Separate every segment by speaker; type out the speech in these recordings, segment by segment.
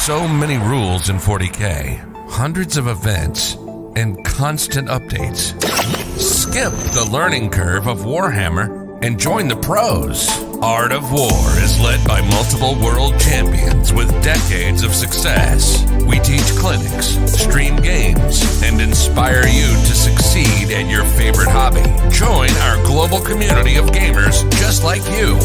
Speaker 1: So many rules in 40K, hundreds of events, and constant updates. Skip the learning curve of Warhammer and join the pros. Art of War is led by multiple world champions with decades of success. We teach clinics, stream games, and inspire you to succeed at your favorite hobby. Join our global community of gamers just like you.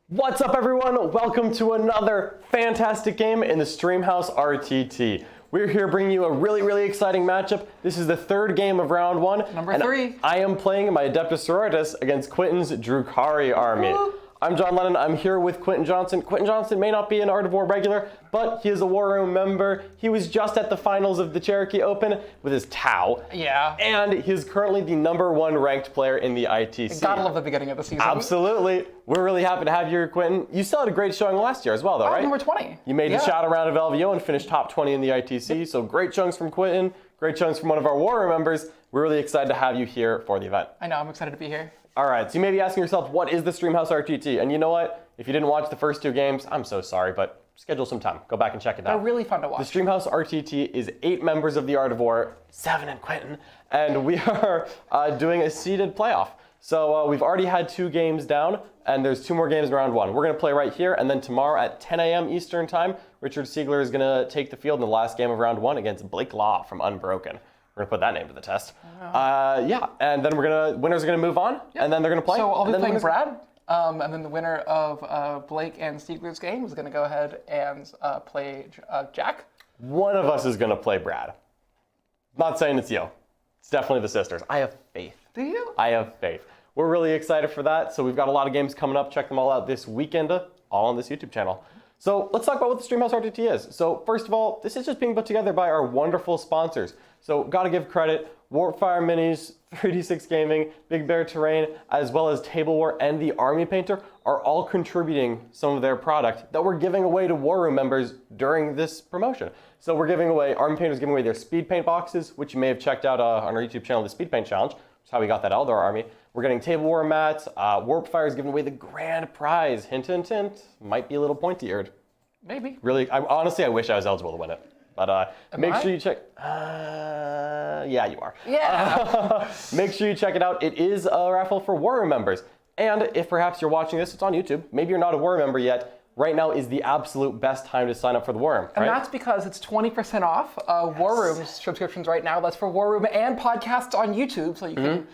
Speaker 2: What's up, everyone? Welcome to another fantastic game in the House RTT. We're here bringing you a really exciting matchup. This is the third game of round one.
Speaker 3: Number 3.
Speaker 2: I am playing my Adeptus Sororitas against Quentin's Drukhari Army.
Speaker 3: Woo.
Speaker 2: I'm John Lennon. I'm here with Quentin Johnson. Quentin Johnson may not be an Art of War regular, but he is a War Room member. He was just at the finals of the Cherokee Open with his Tau.
Speaker 3: Yeah.
Speaker 2: And he's currently the #1 ranked player in the ITC.
Speaker 3: Gotta love the beginning of the season.
Speaker 2: Absolutely. We're really happy to have you here, Quentin. You still had a great showing last year as well, though, right?
Speaker 3: Number 20.
Speaker 2: You made the shadow round of LVO and finished top 20 in the ITC, so great chunks from Quentin, great chunks from one of our War Room members. We're really excited to have you here for the event.
Speaker 3: I know, I'm excited to be here.
Speaker 2: All right, so you may be asking yourself, what is the House RTT? And you know what? If you didn't watch the first 2 games, I'm so sorry, but schedule some time. Go back and check it out.
Speaker 3: They're really fun to watch.
Speaker 2: The House RTT is 8 members of the Art of War, 7 in Quentin, and we are doing a seeded playoff. So we've already had 2 games down, and there's 2 more games in round 1. We're going to play right here, and then tomorrow at 10 a.m. Eastern Time, Richard Siegler is going to take the field in the last game of round 1 against Blake Law from Unbroken. We're gonna put that name to the test. Yeah, and then winners are gonna move on, and then they're gonna play.
Speaker 3: So I'll be playing Brad, and then the winner of Blake and Stiegler's game is gonna go ahead and play Jack.
Speaker 2: One of us is gonna play Brad. Not saying it's you. It's definitely the sisters. I have faith.
Speaker 3: Do you?
Speaker 2: I have faith. We're really excited for that. So we've got a lot of games coming up. Check them all out this weekend, all on this YouTube channel. So let's talk about what the House RTT is. So first of all, this is just being put together by our wonderful sponsors. So gotta give credit, Warpfire Minis, 3D6 Gaming, Big Bear Terrain, as well as TableWar and the Army Painter are all contributing some of their product that we're giving away to War Room members during this promotion. So we're giving away, Army Painter's giving away their speed paint boxes, which you may have checked out on our YouTube channel, the Speed Paint Challenge, which is how we got that out of our army. We're getting TableWar mats, Warpfire is giving away the grand prize, hint, hint, hint, might be a little pointy-eared.
Speaker 3: Maybe.
Speaker 2: Really, honestly, I wish I was eligible to win it. But make sure you check. Yeah, you are.
Speaker 3: Yeah.
Speaker 2: Make sure you check it out. It is a raffle for War Room members. And if perhaps you're watching this, it's on YouTube. Maybe you're not a War Room member yet. Right now is the absolute best time to sign up for the War Room.
Speaker 3: And that's because it's 20% off War Room subscriptions right now. That's for War Room and podcasts on YouTube. So you can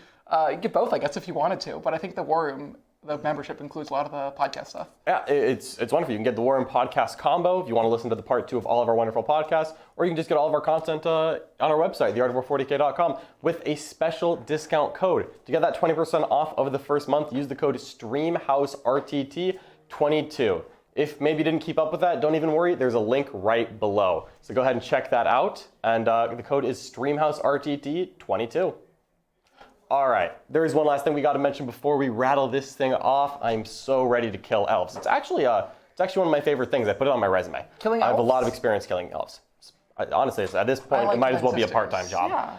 Speaker 3: get both, I guess, if you wanted to. But I think the War Room, the membership includes a lot of the podcast stuff. Yeah,
Speaker 2: it's wonderful. You can get the War Room podcast combo if you want to listen to the part 2 of all of our wonderful podcasts, or you can just get all of our content on our website, theartofwar40k.com, with a special discount code. To get that 20% off of the first month, use the code StreamhouseRTT22. If maybe you didn't keep up with that, don't even worry. There's a link right below. So go ahead and check that out. And the code is StreamhouseRTT22. All right, there is one last thing we got to mention before we rattle this thing off. I'm so ready to kill elves. It's actually one of my favorite things. I put it on my resume.
Speaker 3: Killing elves?
Speaker 2: I have a lot of experience killing elves. Honestly, at this point, it might as well be a part-time job.
Speaker 3: Yeah.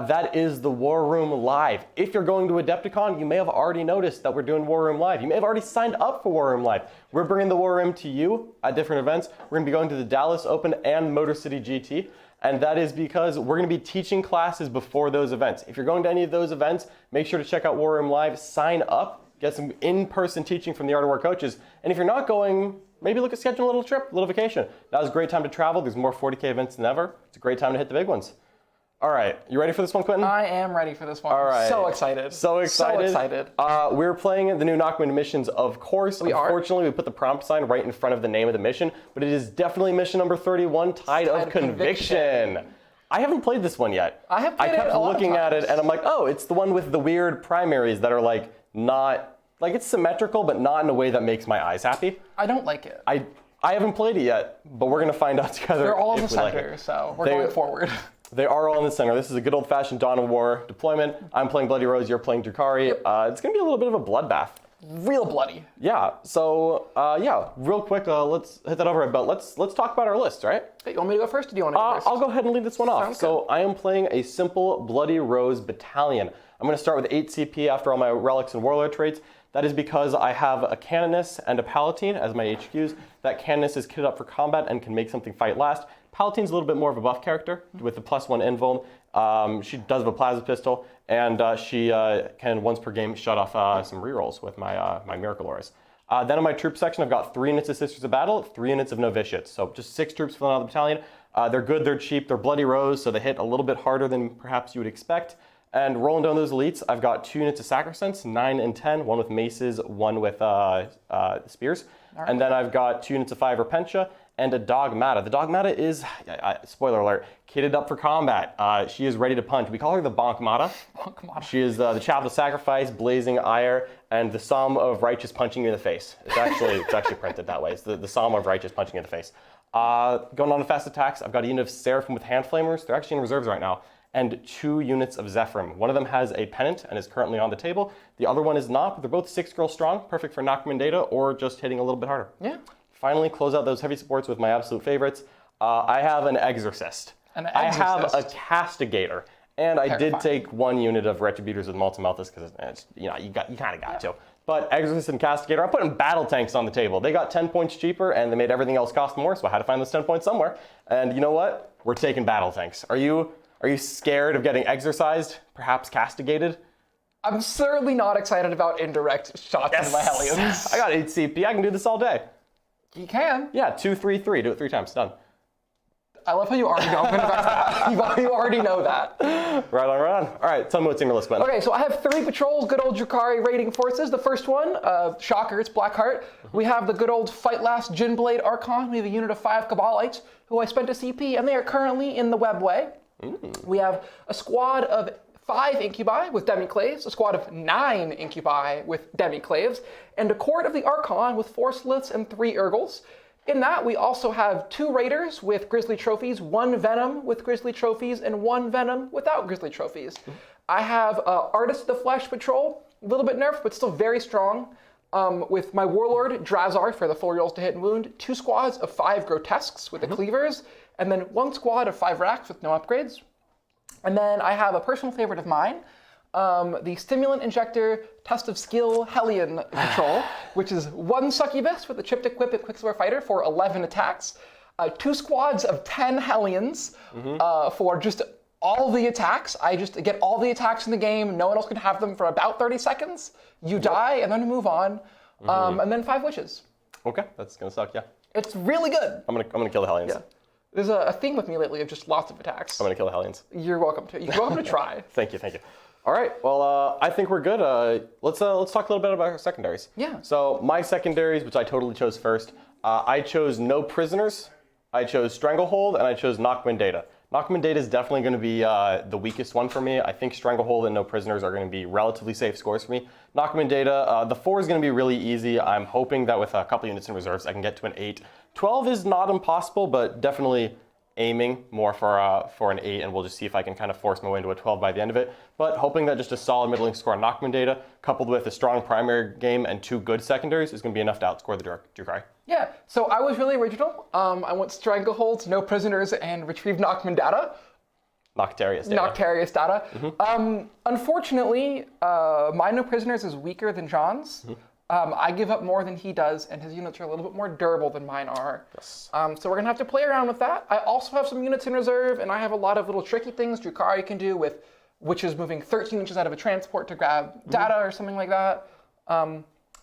Speaker 2: That is the War Room Live. If you're going to Adepticon, you may have already noticed that we're doing War Room Live. You may have already signed up for War Room Live. We're bringing the War Room to you at different events. We're going to be going to the Dallas Open and Motor City GT. And that is because we're going to be teaching classes before those events. If you're going to any of those events, make sure to check out War Room Live, sign up, get some in-person teaching from the Art of War coaches. And if you're not going, maybe look at scheduling a little trip, a little vacation. Now's a great time to travel. There's more 40K events than ever. It's a great time to hit the big ones. All right, you ready for this one, Quentin?
Speaker 3: I am ready for this one.
Speaker 2: All right.
Speaker 3: So excited.
Speaker 2: So excited.
Speaker 3: So excited.
Speaker 2: We're playing the new Knockman missions, of course. Unfortunately, we put the prompt sign right in front of the name of the mission, but it is definitely mission number 31, Tide of Conviction. I haven't played this one yet.
Speaker 3: I have played it a lot of times.
Speaker 2: I kept looking at it and I'm like, oh, it's the one with the weird primaries that are like not, like it's symmetrical, but not in a way that makes my eyes happy.
Speaker 3: I don't like it.
Speaker 2: I haven't played it yet, but we're gonna find out together.
Speaker 3: They're all in the center, so we're going forward.
Speaker 2: They are all in the center. This is a good old-fashioned Dawn of War deployment. I'm playing Bloody Rose, you're playing Drukhari. It's going to be a little bit of a bloodbath.
Speaker 3: Real bloody.
Speaker 2: Yeah, so, real quick, let's hit that over a belt. Let's talk about our list, right?
Speaker 3: Hey, you want me to go first, or do you want to go first?
Speaker 2: I'll go ahead and lead this one off.
Speaker 3: Sounds
Speaker 2: So
Speaker 3: good.
Speaker 2: I am playing a simple Bloody Rose battalion. I'm going to start with 8 CP after all my Relics and Warlord traits. That is because I have a Canoness and a Palatine as my HQs. That Canoness is kitted up for combat and can make something fight last. Palatine's a little bit more of a buff character with the +1 invuln. She does have a plasma pistol, and she can once per game shut off some rerolls with my Miracle Auras. Then in my troop section, I've got 3 units of Sisters of Battle, 3 units of Novitiates. So just 6 troops filling out the battalion. They're good, they're cheap, they're Bloody Rose, so they hit a little bit harder than perhaps you would expect. And rolling down those elites, I've got 2 units of Sacrosanct, 9 and 10, 1 with maces, 1 with spears. Right. And then I've got 2 units of 5 Repentia and a Dogmata. The Dogmata is, spoiler alert, kitted up for combat. She is ready to punch. We call her the Bonkmata.
Speaker 3: Bonkmata.
Speaker 2: She is the Chapel of Sacrifice, Blazing Ire, and the Psalm of Righteous punching you in the face. It's actually printed that way. It's the Psalm of Righteous punching you in the face. Going on to fast attacks, I've got a unit of Seraphim with Hand Flamers. They're actually in reserves right now. And 2 units of Zephyrim. One of them has a pennant and is currently on the table. The other one is not, but they're both 6 girl strong, perfect for knockman data or just hitting a little bit harder.
Speaker 3: Yeah.
Speaker 2: Finally, close out those heavy supports with my absolute favorites. I have an Exorcist. I have a Castigator. And I did take 1 unit of Retributors with Malta Malthus because you kind of got to. But Exorcist and Castigator, I'm putting battle tanks on the table. They got 10 points cheaper and they made everything else cost more, so I had to find those 10 points somewhere. And you know what? We're taking battle tanks. Are you scared of getting exorcised? Perhaps castigated?
Speaker 3: I'm certainly not excited about indirect shots in my Hellions.
Speaker 2: I got 8 CP. I can do this all day.
Speaker 3: You can.
Speaker 2: Yeah, 2, 3, 3. Do it 3 times. Done.
Speaker 3: I love how you already know. You already know that.
Speaker 2: Right on. All right, tell me what's in your list, man.
Speaker 3: Okay, so I have 3 patrols, good old Drukhari raiding forces. The first one, shocker, it's Blackheart. We have the good old Fight Last Djin Blade Archon. We have a unit of 5 Kabalites, who I spent a CP, and they are currently in the webway. We have a squad of 5 Incubi with Demi-Klavies, a squad of 9 Incubi with Demi-Klavies, and a court of the Archon with 4 Sslyths and 3 Ur-ghuls. In that, we also have 2 Raiders with Grisly trophies, 1 Venom with Grisly trophies, and 1 Venom without Grisly trophies. I have Artists of the Flesh patrol, a little bit nerfed, but still very strong, with my Warlord, Drazhar, for the 4 rolls to hit and wound, 2 squads of 5 Grotesques with the Cleavers, and then 1 squad of 5 Wracks with no upgrades. And then I have a personal favorite of mine, the Stimmulent Injector Test of Skill Hellion Patrol, which is 1 Succubus with the Tryptich Whip at Quicksilver Fighter for 11 attacks, 2 squads of 10 Hellions for just all the attacks. I just get all the attacks in the game. No one else can have them for about 30 seconds. You die, and then you move on. And then 5 Witches.
Speaker 2: Okay, that's gonna suck, yeah.
Speaker 3: It's really good.
Speaker 2: I'm gonna kill the Hellions.
Speaker 3: Yeah. There's a theme with me lately of just lots of attacks.
Speaker 2: I'm gonna kill the Hellions.
Speaker 3: You're welcome to. You're welcome to try.
Speaker 2: Thank you. All right, well, I think we're good. Let's talk a little bit about our secondaries.
Speaker 3: Yeah.
Speaker 2: So my secondaries, which I totally chose first, I chose No Prisoners, I chose Stranglehold, and I chose Knockman Data. Knockman Data is definitely going to be the weakest one for me. I think Stranglehold and No Prisoners are going to be relatively safe scores for me. Knockman Data, the 4 is going to be really easy. I'm hoping that with a couple units in reserves, I can get to an 8. 12 is not impossible, but definitely aiming more for an 8, and we'll just see if I can kind of force my way into a 12 by the end of it. But hoping that just a solid middling score on Knockman Data, coupled with a strong primary game and 2 good secondaries, is going to be enough to outscore the Drukhari.
Speaker 3: Yeah, so I was really original. I went Strangleholds, No Prisoners, and Retrieve Knockman Data.
Speaker 2: Noctarius Data.
Speaker 3: Noctarius Data. Unfortunately, my No Prisoners is weaker than John's. I give up more than he does, and his units are a little bit more durable than mine are.
Speaker 2: Yes.
Speaker 3: So we're going to have to play around with that. I also have some units in reserve, and I have a lot of little tricky things Drukhari can do with witches moving 13 inches out of a transport to grab data or something like that.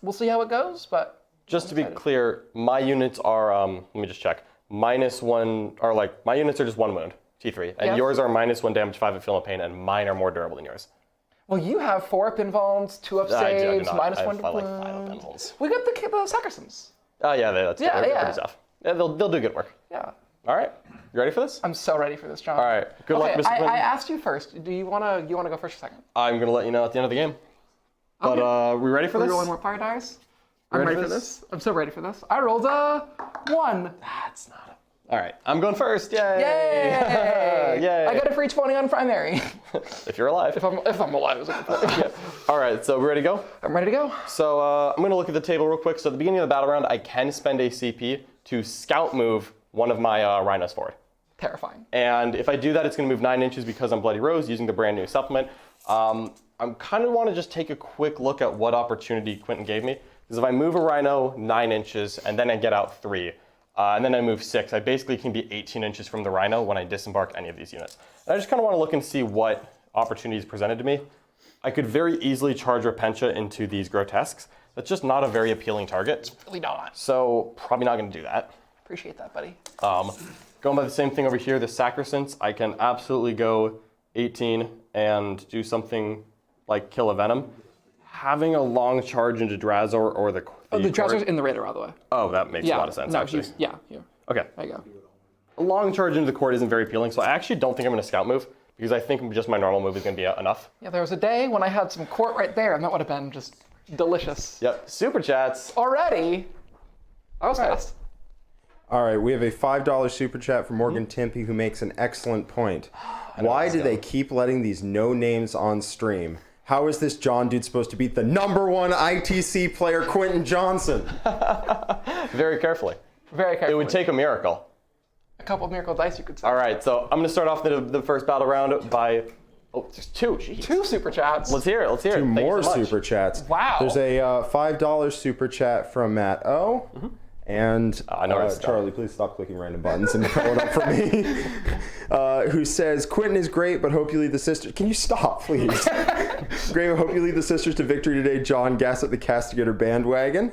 Speaker 3: We'll see how it goes, but...
Speaker 2: Just to be clear, my units are, let me just check, -1, or like, my units are just 1 wound, T3, and yours are -1 damage, 5 at Feel No Pain, and mine are more durable than yours.
Speaker 3: Well, you have 4 up invulns, 2 up saves, -1 to wound.
Speaker 2: I like 5 up invulns.
Speaker 3: We got the Sacrosanct.
Speaker 2: Oh yeah, they're pretty tough. Yeah, they'll do good work.
Speaker 3: Yeah.
Speaker 2: All right, you ready for this?
Speaker 3: I'm so ready for this, John.
Speaker 2: All right, good luck, Mr. Clinton.
Speaker 3: I asked you first. Do you wanna go first or second?
Speaker 2: I'm gonna let you know at the end of the game. But we ready for this?
Speaker 3: We're rolling more fire dice. I'm ready for this. I'm so ready for this. I rolled a 1.
Speaker 2: That's not All right, I'm going first. Yay!
Speaker 3: Yay!
Speaker 2: Yay!
Speaker 3: I got a free 20 on primary.
Speaker 2: If you're alive.
Speaker 3: if I'm alive, I was looking for it.
Speaker 2: Yeah. All right, so we ready to go?
Speaker 3: I'm ready to go.
Speaker 2: So I'm going to look at the table real quick. So at the beginning of the battle round, I can spend a CP to scout move one of my rhinos forward.
Speaker 3: Terrifying.
Speaker 2: And if I do that, it's going to move 9 inches because I'm Bloody Rose using the brand new supplement. I kind of want to just take a quick look at what opportunity Quentin gave me. Because if I move a rhino 9 inches and then I get out 3, and then I move 6, I basically can be 18 inches from the rhino when I disembark any of these units. And I just kind of want to look and see what opportunities presented to me. I could very easily charge Repentia into these Grotesques. That's just not a very appealing target.
Speaker 3: Really not.
Speaker 2: So probably not going to do that.
Speaker 3: Appreciate that, buddy.
Speaker 2: Going by the same thing over here, the Sacrosanct, I can absolutely go 18 and do something like kill a Venom. Having a long charge into Drazhar or the
Speaker 3: Drazhar's in the radar, by the way.
Speaker 2: Oh, that makes a lot of sense, actually.
Speaker 3: Yeah.
Speaker 2: Okay.
Speaker 3: There you go.
Speaker 2: A long charge into the court isn't very appealing, so I actually don't think I'm going to scout move, because I think just my normal move is going to be enough.
Speaker 3: Yeah, there was a day when I had some court right there, and that would have been just delicious.
Speaker 2: Yep, super chats.
Speaker 3: Already? That was fast.
Speaker 4: All right, we have a $5 super chat from Morgan Timpey, who makes an excellent point. Why do they keep letting these no names on stream? How is this John dude supposed to beat the #1 ITC player, Quentin Johnson?
Speaker 2: Very carefully.
Speaker 3: Very carefully.
Speaker 2: It would take a miracle.
Speaker 3: A couple of miracle dice, you could say.
Speaker 2: All right, so I'm going to start off the first battle round by... Oh, just 2. Jeez.
Speaker 3: 2 super chats.
Speaker 2: Let's hear it. Let's hear it.
Speaker 4: Two
Speaker 2: Thank you
Speaker 4: more
Speaker 2: so much.
Speaker 4: super chats.
Speaker 3: Wow.
Speaker 4: There's a $5 super chat from Matt O. And
Speaker 2: I know it's
Speaker 4: Charlie, please stop clicking random buttons and pull it up for me. Who says, Quentin is great, but hope you lead the sisters. Can you stop, please? Great, hope you lead the sisters to victory today. John, gas at the Castigator bandwagon.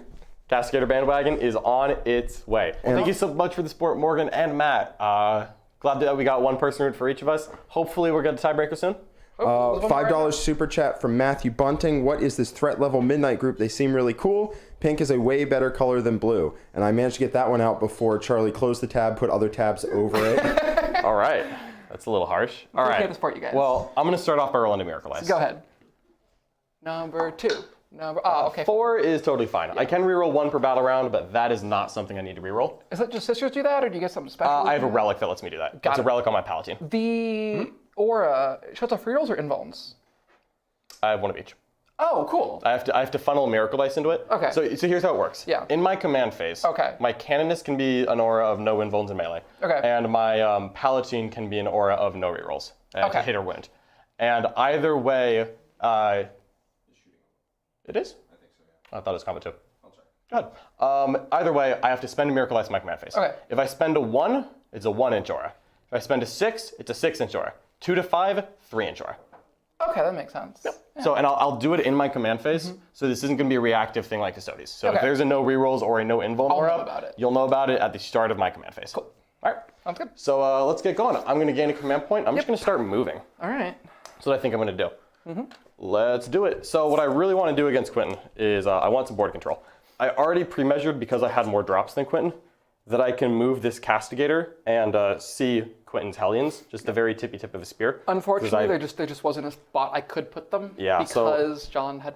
Speaker 2: Castigator bandwagon is on its way. Well, thank you so much for the support, Morgan and Matt. Glad that we got one person root for each of us. Hopefully we'll get a tiebreaker soon.
Speaker 4: $5 super chat from Matthew Bunting. What is this threat level midnight group? They seem really cool. Pink is a way better color than blue. And I managed to get that one out before Charlie closed the tab, put other tabs over it.
Speaker 2: All right. That's a little harsh. All right.
Speaker 3: Okay to support you guys.
Speaker 2: Well, I'm going to start off by rolling a Miracle Dice.
Speaker 3: Go ahead. Number 2. Okay.
Speaker 2: 4 is totally fine. I can reroll 1 per battle round, but that is not something I need to reroll.
Speaker 3: Is it just sisters do that, or do you get something special?
Speaker 2: I have a relic that lets me do that. It's a relic on my Palatine.
Speaker 3: The aura shuts off rerolls or invulns?
Speaker 2: I have 1 of each.
Speaker 3: Oh, cool.
Speaker 2: I have to funnel a Miracle Dice into it.
Speaker 3: Okay.
Speaker 2: So here's how it works.
Speaker 3: Yeah.
Speaker 2: In my command phase, my Canonist can be an aura of no invulns and melee.
Speaker 3: Okay.
Speaker 2: And my Palatine can be an aura of no rerolls. To hit or wound. And either way, it is? I think so, yeah. I thought it was combo 2. I'll check. Good. Either way, I have to spend a Miracle Dice in my command phase.
Speaker 3: Okay.
Speaker 2: If I spend a 1, it's a 1-inch aura. If I spend a 6, it's a 6-inch aura. 2 to 5, 3-inch aura.
Speaker 3: Okay, that makes sense.
Speaker 2: Yep. Yeah. So, and I'll do it in my command phase, so this isn't going to be a reactive thing like Custodes. So if there's a no rerolls or a no invuln aura,
Speaker 3: know about it.
Speaker 2: You'll know about it at the start of my command phase.
Speaker 3: Cool.
Speaker 2: All right.
Speaker 3: Sounds good.
Speaker 2: So let's get going. I'm going to gain a command point. I'm just going to start moving.
Speaker 3: All right.
Speaker 2: That's what I think I'm going to do. Let's do it. So what I really want to do against Quentin is I want some board control. I already pre-measured, because I had more drops than Quentin, that I can move this Castigator and see Quentin's Hellions, just the very tippy tip of a spear.
Speaker 3: Unfortunately, there just wasn't a spot I could put them.
Speaker 2: Yeah,
Speaker 3: because John had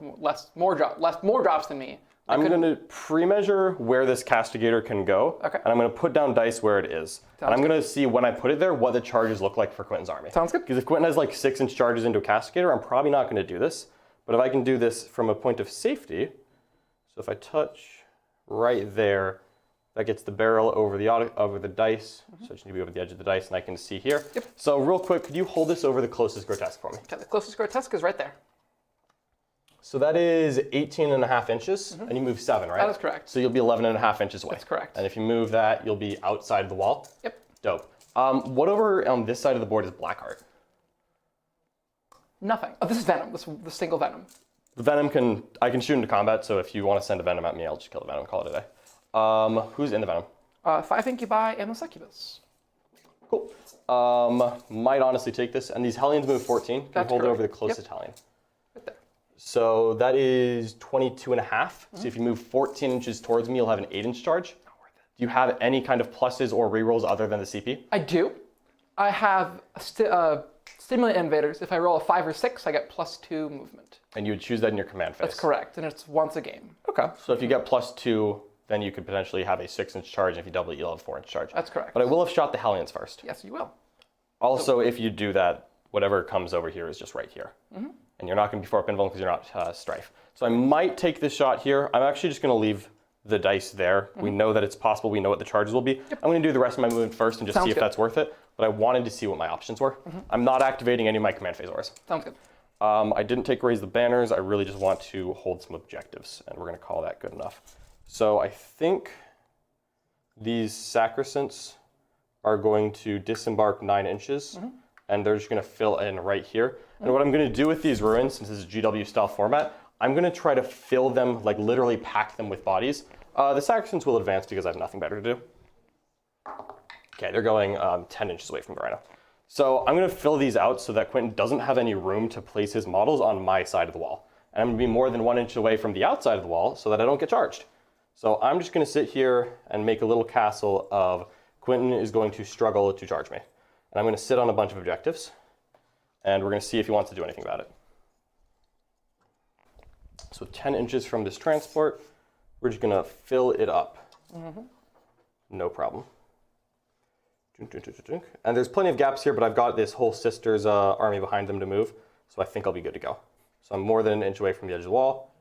Speaker 3: more drops than me.
Speaker 2: I'm going to pre-measure where this Castigator can go,
Speaker 3: Okay.
Speaker 2: and I'm going to put down dice where it is. And I'm going to see when I put it there what the charges look like for Quentin's army.
Speaker 3: Sounds good.
Speaker 2: Because if Quentin has like 6-inch charges into a Castigator, I'm probably not going to do this. But if I can do this from a point of safety, so if I touch right there, that gets the barrel over the dice. So I just need to be over the edge of the dice, and I can see here.
Speaker 3: Yep.
Speaker 2: So real quick, could you hold this over the closest Grotesque for me?
Speaker 3: Okay, the closest Grotesque is right there.
Speaker 2: So that is 18.5 inches, and you move 7, right?
Speaker 3: That is correct.
Speaker 2: So you'll be 11.5 inches away.
Speaker 3: That's correct.
Speaker 2: And if you move that, you'll be outside the wall.
Speaker 3: Yep.
Speaker 2: Dope. What over on this side of the board is Blackheart?
Speaker 3: Nothing. Oh, this is Venom. This is the single Venom.
Speaker 2: The Venom I can shoot into combat, so if you want to send a Venom at me, I'll just kill the Venom and call it a day. Who's in the Venom?
Speaker 3: 5 Incubi and the Succubus.
Speaker 2: Cool. Might honestly take this, and these Hellions move 14. Can you hold it over the closest Hellion?
Speaker 3: Right there.
Speaker 2: So that is 22.5. So if you move 14 inches towards me, you'll have an 8-inch charge.
Speaker 3: Not worth it.
Speaker 2: Do you have any kind of pluses or rerolls other than the CP?
Speaker 3: I do. I have Stimmulent Innovators. If I roll a 5 or 6, I get +2 movement.
Speaker 2: And you would choose that in your command phase?
Speaker 3: That's correct, and it's once a game.
Speaker 2: Okay. So if you get +2, then you could potentially have a 6-inch charge. And if you double it, you'll have a 4-inch charge.
Speaker 3: That's correct.
Speaker 2: But I will have shot the Hellions first.
Speaker 3: Yes, you will.
Speaker 2: Also, if you do that, whatever comes over here is just right here. And you're not going to be 4-up invuln because you're not Strife. So I might take this shot here. I'm actually just going to leave the dice there. We know that it's possible. We know what the charges will be. I'm going to do the rest of my movement first and just see if that's worth it. But I wanted to see what my options were. I'm not activating any of my command phase auras.
Speaker 3: Sounds good.
Speaker 2: I didn't take raise the banners. I really just want to hold some objectives, and we're going to call that good enough. So I think these Sacrosancts are going to disembark 9 inches, and they're just going to fill in right here. And what I'm going to do with these ruins, since this is GW style format, I'm going to try to fill them, like literally pack them with bodies. The Sacrosancts will advance because I have nothing better to do. Okay, they're going 10 inches away from the Rhino. So I'm going to fill these out so that Quentin doesn't have any room to place his models on my side of the wall. And I'm going to be more than 1 inch away from the outside of the wall so that I don't get charged. So I'm just going to sit here and make a little castle of Quentin is going to struggle to charge me. And I'm going to sit on a bunch of objectives, and we're going to see if he wants to do anything about it. So 10 inches from this transport, we're just going to fill it up. No problem. And there's plenty of gaps here, but I've got this whole Sisters army behind them to move, so I think I'll be good to go. So I'm more than an inch away from the edge of the wall,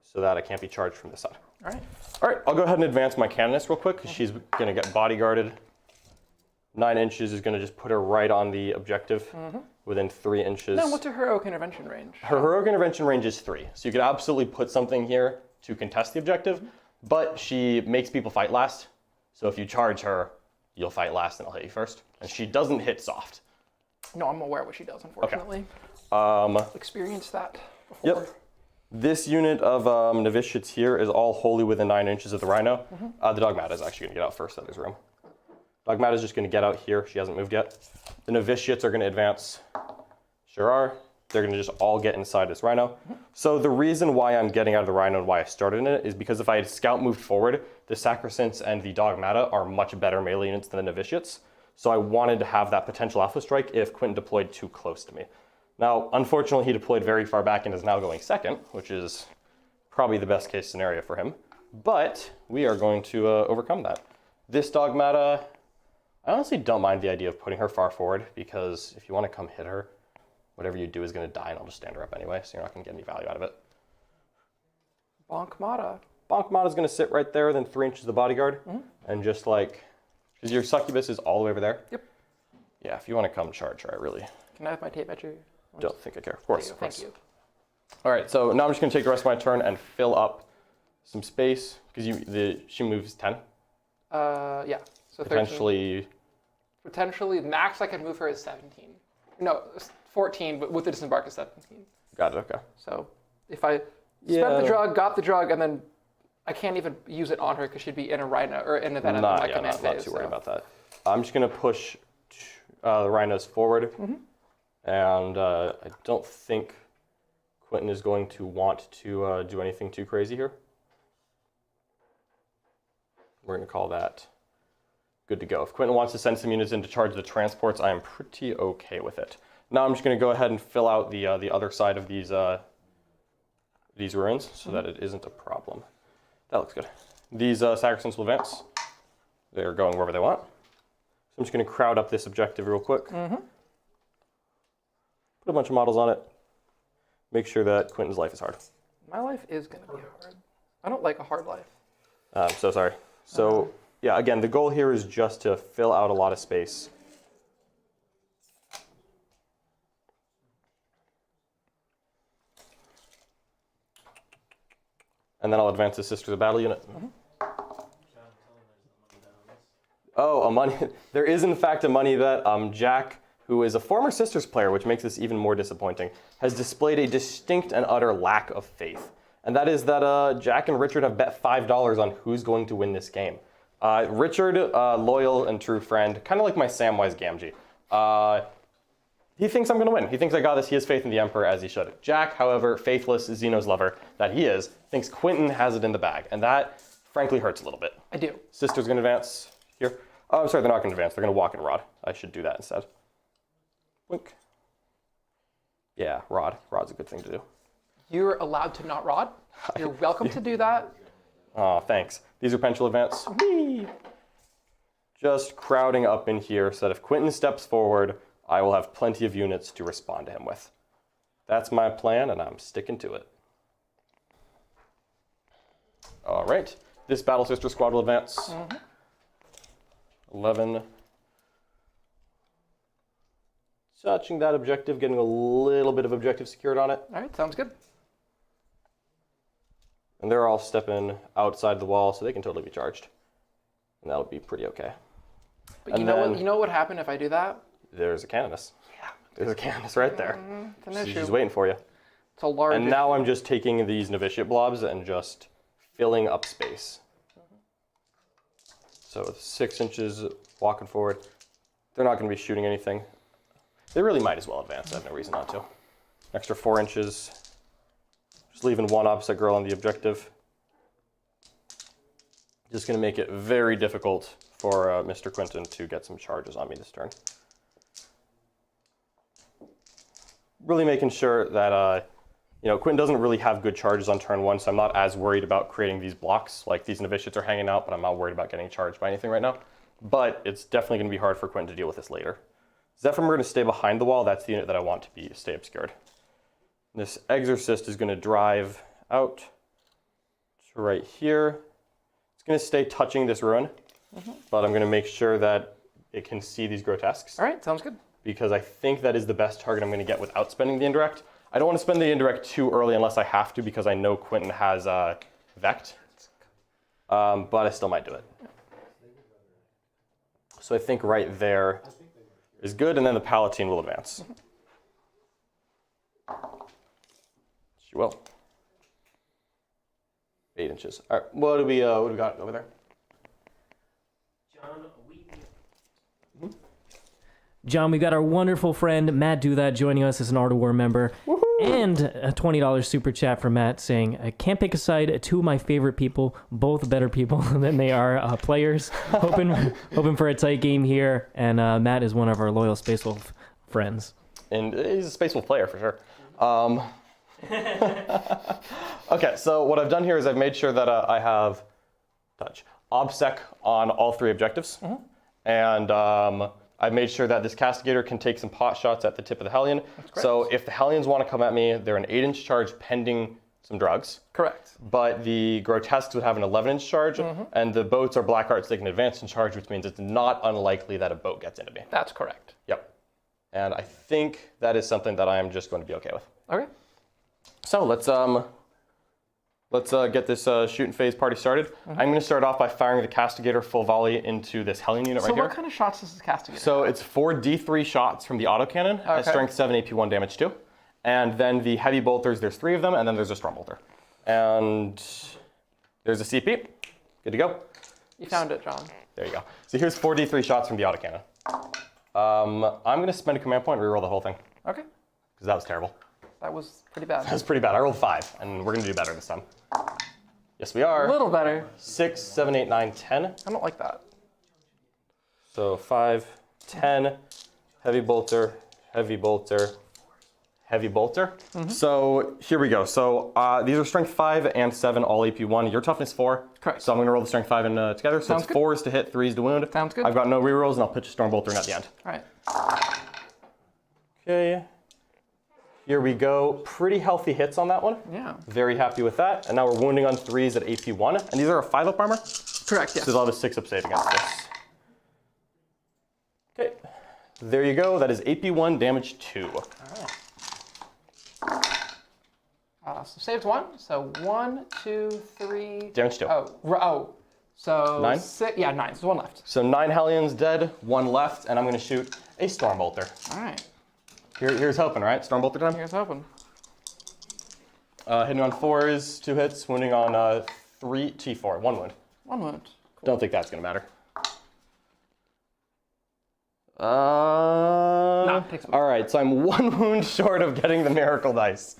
Speaker 2: so that I can't be charged from this side.
Speaker 3: All right.
Speaker 2: All right, I'll go ahead and advance my Canoness real quick, because she's going to get bodyguarded. 9 inches is going to just put her right on the objective within 3 inches.
Speaker 3: Now, what's her heroic intervention range?
Speaker 2: Her heroic intervention range is 3, so you could absolutely put something here to contest the objective, but she makes people fight last, so if you charge her, you'll fight last and I'll hit you first. And she doesn't hit soft.
Speaker 3: No, I'm aware what she does, unfortunately. Experienced that before.
Speaker 2: Yep. This unit of novitiates here is all wholly within 9 inches of the Rhino. The Dogmata is actually going to get out first out of his room. Dogmata is just going to get out here. She hasn't moved yet. The novitiates are going to advance. Sure are. They're going to just all get inside this Rhino. So the reason why I'm getting out of the Rhino and why I started in it is because if I had Scout moved forward, the Sacrosancts and the Dogmata are much better melee units than the novitiates. So I wanted to have that potential alpha strike if Quentin deployed too close to me. Now, unfortunately, he deployed very far back and is now going second, which is probably the best case scenario for him. But we are going to overcome that. This Dogmata, I honestly don't mind the idea of putting her far forward, because if you want to come hit her, whatever you do is going to die, and I'll just stand her up anyway, so you're not going to get any value out of it.
Speaker 3: Bonkmata.
Speaker 2: Bonkmata is going to sit right there within 3 inches of the bodyguard, and just like, because your Succubus is all the way over there.
Speaker 3: Yep.
Speaker 2: Yeah, if you want to come charge her, I really
Speaker 3: Can I have my tape measure?
Speaker 2: don't think I care. Of course,
Speaker 3: Thank you.
Speaker 2: All right, so now I'm just going to take the rest of my turn and fill up some space, because she moves 10.
Speaker 3: Yeah. So 13. Potentially, max I can move her is 17. No, 14, but with the disembark is 17.
Speaker 2: Got it, okay.
Speaker 3: So if I spent the drug, got the drug, and then I can't even use it on her because she'd be in a Rhino or in a Venom.
Speaker 2: Not too worried about that. I'm just going to push the Rhinos forward. And I don't think Quentin is going to want to do anything too crazy here. We're going to call that good to go. If Quentin wants to send some units in to charge the transports, I am pretty okay with it. Now I'm just going to go ahead and fill out the other side of these ruins so that it isn't a problem. That looks good. These Sacrosancts will advance. They're going wherever they want. So I'm just going to crowd up this objective real quick. Put a bunch of models on it. Make sure that Quentin's life is hard.
Speaker 3: My life is going to be hard. I don't like a hard life.
Speaker 2: I'm so sorry. So yeah, again, the goal here is just to fill out a lot of space. And then I'll advance the Sisters of Battle unit. Oh, a money. There is in fact a money bet. Jack, who is a former Sisters player, which makes this even more disappointing, has displayed a distinct and utter lack of faith. And that is that Jack and Richard have bet $5 on who's going to win this game. Richard, loyal and true friend, kind of like my Samwise Gamgee. He thinks I'm going to win. He thinks I got this. He has faith in the Emperor, as he should. Jack, however, faithless Xeno's lover that he is, thinks Quentin has it in the bag. And that, frankly, hurts a little bit.
Speaker 3: I do.
Speaker 2: Sister's going to advance here. Oh, I'm sorry, they're not going to advance. They're going to walk in Rod. I should do that instead. Wink. Yeah, Rod. Rod's a good thing to do.
Speaker 3: You're allowed to not Rod. You're welcome to do that.
Speaker 2: Oh, thanks. These are potential events. Whee! Just crowding up in here so that if Quentin steps forward, I will have plenty of units to respond to him with. That's my plan, and I'm sticking to it. All right. This Battle Sister Squad will advance. 11. Touching that objective, getting a little bit of objective secured on it.
Speaker 3: All right, sounds good.
Speaker 2: And they're all stepping outside the wall, so they can totally be charged. And that'll be pretty okay.
Speaker 3: But you know what would happen if I do that?
Speaker 2: There's a Canoness.
Speaker 3: Yeah.
Speaker 2: There's a Canoness right there.
Speaker 3: It's an issue.
Speaker 2: She's waiting for you.
Speaker 3: It's a large
Speaker 2: And now I'm just taking these Novitiate blobs and just filling up space. So 6 inches walking forward. They're not going to be shooting anything. They really might as well advance. I have no reason not to. Extra 4 inches. Just leaving one opposite girl on the objective. Just going to make it very difficult for Mr. Quentin to get some charges on me this turn. Really making sure that Quentin doesn't really have good charges on turn 1, so I'm not as worried about creating these blocks. Like, these Novitiates are hanging out, but I'm not worried about getting charged by anything right now. But it's definitely going to be hard for Quentin to deal with this later. Zephyr, we're going to stay behind the wall. That's the unit that I want to stay obscured. This Exorcist is going to drive out to right here. It's going to stay touching this ruin, but I'm going to make sure that it can see these Grotesques.
Speaker 3: All right, sounds good.
Speaker 2: Because I think that is the best target I'm going to get without spending the indirect. I don't want to spend the indirect too early unless I have to, because I know Quentin has Vect. But I still might do it. So I think right there is good, and then the Palatine will advance. She will. 8 inches. All right, what do we got over there?
Speaker 5: John, we got our wonderful friend Matt Do That joining us as an Art of War member. Woohoo! And a $20 super chat from Matt saying, I can't pick a side, 2 of my favorite people, both better people than they are players. hoping for a tight game here, and Matt is one of our loyal Space Wolf friends.
Speaker 2: And he's a Space Wolf player for sure. Okay, so what I've done here is I've made sure that I have OBSEC on all 3 objectives. And I've made sure that this Castigator can take some pot shots at the tip of the Hellion. So if the Hellions want to come at me, they're an 8-inch charge pending some drugs.
Speaker 3: Correct.
Speaker 2: But the Grotesques would have an 11-inch charge, and the boats are black arts, they can advance in charge, which means it's not unlikely that a boat gets into me.
Speaker 3: That's correct.
Speaker 2: Yep. And I think that is something that I am just going to be okay with.
Speaker 3: Okay.
Speaker 2: So let's get this shooting phase party started. I'm going to start off by firing the Castigator full volley into this Hellion unit right here.
Speaker 3: So what kind of shots does this Castigator
Speaker 2: So it's 4 D3 shots from the autocannon at strength 7, AP1, damage 2. And then the heavy bolters, there's 3 of them, and then there's a storm bolter. And there's a CP. Good to go.
Speaker 3: You found it, John.
Speaker 2: There you go. So here's 4 D3 shots from the autocannon. I'm going to spend a command point and reroll the whole thing.
Speaker 3: Okay.
Speaker 2: Because that was terrible.
Speaker 3: That was pretty bad.
Speaker 2: That was pretty bad. I rolled 5, and we're going to do better this time. Yes, we are.
Speaker 3: A little better.
Speaker 2: 6, 7, 8, 9, 10.
Speaker 3: I don't like that.
Speaker 2: So 5, 10, heavy bolter, heavy bolter, heavy bolter. So here we go. So these are strength 5 and 7, all AP1. Your toughness 4.
Speaker 3: Correct.
Speaker 2: So I'm going to roll the strength 5 and together. So
Speaker 3: Sounds
Speaker 2: it's
Speaker 3: good.
Speaker 2: 4s to hit, 3s to wound.
Speaker 3: Sounds good.
Speaker 2: I've got no rerolls, and I'll pitch a storm bolter in at the end.
Speaker 3: All right.
Speaker 2: Okay. Here we go. Pretty healthy hits on that one.
Speaker 3: Yeah.
Speaker 2: Very happy with that. And now we're wounding on 3s at AP1. And these are a 5-up armor?
Speaker 3: Correct, yes.
Speaker 2: So they'll have a 6-up save against this. Okay. There you go. That is AP1, damage 2.
Speaker 3: All right. So saved 1. So 1, 2, 3.
Speaker 2: Damage 2.
Speaker 3: Oh. So
Speaker 2: 9?
Speaker 3: 6. Yeah, 9. So 1 left.
Speaker 2: So 9 Hellions dead, 1 left, and I'm going to shoot a Storm Bolter.
Speaker 3: All right.
Speaker 2: Here's hoping, right? Storm Bolter time?
Speaker 3: Here's hoping.
Speaker 2: Hitting on 4s, 2 hits, wounding on 3, T4, 1 wound.
Speaker 3: 1 wound. Cool.
Speaker 2: Don't think that's going to matter.
Speaker 3: No, takes
Speaker 2: all right, so I'm 1 wound short of getting the Miracle Dice.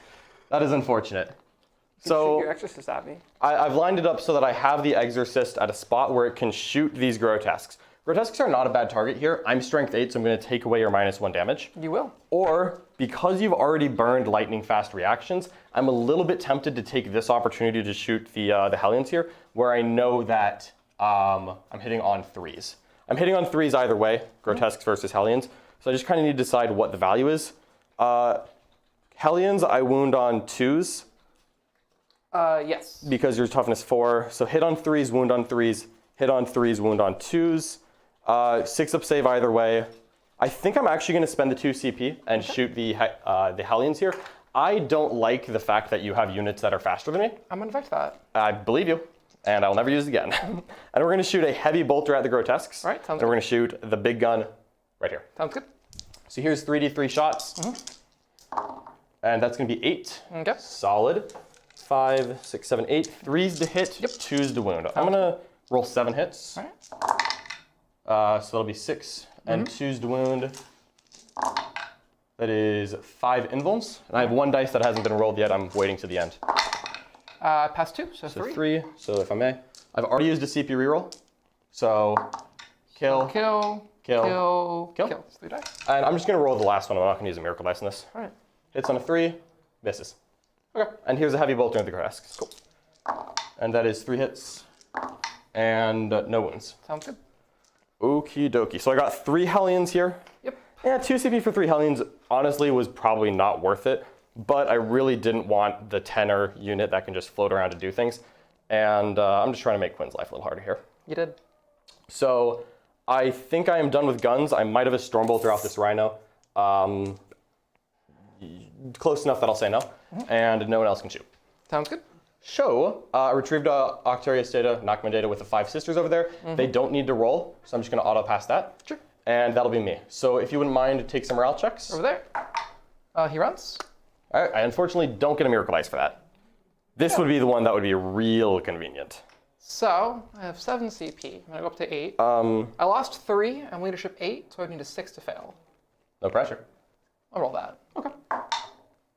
Speaker 2: That is unfortunate.
Speaker 3: So your Exorcist at me.
Speaker 2: I've lined it up so that I have the Exorcist at a spot where it can shoot these Grotesques. Grotesques are not a bad target here. I'm strength 8, so I'm going to take away your -1 damage.
Speaker 3: You will.
Speaker 2: Or, because you've already burned lightning fast reactions, I'm a little bit tempted to take this opportunity to shoot the Hellions here, where I know that I'm hitting on 3s. I'm hitting on 3s either way, Grotesques versus Hellions, so I just kind of need to decide what the value is. Hellions, I wound on 2s.
Speaker 3: Yes.
Speaker 2: Because you're toughness 4, so hit on 3s, wound on 3s, hit on 3s, wound on 2s. 6-up save either way. I think I'm actually going to spend the 2 CP and shoot the Hellions here. I don't like the fact that you have units that are faster than me.
Speaker 3: I'm going to fix that.
Speaker 2: I believe you, and I'll never use it again. And we're going to shoot a heavy bolter at the Grotesques.
Speaker 3: All right, sounds
Speaker 2: and we're
Speaker 3: good.
Speaker 2: going to shoot the big gun right here.
Speaker 3: Sounds good.
Speaker 2: So here's 3d3 shots. And that's going to be 8.
Speaker 3: Okay.
Speaker 2: Solid. 5, 6, 7, 8. 3s to hit, 2s to wound. I'm going to roll 7 hits.
Speaker 3: All right.
Speaker 2: So that'll be 6 and 2s to wound. That is 5 invulns. And I have 1 dice that hasn't been rolled yet. I'm waiting to the end.
Speaker 3: Pass 2, so 3.
Speaker 2: 3. So if I may. I've already used a CP reroll. So kill.
Speaker 3: Kill. It's 3 dice.
Speaker 2: And I'm just going to roll the last one. I'm not going to use a miracle dice in this.
Speaker 3: All right.
Speaker 2: Hits on a 3. Misses. Okay. And here's a heavy bolter at the Grotesques. Cool. And that is 3 hits. And no wounds.
Speaker 3: Sounds good.
Speaker 2: Okie dokie. So I got 3 Hellions here.
Speaker 3: Yep.
Speaker 2: Yeah, 2 CP for 3 Hellions honestly was probably not worth it, but I really didn't want the tenor unit that can just float around to do things. And I'm just trying to make Quinn's life a little harder here.
Speaker 3: You did.
Speaker 2: So I think I am done with guns. I might have a Stormbolter off this Rhino. Close enough that I'll say no. And no one else can shoot.
Speaker 3: Sounds good.
Speaker 2: Show, I retrieved Octarius data, Nachman data with the 5 sisters over there. They don't need to roll, so I'm just going to auto pass that.
Speaker 3: Sure.
Speaker 2: And that'll be me. So if you wouldn't mind, take some morale checks.
Speaker 3: Over there. He runs.
Speaker 2: All right, I unfortunately don't get a miracle dice for that. This would be the one that would be real convenient.
Speaker 3: So I have 7 CP. I'm going to go up to 8. I lost 3 and leadership 8, so I need a 6 to fail.
Speaker 2: No pressure.
Speaker 3: I'll roll that.
Speaker 2: Okay.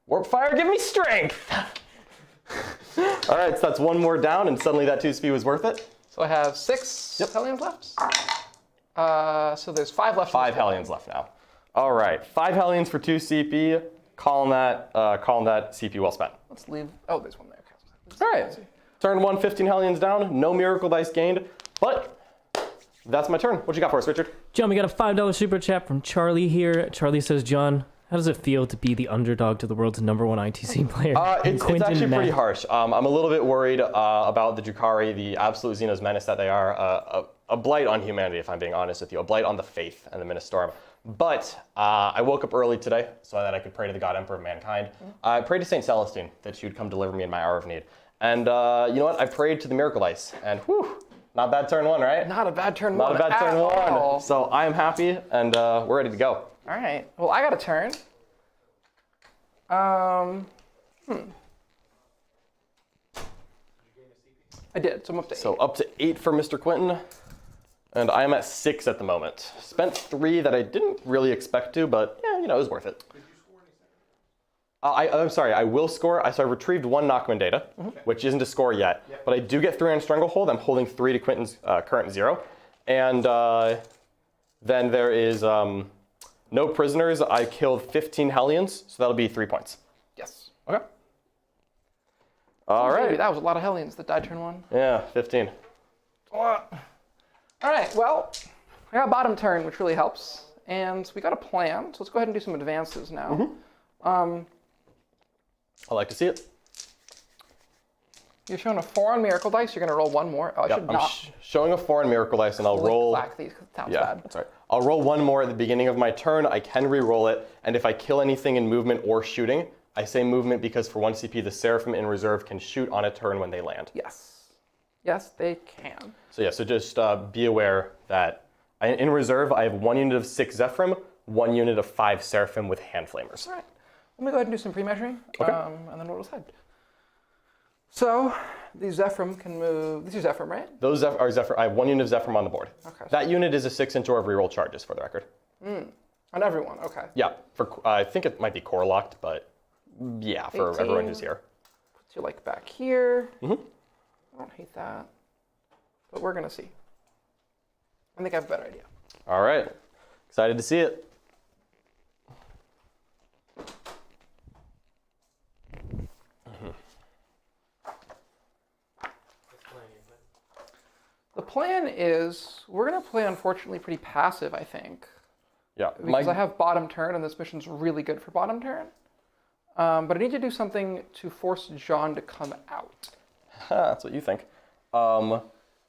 Speaker 2: Warpfire, give me strength! All right, so that's 1 more down, and suddenly that 2 CP was worth it.
Speaker 3: So I have 6 Hellions left. So there's 5 left.
Speaker 2: 5 Hellions left now. All right, 5 Hellions for 2 CP. Calling that CP well spent.
Speaker 3: Let's leave. Oh, there's one there.
Speaker 2: All right, turn 1, 15 Hellions down. No miracle dice gained, but that's my turn. What you got for us, Richard?
Speaker 5: John, we got a $5 super chat from Charlie here. Charlie says, John, how does it feel to be the underdog to the world's #1 ITC player?
Speaker 2: It's actually pretty harsh. I'm a little bit worried about the Drukhari, the absolute Xenos menace that they are. A blight on humanity, if I'm being honest with you. A blight on the faith and the Ministorum. But I woke up early today so that I could pray to the God Emperor of Mankind. I prayed to St. Celestine that she would come deliver me in my hour of need. And you know what? I prayed to the Miracle Dice. And whew, not bad turn 1, right?
Speaker 3: Not a bad turn 1.
Speaker 2: Not a bad turn 1.
Speaker 3: All.
Speaker 2: So I am happy, and we're ready to go.
Speaker 3: All right. Well, I got a turn. I did, so I'm up to 8.
Speaker 2: So up to 8 for Mr. Quinton. And I am at 6 at the moment. Spent 3 that I didn't really expect to, but yeah, you know, it was worth it. Did you score anything? I'm sorry, I will score. So I retrieved 1 Nachman data, which isn't a score yet. But I do get 3 on Stranglehold. I'm holding 3 to Quinton's current 0. And then there is no prisoners. I killed 15 Hellions, so that'll be 3 points.
Speaker 3: Yes.
Speaker 2: Okay. All right.
Speaker 3: That was a lot of Hellions that died turn 1.
Speaker 2: Yeah, 15.
Speaker 3: All right, well, I got bottom turn, which really helps. And we got a plan, so let's go ahead and do some advances now.
Speaker 2: I like to see it.
Speaker 3: You're showing a 4 on Miracle Dice, you're going to roll 1 more. Oh, I should
Speaker 2: I'm
Speaker 3: not
Speaker 2: showing a 4 on Miracle Dice, and I'll roll...
Speaker 3: black these, 'cause it sounds
Speaker 2: Yeah,
Speaker 3: bad.
Speaker 2: that's right. I'll roll 1 more at the beginning of my turn. I can re-roll it, and if I kill anything in movement or shooting, I say movement because for 1 CP, the Seraphim in reserve can shoot on a turn when they land.
Speaker 3: Yes. Yes, they can.
Speaker 2: So yeah, so just be aware that in reserve, I have 1 unit of 6 Zephyrim, 1 unit of 5 Seraphim with hand flamers.
Speaker 3: All right. Let me go ahead and do some pre-measuring,
Speaker 2: Okay.
Speaker 3: and then we'll decide. So, these Zephyrim can move... These are Zephyrim, right?
Speaker 2: Those are Zephyr. I have 1 unit of Zephyrim on the board.
Speaker 3: Okay.
Speaker 2: That unit is a 6-inch or of reroll charges, for the record.
Speaker 3: On everyone, okay.
Speaker 2: Yeah, I think it might be core locked, but yeah, for
Speaker 3: 18.
Speaker 2: everyone who's here.
Speaker 3: Put you like back here. I don't hate that, but we're gonna see. I think I have a better idea.
Speaker 2: All right. Excited to see it.
Speaker 3: The plan is we're going to play, unfortunately, pretty passive, I think.
Speaker 2: Yeah.
Speaker 3: Because I have bottom turn, and this mission's really good for bottom turn. But I need to do something to force John to come out.
Speaker 2: That's what you think.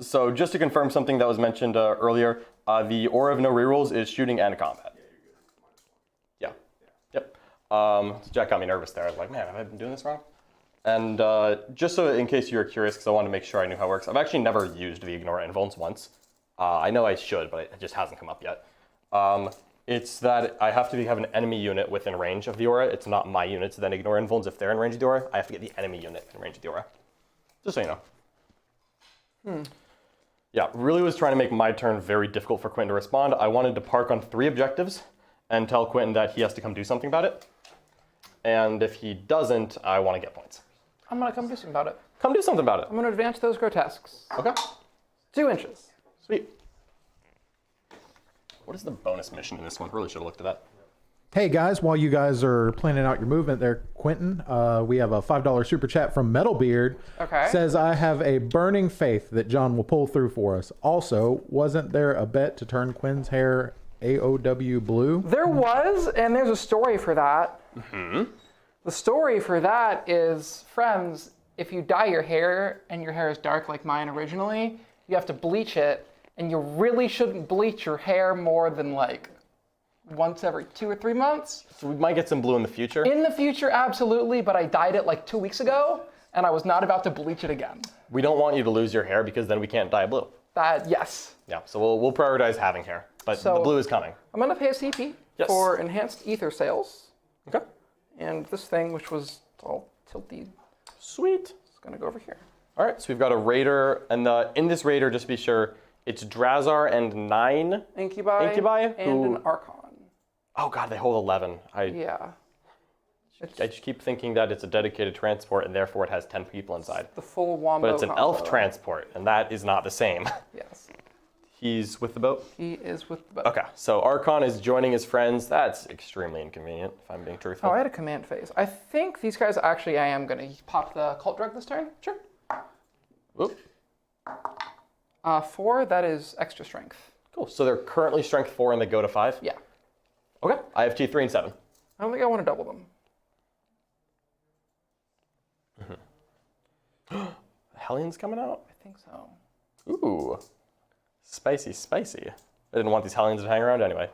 Speaker 2: So just to confirm something that was mentioned earlier, the Aura of No Rerolls is shooting and combat. Yeah. Yep. Jack got me nervous there. I was like, man, have I been doing this wrong? And just so in case you were curious, because I wanted to make sure I knew how it works, I've actually never used the Ignore Invulns once. I know I should, but it just hasn't come up yet. It's that I have to have an enemy unit within range of the aura. It's not my units that ignore invulns. If they're in range of the aura, I have to get the enemy unit in range of the aura. Just so you know. Yeah, really was trying to make my turn very difficult for Quentin to respond. I wanted to park on 3 objectives and tell Quentin that he has to come do something about it. And if he doesn't, I want to get points.
Speaker 3: I'm going to come do something about it.
Speaker 2: Come do something about it.
Speaker 3: I'm going to advance those Grotesques.
Speaker 2: Okay.
Speaker 3: 2 inches.
Speaker 2: Sweet. What is the bonus mission in this one? Really should have looked at that.
Speaker 6: Hey guys, while you guys are planning out your movement there, Quentin, we have a $5 super chat from Metalbeard.
Speaker 3: Okay.
Speaker 6: Says, I have a burning faith that John will pull through for us. Also, wasn't there a bet to turn Quinn's hair AOW blue?
Speaker 3: There was, and there's a story for that. The story for that is, friends, if you dye your hair and your hair is dark like mine originally, you have to bleach it, and you really shouldn't bleach your hair more than like once every 2 or 3 months.
Speaker 2: So we might get some blue in the future.
Speaker 3: In the future, absolutely, but I dyed it like 2 weeks ago, and I was not about to bleach it again.
Speaker 2: We don't want you to lose your hair because then we can't dye blue.
Speaker 3: Yes.
Speaker 2: Yeah, so we'll prioritize having hair, but the blue is coming.
Speaker 3: I'm going to pay a CP for enhanced ether sales.
Speaker 2: Okay.
Speaker 3: And this thing, which was all tilty,
Speaker 2: Sweet.
Speaker 3: is going to go over here.
Speaker 2: All right, so we've got a raider, and in this raider, just to be sure, it's Drazhar and 9
Speaker 3: Incubi and an Archon.
Speaker 2: Oh god, they hold 11.
Speaker 3: Yeah.
Speaker 2: I just keep thinking that it's a dedicated transport, and therefore it has 10 people inside.
Speaker 3: The full Wombo
Speaker 2: But it's an elf
Speaker 3: combo.
Speaker 2: transport, and that is not the same.
Speaker 3: Yes.
Speaker 2: He's with the boat?
Speaker 3: He is with the boat.
Speaker 2: Okay, so Archon is joining his friends. That's extremely inconvenient, if I'm being truthful.
Speaker 3: Oh, I had a command phase. I think these guys actually, I am going to pop the Cult Drug this turn.
Speaker 2: Sure. Whoop.
Speaker 3: 4, that is extra strength.
Speaker 2: Cool, so they're currently strength 4 and they go to 5?
Speaker 3: Yeah.
Speaker 2: Okay, I have T3 and 7.
Speaker 3: I don't think I want to double them.
Speaker 2: Hellions coming out?
Speaker 3: I think so.
Speaker 2: Ooh. Spicy, spicy. I didn't want these Hellions to hang around anyway.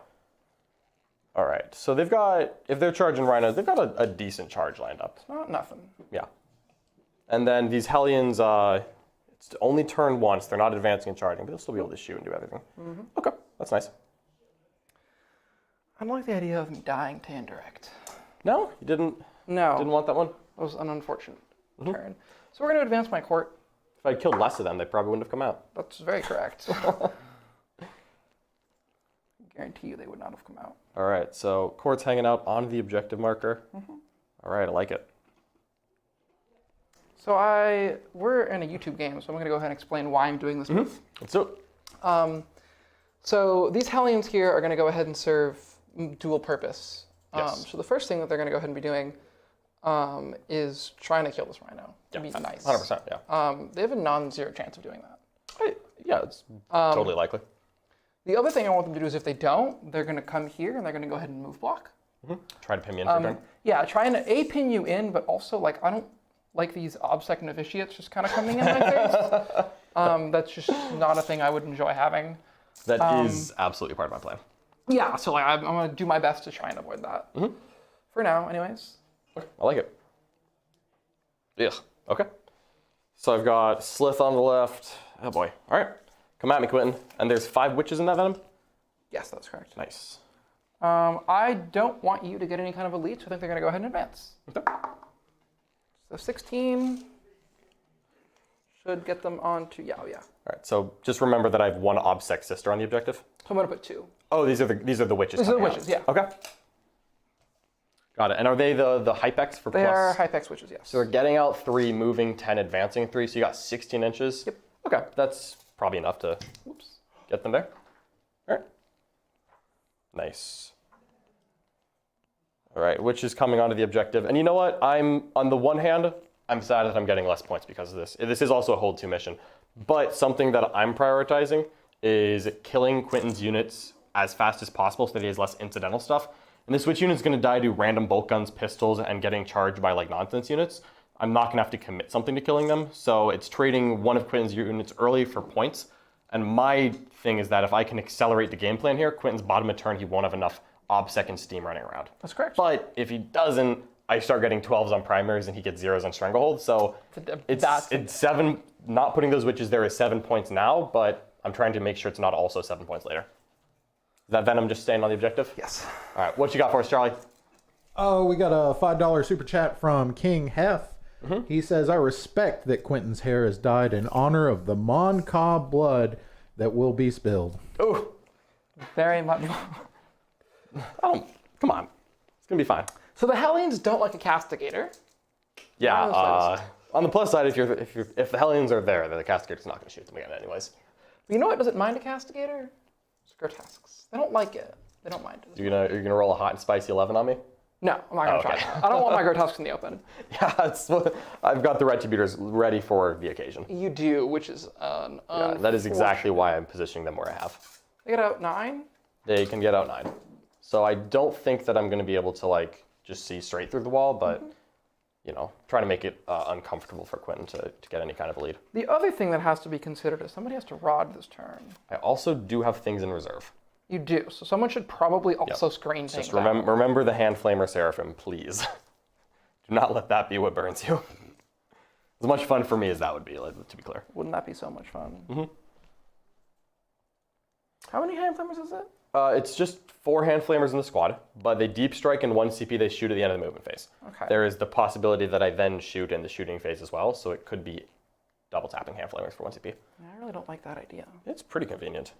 Speaker 2: All right, so they've got, if they're charging Rhinos, they've got a decent charge lined up.
Speaker 3: It's not nothing.
Speaker 2: Yeah. And then these Hellions, it's only turn once. They're not advancing and charging, but they'll still be able to shoot and do everything. Okay, that's nice.
Speaker 3: I don't like the idea of them dying to indirect.
Speaker 2: No? You didn't want that one?
Speaker 3: That was an unfortunate turn. So we're going to advance my court.
Speaker 2: If I'd killed less of them, they probably wouldn't have come out.
Speaker 3: That's very correct. I guarantee you they would not have come out.
Speaker 2: All right, so court's hanging out on the objective marker. All right, I like it.
Speaker 3: So we're in a YouTube game, so I'm going to go ahead and explain why I'm doing this move.
Speaker 2: Let's do it.
Speaker 3: So these Hellions here are going to go ahead and serve dual purpose.
Speaker 2: Yes.
Speaker 3: So the first thing that they're going to go ahead and be doing is trying to kill this Rhino. To be nice.
Speaker 2: 100%, yeah.
Speaker 3: They have a non-zero chance of doing that.
Speaker 2: Yeah, it's totally likely.
Speaker 3: The other thing I want them to do is if they don't, they're going to come here and they're going to go ahead and move block.
Speaker 2: Try to pin me in for a turn.
Speaker 3: Yeah, trying to pin you in, but also like I don't like these obsec novitiates just kind of coming in my face. That's just not a thing I would enjoy having.
Speaker 2: That is absolutely part of my plan.
Speaker 3: Yeah, so like, I'm going to do my best to try and avoid that. For now, anyways.
Speaker 2: Okay, I like it. Yeah, okay. So I've got Sslyth on the left. Oh boy. All right, come at me, Quentin. And there's 5 witches in that Venom?
Speaker 3: Yes, that's correct.
Speaker 2: Nice.
Speaker 3: I don't want you to get any kind of elite, so I think they're going to go ahead and advance.
Speaker 2: Okay.
Speaker 3: So 16 should get them onto, yeah.
Speaker 2: All right, so just remember that I have 1 obsec sister on the objective.
Speaker 3: So I'm going to put 2.
Speaker 2: Oh, these are the witches.
Speaker 3: These are the
Speaker 2: coming out.
Speaker 3: witches, yeah.
Speaker 2: Okay. Got it. And are they the Hypex for
Speaker 3: They
Speaker 2: plus?
Speaker 3: are Hypex witches, yes.
Speaker 2: So they're getting out 3, moving 10, advancing 3, so you got 16 inches.
Speaker 3: Yep.
Speaker 2: Okay, that's probably enough to get them there. Nice. All right, which is coming onto the objective. And you know what? On the one hand, I'm sad that I'm getting less points because of this. This is also a hold 2 mission. But something that I'm prioritizing is killing Quentin's units as fast as possible so that he has less incidental stuff. And this Witch unit is going to die to random bolt guns, pistols, and getting charged by like nonsense units. I'm not going to have to commit something to killing them. So it's trading one of Quentin's units early for points. And my thing is that if I can accelerate the game plan here, Quentin's bottom of turn, he won't have enough OBSEC and Steam running around.
Speaker 3: That's correct.
Speaker 2: But if he doesn't, I start getting 12s on primaries and he gets 0s on Stranglehold. So it's 7, not putting those witches there is 7 points now, but I'm trying to make sure it's not also 7 points later. Is that Venom just staying on the objective?
Speaker 3: Yes.
Speaker 2: All right, what you got for us, Charlie?
Speaker 6: Oh, we got a $5 super chat from King Hef. He says, I respect that Quentin's hair is dyed in honor of the Mon Ka blood that will be spilled.
Speaker 2: Oh,
Speaker 3: Very much.
Speaker 2: come on. It's going to be fine.
Speaker 3: So the Hellions don't like a castigator.
Speaker 2: Yeah, on the plus side, if the Hellions are there, then the Castigator's not going to shoot them again anyways.
Speaker 3: But you know what doesn't mind a castigator? It's Grotesques. They don't like it. They don't mind it.
Speaker 2: You're gonna roll a hot and spicy 11 on me?
Speaker 3: No, I'm not going to try that. I don't want my Grotesques in the open.
Speaker 2: Yeah, I've got the Retributors ready for the occasion.
Speaker 3: You do, which is an
Speaker 2: Yeah, that is exactly why I'm positioning them where I have.
Speaker 3: They get out 9?
Speaker 2: They can get out 9. So I don't think that I'm going to be able to like just see straight through the wall, but you know, try to make it uncomfortable for Quentin to get any kind of lead.
Speaker 3: The other thing that has to be considered is somebody has to rod this turn.
Speaker 2: I also do have things in reserve.
Speaker 3: You do, so someone should probably also screen things
Speaker 2: Just remember the Hand Flamer Seraphim, please. Do not let that be what burns you. As much fun for me as that would be, to be clear.
Speaker 3: Wouldn't that be so much fun? How many hand flamers is it?
Speaker 2: It's just 4 Hand Flamers in the squad, but they deep strike in 1 CP, they shoot at the end of the movement phase.
Speaker 3: Okay.
Speaker 2: There is the possibility that I then shoot in the shooting phase as well, so it could be double tapping Hand Flamers for 1 CP.
Speaker 3: I really don't like that idea.
Speaker 2: It's pretty convenient.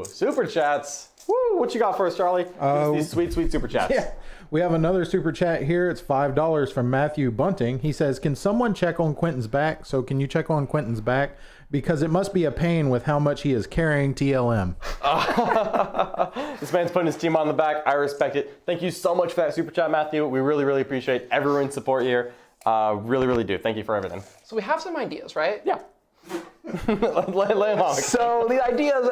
Speaker 2: Super chats. Woo, what you got for us, Charlie? These sweet, sweet super chats.
Speaker 6: Yeah, we have another super chat here. It's $5 from Matthew Bunting. He says, can someone check on Quentin's back? So can you check on Quentin's back? Because it must be a pain with how much he is carrying TLM.
Speaker 2: This man's putting his team on the back. I respect it. Thank you so much for that super chat, Matthew. We really, really appreciate everyone's support here. Really, really do. Thank you for everything.
Speaker 3: So we have some ideas, right?
Speaker 2: Yeah. Lay them out.
Speaker 3: So the idea is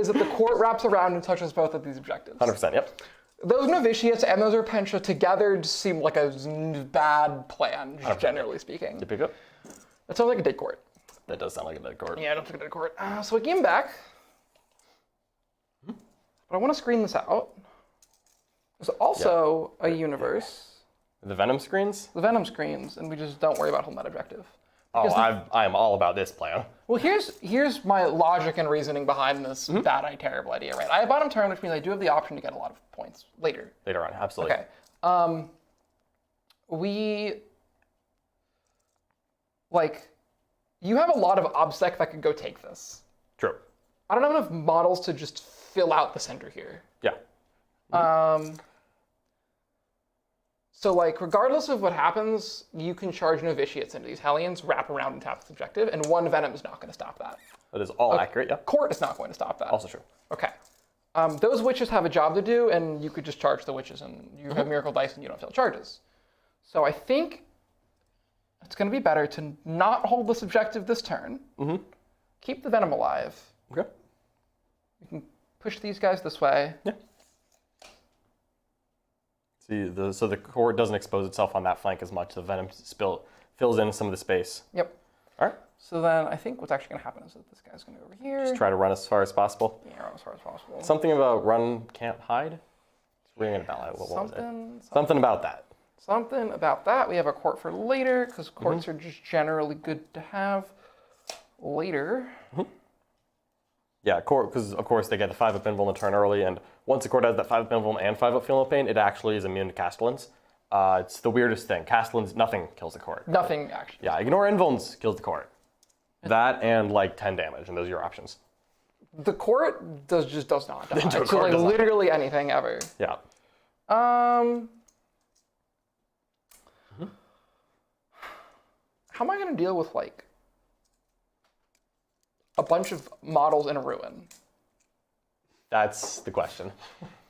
Speaker 3: is that the court wraps around and touches both of these objectives.
Speaker 2: 100%, yep.
Speaker 3: Those novitiates and those Repentia together just seem like a bad plan, generally speaking.
Speaker 2: To pick up?
Speaker 3: That sounds like a dead court.
Speaker 2: That does sound like a dead court.
Speaker 3: Yeah, I don't think a dead court. So I get him back. But I want to screen this out. There's also a universe.
Speaker 2: The Venom screens?
Speaker 3: The Venom screens, and we just don't worry about holding that objective.
Speaker 2: Oh, I am all about this plan.
Speaker 3: Well, here's my logic and reasoning behind this terrible idea, right? I have bottom turn, which means I do have the option to get a lot of points later.
Speaker 2: Later on, absolutely.
Speaker 3: Okay. You have a lot of OBSEC that could go take this.
Speaker 2: True.
Speaker 3: I don't have enough models to just fill out the center here.
Speaker 2: Yeah.
Speaker 3: So, regardless of what happens, you can charge novitiates into these Hellions, wrap around and tap this objective, and 1 Venom is not going to stop that.
Speaker 2: That is all accurate, yeah.
Speaker 3: Court is not going to stop that.
Speaker 2: Also true.
Speaker 3: Okay. Those witches have a job to do, and you could just charge the witches, and you have Miracle Dice, and you don't fail charges. So I think it's going to be better to not hold this objective this turn. Keep the Venom alive.
Speaker 2: Okay.
Speaker 3: You can push these guys this way.
Speaker 2: Yeah. See, so the court doesn't expose itself on that flank as much. The Venom fills in some of the space.
Speaker 3: Yep.
Speaker 2: All right.
Speaker 3: So then I think what's actually going to happen is that this guy's going to go over here.
Speaker 2: Just try to run as far as possible.
Speaker 3: Yeah, run as far as possible.
Speaker 2: Something about run can't hide? It's ringing a bell. What was it? Something about that.
Speaker 3: Something about that. We have a court for later, because courts are just generally good to have later.
Speaker 2: Yeah, court, because of course they get the 5-up invul and turn early, and once the court has that 5-up invul and 5-up Feel No Pain, it actually is immune to Castellans. It's the weirdest thing. Castellans, nothing kills the court.
Speaker 3: Nothing, actually.
Speaker 2: Yeah, ignore invulns kills the court. That and 10 damage, and those are your options.
Speaker 3: The court just does not die.
Speaker 2: The
Speaker 3: So
Speaker 2: court does not.
Speaker 3: literally anything ever.
Speaker 2: Yeah.
Speaker 3: How am I going to deal with a bunch of models in a ruin?
Speaker 2: That's the question.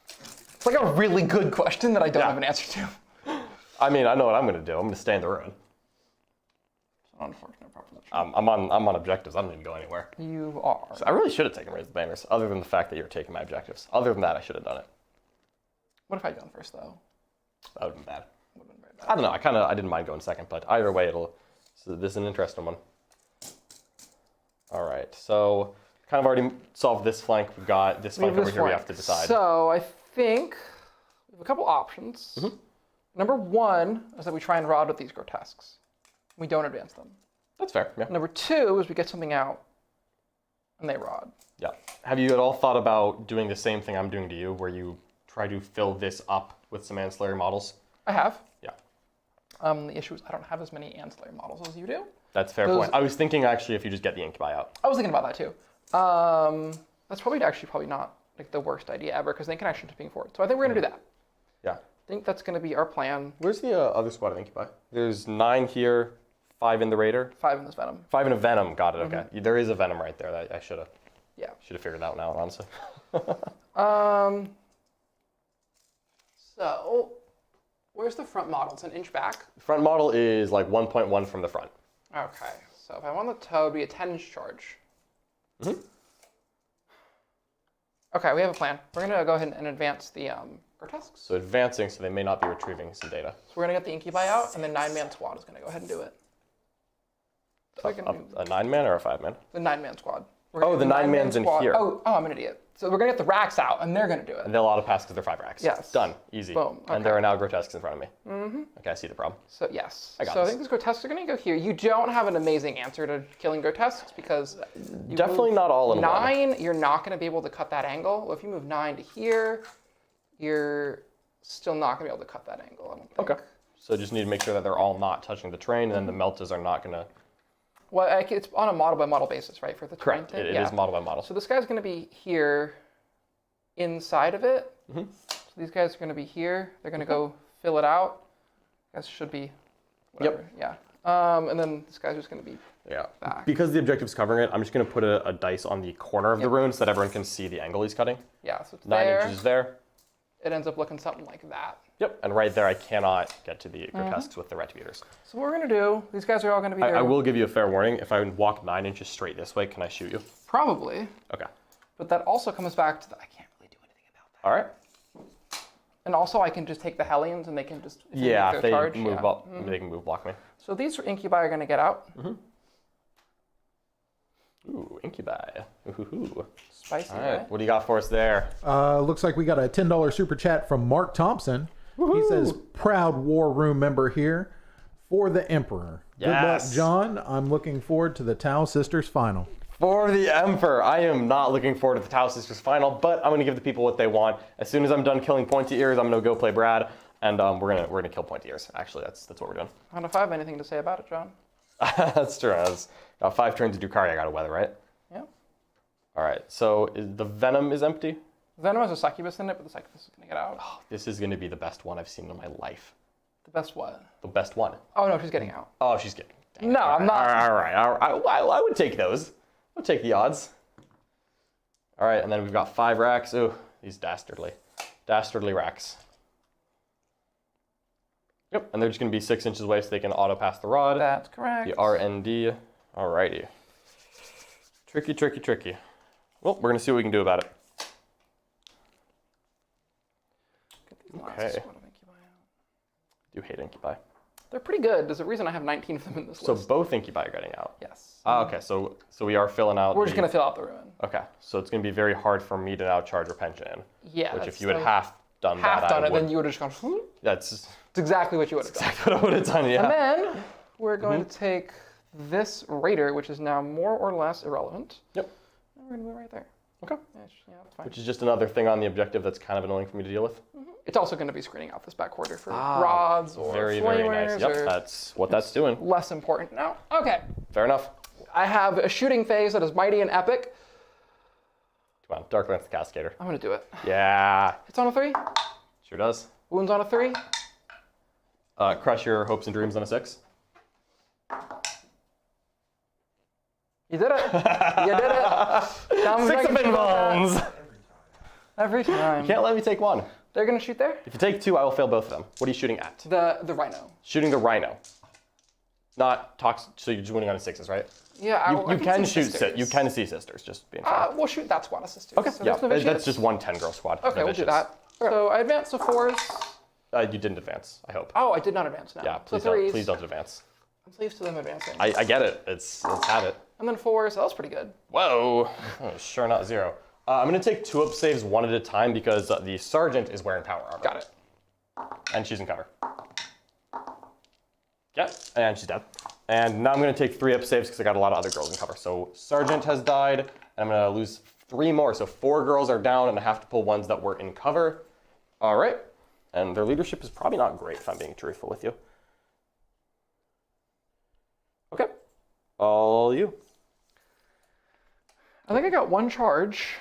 Speaker 3: It's like a really good question that I don't have an answer to.
Speaker 2: I mean, I know what I'm going to do. I'm going to stay in the ruin.
Speaker 3: It's an unfortunate proposition.
Speaker 2: I'm on objectives. I don't need to go anywhere.
Speaker 3: You are.
Speaker 2: So I really should have taken Raise the Banners, other than the fact that you're taking my objectives. Other than that, I should have done it.
Speaker 3: What if I'd gone first, though?
Speaker 2: That would have been bad.
Speaker 3: Would have been very bad.
Speaker 2: I don't know. I didn't mind going second, but either way, so this is an interesting one. All right, so kind of already solved this flank. We've got this flank over here we have to decide.
Speaker 3: So I think we have a couple options. Number one is that we try and rod with these grotesques. We don't advance them.
Speaker 2: That's fair, yeah.
Speaker 3: Number two is we get something out and they rod.
Speaker 2: Yeah. Have you at all thought about doing the same thing I'm doing to you, where you try to fill this up with some ancillary models?
Speaker 3: I have.
Speaker 2: Yeah.
Speaker 3: The issue is I don't have as many ancillary models as you do.
Speaker 2: That's a fair point. I was thinking actually if you just get the Incubi out.
Speaker 3: I was thinking about that too. That's probably not like the worst idea ever because they can actually ping forward. So I think we're gonna do that.
Speaker 2: Yeah.
Speaker 3: I think that's gonna be our plan.
Speaker 2: Where's the other squad of Incubi? There's 9 here, 5 in the Raider.
Speaker 3: 5 in this Venom.
Speaker 2: 5 in a Venom. Got it. Okay. There is a Venom right there. That I should have.
Speaker 3: Yeah.
Speaker 2: Should have figured that one out, honestly.
Speaker 3: So, where's the front model? It's an inch back.
Speaker 2: The front model is like 1.1 from the front.
Speaker 3: Okay, so if I want the toe, it would be a 10-inch charge. Okay, we have a plan. We're gonna go ahead and advance the grotesques.
Speaker 2: So advancing, so they may not be retrieving some data.
Speaker 3: So we're gonna get the Incubi out, and the 9-man squad is gonna go ahead and do it. So
Speaker 2: A 9-man or a 5-man?
Speaker 3: the 9-man squad.
Speaker 2: Oh, the 9-man's in here.
Speaker 3: Oh, I'm an idiot. So we're gonna get the Wracks out, and they're gonna do it.
Speaker 2: And they'll auto pass because they're 5 racks.
Speaker 3: Yes.
Speaker 2: Done. Easy.
Speaker 3: Boom. Okay.
Speaker 2: And there are now grotesques in front of me. Okay, I see the problem.
Speaker 3: So yes.
Speaker 2: I got
Speaker 3: so I
Speaker 2: this.
Speaker 3: think these grotesques are gonna go here. You don't have an amazing answer to killing grotesques because you
Speaker 2: Definitely
Speaker 3: move
Speaker 2: not all in
Speaker 3: 9. You're not gonna be able to cut that angle. Well, if you move 9 to here, you're still not gonna be able to cut that angle. I don't think.
Speaker 2: Okay. So just need to make sure that they're all not touching the train, and then the meltas are not gonna.
Speaker 3: Well, it's on a model by model basis, right? For the
Speaker 2: Correct.
Speaker 3: terrain
Speaker 2: It is model by model.
Speaker 3: So this guy's gonna be here, inside of it. So these guys are gonna be here. They're gonna go fill it out. Guys should be. Whatever.
Speaker 2: Yep.
Speaker 3: Yeah. And then this guy's just gonna be.
Speaker 2: Yeah.
Speaker 3: Back.
Speaker 2: Because the objective's covering it, I'm just gonna put a dice on the corner of the rune so that everyone can see the angle he's cutting.
Speaker 3: Yeah. So it's
Speaker 2: 9
Speaker 3: there.
Speaker 2: inches there.
Speaker 3: It ends up looking something like that.
Speaker 2: Yep. And right there, I cannot get to the grotesques with the retributors.
Speaker 3: So what we're gonna do? These guys are all gonna be there.
Speaker 2: I will give you a fair warning. If I walk 9 inches straight this way, can I shoot you?
Speaker 3: Probably.
Speaker 2: Okay.
Speaker 3: But that also comes back to the I can't really do anything about that.
Speaker 2: All right.
Speaker 3: And also I can just take the Hellions and they can just
Speaker 2: Yeah, if they
Speaker 3: charge.
Speaker 2: move up, they can move block me.
Speaker 3: So these Incubi are gonna get out.
Speaker 2: Ooh, Incubi. Ooh.
Speaker 3: Spicy,
Speaker 2: All right.
Speaker 3: right?
Speaker 2: What do you got for us there?
Speaker 6: Looks like we got a $10 super chat from Mark Thompson. He says, proud War Room member here for the Emperor. Good luck,
Speaker 2: Yes.
Speaker 6: John. I'm looking forward to the Tau Sisters final.
Speaker 2: For the Emperor. I am not looking forward to the Tau Sisters final, but I'm going to give the people what they want. As soon as I'm done killing pointy ears, I'm going to go play Brad, and we're gonna kill pointy ears. Actually, that's what we're doing.
Speaker 3: I don't know if I have anything to say about it, John.
Speaker 2: That's true. That's got 5 turns of Drukhari I got to weather, right?
Speaker 3: Yeah.
Speaker 2: All right. So the Venom is empty.
Speaker 3: Venom has a Succubus in it, but the Succubus is gonna get out.
Speaker 2: Oh, this is going to be the best one I've seen in my life.
Speaker 3: The best what?
Speaker 2: The best one.
Speaker 3: Oh no, she's getting out.
Speaker 2: Oh, she's getting. Dang it.
Speaker 3: No, I'm not.
Speaker 2: All right. I would take those. I would take the odds. All right, and then we've got 5 racks. Ooh, these dastardly racks. Yep, and they're just going to be 6 inches away so they can auto pass the rod.
Speaker 3: That's correct.
Speaker 2: The RND. Alrighty. Tricky. Well, we're going to see what we can do about it. Okay. I do hate Incubi.
Speaker 3: They're pretty good. There's a reason I have 19 of them in this
Speaker 2: So
Speaker 3: list.
Speaker 2: both Incubi are getting out.
Speaker 3: Yes.
Speaker 2: Okay, so we are filling out.
Speaker 3: We're just gonna fill out the ruin.
Speaker 2: Okay, so it's gonna be very hard for me to now charge Repention in.
Speaker 3: Yeah.
Speaker 2: Which if you had half done
Speaker 3: half
Speaker 2: that,
Speaker 3: done
Speaker 2: I
Speaker 3: it,
Speaker 2: would.
Speaker 3: then you would have just gone.
Speaker 2: That's
Speaker 3: exactly what you would have done.
Speaker 2: exactly what I would have done. Yeah.
Speaker 3: And then we're going to take this Raider, which is now more or less irrelevant.
Speaker 2: Yep.
Speaker 3: And we're gonna move it right there.
Speaker 2: Okay.
Speaker 3: Yeah, that's fine.
Speaker 2: Which is just another thing on the objective that's kind of annoying for me to deal with.
Speaker 3: It's also going to be screening out this back quarter for rods or
Speaker 2: Very
Speaker 3: flamers.
Speaker 2: nice. Yep,
Speaker 3: or
Speaker 2: that's what that's doing.
Speaker 3: less important now. Okay.
Speaker 2: Fair enough.
Speaker 3: I have a shooting phase that is mighty and epic.
Speaker 2: Come on, Dark Lance the Cascader.
Speaker 3: I'm going to do it.
Speaker 2: Yeah,
Speaker 3: It's on a 3.
Speaker 2: sure does.
Speaker 3: Wounds on a 3.
Speaker 2: Crush your hopes and dreams on a 6.
Speaker 3: You did it. You did it. Now I'm
Speaker 2: 6 of
Speaker 3: making
Speaker 2: bones.
Speaker 3: every time.
Speaker 2: Can't let me take one.
Speaker 3: They're gonna shoot there.
Speaker 2: If you take 2, I will fail both of them. What are you shooting at?
Speaker 3: The rhino.
Speaker 2: Shooting the rhino. Not toxic. So you're just winning on 6s, right?
Speaker 3: Yeah,
Speaker 2: You can
Speaker 3: see
Speaker 2: shoot.
Speaker 3: sisters.
Speaker 2: You can see sisters. Just being fair.
Speaker 3: We'll shoot that squad of sisters.
Speaker 2: Okay.
Speaker 3: So
Speaker 2: Yeah.
Speaker 3: there's no vicious.
Speaker 2: That's just one 10-girl squad.
Speaker 3: Okay,
Speaker 2: No
Speaker 3: we'll do
Speaker 2: vicious.
Speaker 3: that. So I advanced to 4s.
Speaker 2: You didn't advance. I hope.
Speaker 3: Oh, I did not advance now.
Speaker 2: Yeah.
Speaker 3: So
Speaker 2: Please don't.
Speaker 3: 3s.
Speaker 2: Please don't advance.
Speaker 3: I'm pleased to them advancing.
Speaker 2: I get it. Let's have it.
Speaker 3: And then 4s. So that was pretty good.
Speaker 2: Whoa. Oh, sure not 0. I'm going to take 2 up saves one at a time because the sergeant is wearing power armor.
Speaker 3: Got it.
Speaker 2: And she's in cover. Yeah, and she's dead. And now I'm going to take 3 up saves because I got a lot of other girls in cover. So sergeant has died, and I'm going to lose 3 more. So 4 girls are down, and I have to pull ones that were in cover. All right. And their leadership is probably not great, if I'm being truthful with you. Okay. All you.
Speaker 3: I think I got 1 charge.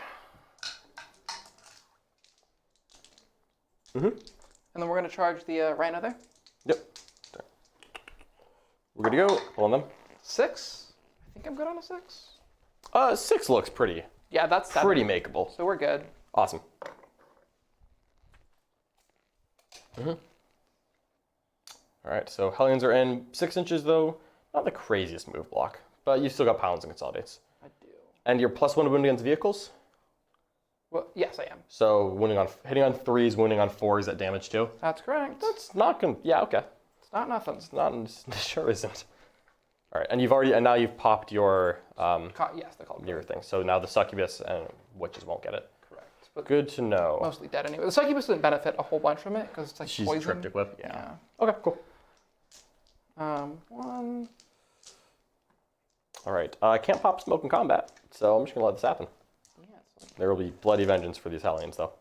Speaker 2: Mm-hmm.
Speaker 3: And then we're going to charge the rhino there.
Speaker 2: Yep. We're good to go. Pulling them.
Speaker 3: 6. I think I'm good on a 6.
Speaker 2: 6 looks pretty
Speaker 3: Yeah, that's 7.
Speaker 2: pretty makeable.
Speaker 3: So we're good.
Speaker 2: Awesome. All right, so Hellions are in 6 inches though. Not the craziest move block, but you still got pounds and consolidates.
Speaker 3: I do.
Speaker 2: And you're +1 to wound against vehicles.
Speaker 3: Well, yes, I am.
Speaker 2: So hitting on 3s, wounding on 4s at damage too.
Speaker 3: That's correct.
Speaker 2: It's not gonna. Yeah, okay.
Speaker 3: It's not nothing.
Speaker 2: It's not. Sure isn't. All right, and now you've popped your
Speaker 3: Yes, they call it
Speaker 2: your thing. So now the Succubus and Witches won't get it.
Speaker 3: correct. But
Speaker 2: Good to know.
Speaker 3: mostly dead anyway. The Succubus didn't benefit a whole bunch from it because it's like
Speaker 2: She's
Speaker 3: poison.
Speaker 2: Tryptich Whip. Yeah.
Speaker 3: Yeah.
Speaker 2: Okay, cool.
Speaker 3: 1.
Speaker 2: All right, I can't pop smoke in combat, so I'm just gonna let this happen.
Speaker 3: Yeah, so
Speaker 2: There will be bloody vengeance for these Hellions, though.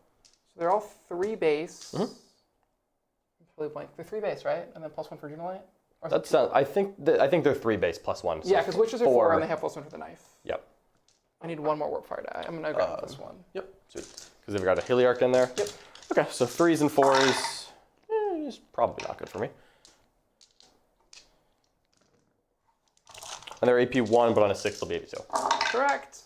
Speaker 3: they're all 3 base.
Speaker 2: Mhm.
Speaker 3: Really blank. They're 3 base, right? And then +1 for Adrenalight? Or is
Speaker 2: That
Speaker 3: it
Speaker 2: sounds. I think they're 3 base +1. So
Speaker 3: yeah, because witches are 4 and they have +1 for the knife.
Speaker 2: Yep.
Speaker 3: I need 1 more Warpfire die. I'm gonna grab this one.
Speaker 2: Yep. Sweet. Because they've got a Heliarch in there.
Speaker 3: Yep.
Speaker 2: Okay, so 3s and 4s. Is probably not good for me. And they're AP 1, but on a 6 they'll be AP 2.
Speaker 3: Correct.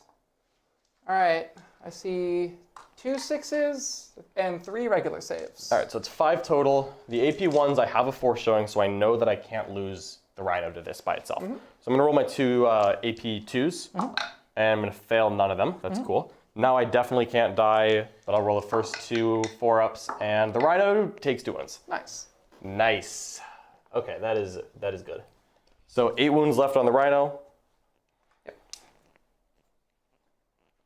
Speaker 3: All right. I see 2 6s and 3 regular saves.
Speaker 2: All right, so it's 5 total. The AP 1s I have a 4 showing, so I know that I can't lose the Rhino to this by itself. So I'm gonna roll my 2 AP 2s, and I'm gonna fail none of them. That's cool. Now I definitely can't die, but I'll roll the first 2 4-ups, and the Rhino takes 2 wounds.
Speaker 3: Nice.
Speaker 2: Nice. Okay, that is good. So 8 wounds left on the Rhino.
Speaker 3: Yep.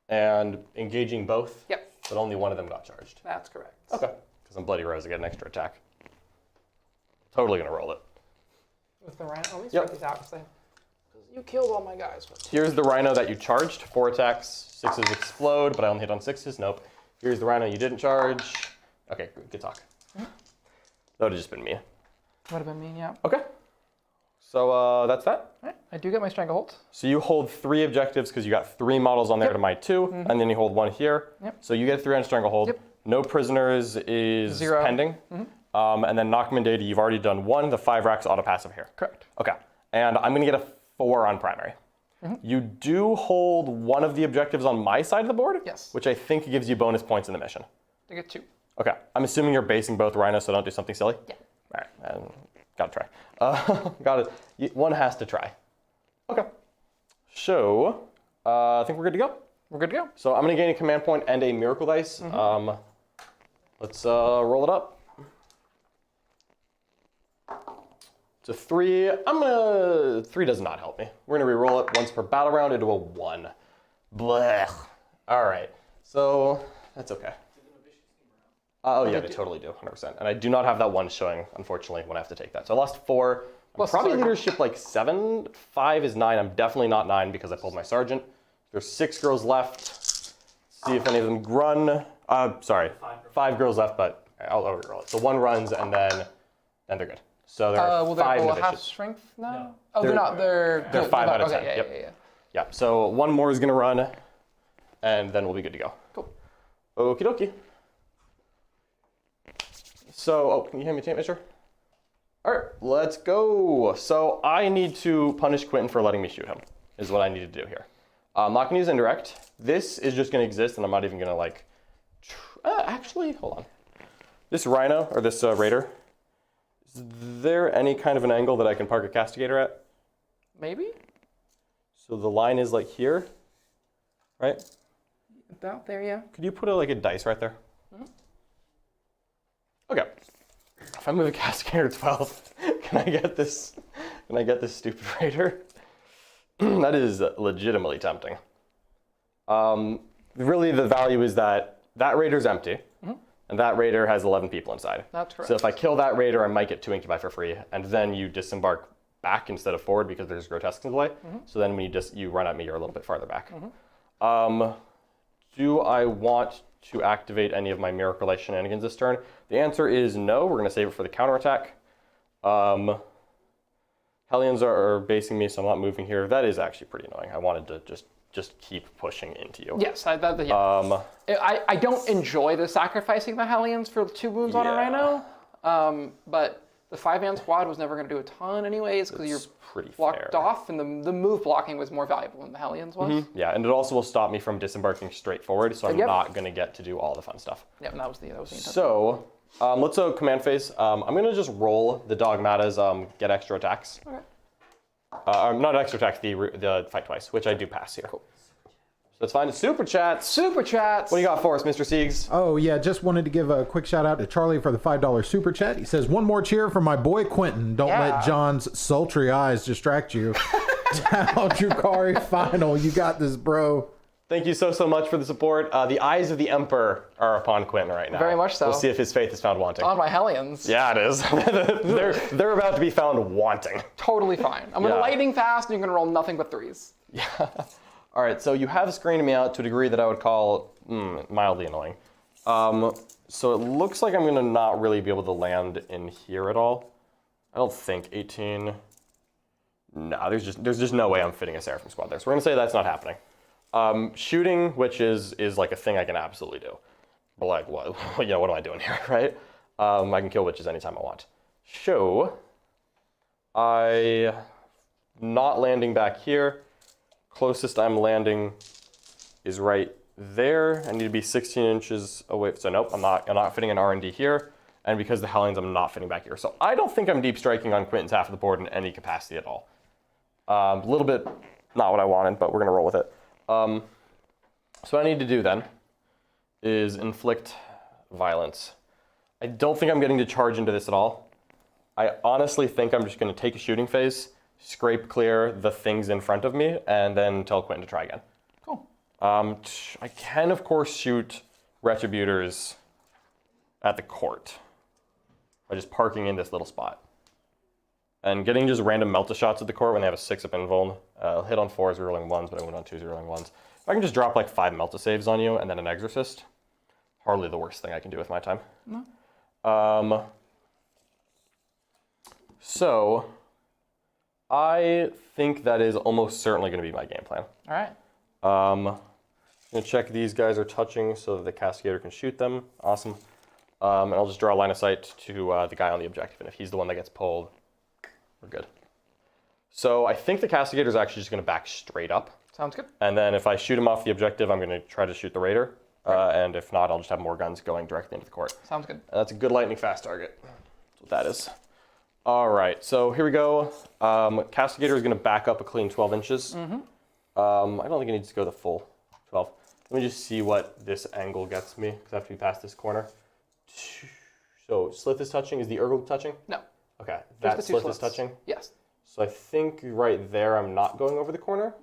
Speaker 2: And engaging both.
Speaker 3: Yep.
Speaker 2: But only one of them got charged.
Speaker 3: That's correct.
Speaker 2: Okay. Because I'm Bloody Rose, I get an extra attack. Totally gonna roll it.
Speaker 3: With the rhino, at least
Speaker 2: Yep.
Speaker 3: write these out because you killed all my guys. But
Speaker 2: Here's the Rhino that you charged. 4 attacks, 6s explode, but I only hit on 6s. Nope. Here's the Rhino you didn't charge. Okay, good talk. That would have just been me.
Speaker 3: would have been me, yeah.
Speaker 2: Okay. So that's that.
Speaker 3: All right. I do get my Stranglehold.
Speaker 2: So you hold 3 objectives because you got 3 models on there to my 2, and then you hold 1 here.
Speaker 3: Yep.
Speaker 2: So you get 3 on Stranglehold.
Speaker 3: Yep.
Speaker 2: No prisoners is
Speaker 3: 0.
Speaker 2: pending. And then Knockman Data, you've already done 1. The 5 racks auto passive here.
Speaker 3: Correct.
Speaker 2: Okay. And I'm going to get a 4 on primary. You do hold 1 of the objectives on my side of the board,
Speaker 3: Yes.
Speaker 2: which I think gives you bonus points in the mission.
Speaker 3: I get 2.
Speaker 2: Okay. I'm assuming you're basing both rhinos, so don't do something silly.
Speaker 3: Yeah.
Speaker 2: All right. Gotta try. Got it. One has to try. Okay. So, I think we're good to go.
Speaker 3: We're good to go.
Speaker 2: So I'm gonna gain a command point and a miracle dice. Let's roll it up. It's a 3. 3 does not help me. We're gonna re-roll it once per battle round into a 1. Blech. All right. So that's okay. Oh yeah, they totally do, 100%. And I do not have that 1 showing, unfortunately, when I have to take that. So I lost 4. I'm probably
Speaker 3: sergeant.
Speaker 2: leadership like 7. 5 is 9. I'm definitely not 9 because I pulled my sergeant. There's 6 girls left. See if any of them run. Sorry, 5 girls left, but I'll overroll it. So 1 runs and then they're good. So there are
Speaker 3: Will
Speaker 2: 5
Speaker 3: they have
Speaker 2: novitiates.
Speaker 3: strength now? Oh, they're not. They're
Speaker 2: They're
Speaker 3: good.
Speaker 2: 5 out of
Speaker 3: Okay,
Speaker 2: 10.
Speaker 3: yeah,
Speaker 2: Yep.
Speaker 3: yeah.
Speaker 2: Yeah. So 1 more is gonna run, and then we'll be good to go.
Speaker 3: Cool.
Speaker 2: Okie dokie. So, can you hear me, Mitcher? All right, let's go. So I need to punish Quentin for letting me shoot him, is what I need to do here. I'm not going to use indirect. This is just going to exist, and I'm not even going to like. Actually, hold on. This Rhino or this Raider. Is there any kind of an angle that I can park a Castigator at?
Speaker 3: Maybe.
Speaker 2: So the line is like here, right?
Speaker 3: About there, yeah.
Speaker 2: Could you put like a dice right there? Okay. If I move a Castigator 12, can I get this? Can I get this stupid Raider? That is legitimately tempting. Really, the value is that Raider's empty, and that Raider has 11 people inside.
Speaker 3: That's correct.
Speaker 2: So if I kill that Raider, I might get 2 Incubi for free, and then you disembark back instead of forward because there's Grotesques in play. So then when you run at me, you're a little bit farther back. Do I want to activate any of my Miracle Light shenanigans this turn? The answer is no. We're going to save it for the counterattack. Hellions are basing me, so I'm not moving here. That is actually pretty annoying. I wanted to just keep pushing into you.
Speaker 3: Yes, I don't enjoy the sacrificing the Hellions for 2 wounds on a Rhino, but the 5-man squad was never going to do a ton anyways because you're
Speaker 2: pretty
Speaker 3: blocked off, and the move blocking was more valuable than the Hellions was.
Speaker 2: Yeah, and it also will stop me from disembarking straight forward, so I'm not going to get to do all the fun stuff.
Speaker 3: Yeah, and that was the intention.
Speaker 2: So, let's go command phase. I'm going to just roll the Dogmata's get extra attacks.
Speaker 3: Okay.
Speaker 2: Not extra attacks, the fight twice, which I do pass here. Cool. So let's find a super chat.
Speaker 3: Super chats.
Speaker 2: What do you got for us, Mr. Siegs?
Speaker 6: Oh, yeah, just wanted to give a quick shout out to Charlie for the $5 super chat. He says, one more cheer for my boy Quentin. Don't let John's sultry eyes distract you. Down Drukhari final. You got this, bro.
Speaker 2: Thank you so much for the support. The eyes of the Emperor are upon Quentin right now.
Speaker 3: Very much so.
Speaker 2: We'll see if his faith is found wanting.
Speaker 3: On my Hellions.
Speaker 2: Yeah, it is. they're about to be found wanting.
Speaker 3: Totally fine. I'm going to lightning fast, and you're going to roll nothing but 3s.
Speaker 2: Yeah. All right, so you have screened me out to a degree that I would call mildly annoying. So it looks like I'm going to not really be able to land in here at all. I don't think 18. No, there's just no way I'm fitting a Seraphim squad there. So we're going to say that's not happening. Shooting witches is like a thing I can absolutely do. But like, what? What am I doing here, right? I can kill witches anytime I want. Show. I not landing back here. Closest I'm landing is right there. I need to be 16 inches away. So nope, I'm not fitting an R&D here. And because the Hellions, I'm not fitting back here. So I don't think I'm deep striking on Quentin's half of the board in any capacity at all. A little bit not what I wanted, but we're gonna roll with it. So what I need to do then is inflict violence. I don't think I'm getting to charge into this at all. I honestly think I'm just going to take a shooting phase, scrape clear the things in front of me, and then tell Quentin to try again.
Speaker 3: Cool.
Speaker 2: I can, of course, shoot Retributors at the court by just parking in this little spot. And getting just random melta shots at the court when they have a 6-up invuln. Hit on 4s, rerolling 1s, but I went on 2s, rerolling 1s. If I can just drop like 5 melta saves on you and then an exorcist, hardly the worst thing I can do with my time. No. So I think that is almost certainly going to be my game plan.
Speaker 3: All right.
Speaker 2: I'm going to check these guys are touching so that the Castigator can shoot them. Awesome. And I'll just draw a line of sight to the guy on the objective, and if he's the one that gets pulled, we're good. So I think the Castigator is actually just going to back straight up.
Speaker 3: Sounds good.
Speaker 2: And then if I shoot him off the objective, I'm going to try to shoot the Raider. And if not, I'll just have more guns going directly into the court.
Speaker 3: Sounds good.
Speaker 2: And that's a good lightning fast target. That's what that is. All right, so here we go. Castigator is going to back up a clean 12 inches. I don't think it needs to go the full 12. Let me just see what this angle gets me, because I have to be past this corner. So Sslyth is touching. Is the Ur-ghul touching?
Speaker 3: No.
Speaker 2: Okay, that Sslyth is touching?
Speaker 3: Yes.
Speaker 2: So I think right there I'm not going over the corner.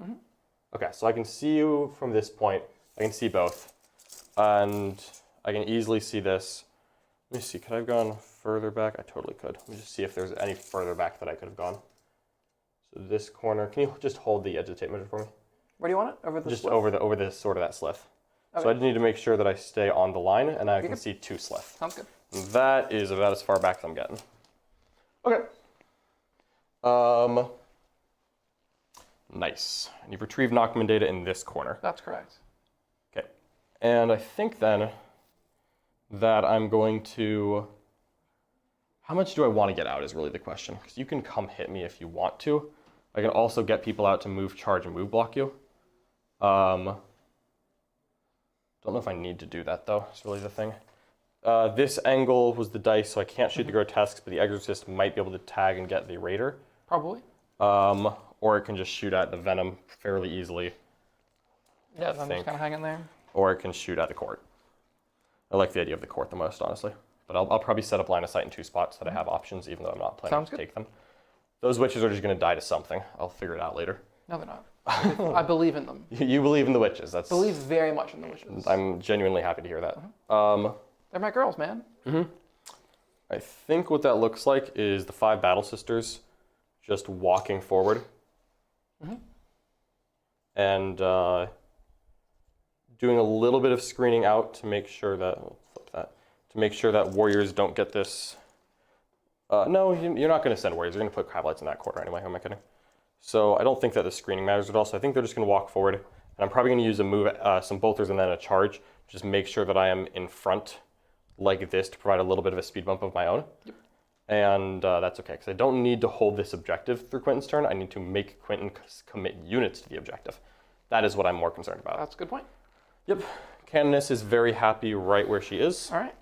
Speaker 2: Okay, so I can see you from this point. I can see both. And I can easily see this. Let me see, could I have gone further back? I totally could. Let me just see if there's any further back that I could have gone. So this corner, can you just hold the edge of the tape measure for me?
Speaker 3: Where do you want it? Over the
Speaker 2: Just
Speaker 3: Sslyth?
Speaker 2: over the sort of that Sslyth.
Speaker 3: Okay.
Speaker 2: So I just need to make sure that I stay on the line and I can see 2 Sslyth.
Speaker 3: Sounds good.
Speaker 2: And that is about as far back as I'm getting. Okay. Nice. And you've retrieved Knockman data in this corner.
Speaker 3: That's correct.
Speaker 2: Okay. And I think then that I'm going to... How much do I want to get out is really the question. Because you can come hit me if you want to. I can also get people out to move, charge, and move block you. Don't know if I need to do that though, it's really the thing. This angle was the dice, so I can't shoot the Grotesques, but the Exorcist might be able to tag and get the Raider.
Speaker 3: Probably.
Speaker 2: Or it can just shoot at the Venom fairly easily.
Speaker 3: Yeah, I'm just kind of hanging there.
Speaker 2: Or it can shoot at the Court. I like the idea of the Court the most, honestly. But I'll probably set up line of sight in 2 spots that I have options, even though I'm not planning to take them. Those witches are just going to die to something. I'll figure it out later.
Speaker 3: No, they're not. I believe in them.
Speaker 2: You believe in the witches. That's.
Speaker 3: Believe very much in the witches.
Speaker 2: I'm genuinely happy to hear that.
Speaker 3: They're my girls, man.
Speaker 2: I think what that looks like is the 5 Battle Sisters just walking forward. And doing a little bit of screening out to make sure that, to make sure that warriors don't get this. No, you're not going to send warriors. You're going to put Kabalites in that quarter anyway. Who am I kidding? So I don't think that the screening matters at all. So I think they're just going to walk forward. And I'm probably going to use a move, some bolters and then a charge. Just make sure that I am in front like this to provide a little bit of a speed bump of my own. And that's okay, because I don't need to hold this objective through Quentin's turn. I need to make Quentin commit units to the objective. That is what I'm more concerned about.
Speaker 3: That's a good point.
Speaker 2: Yep. Canoness is very happy right where she is.
Speaker 3: All right.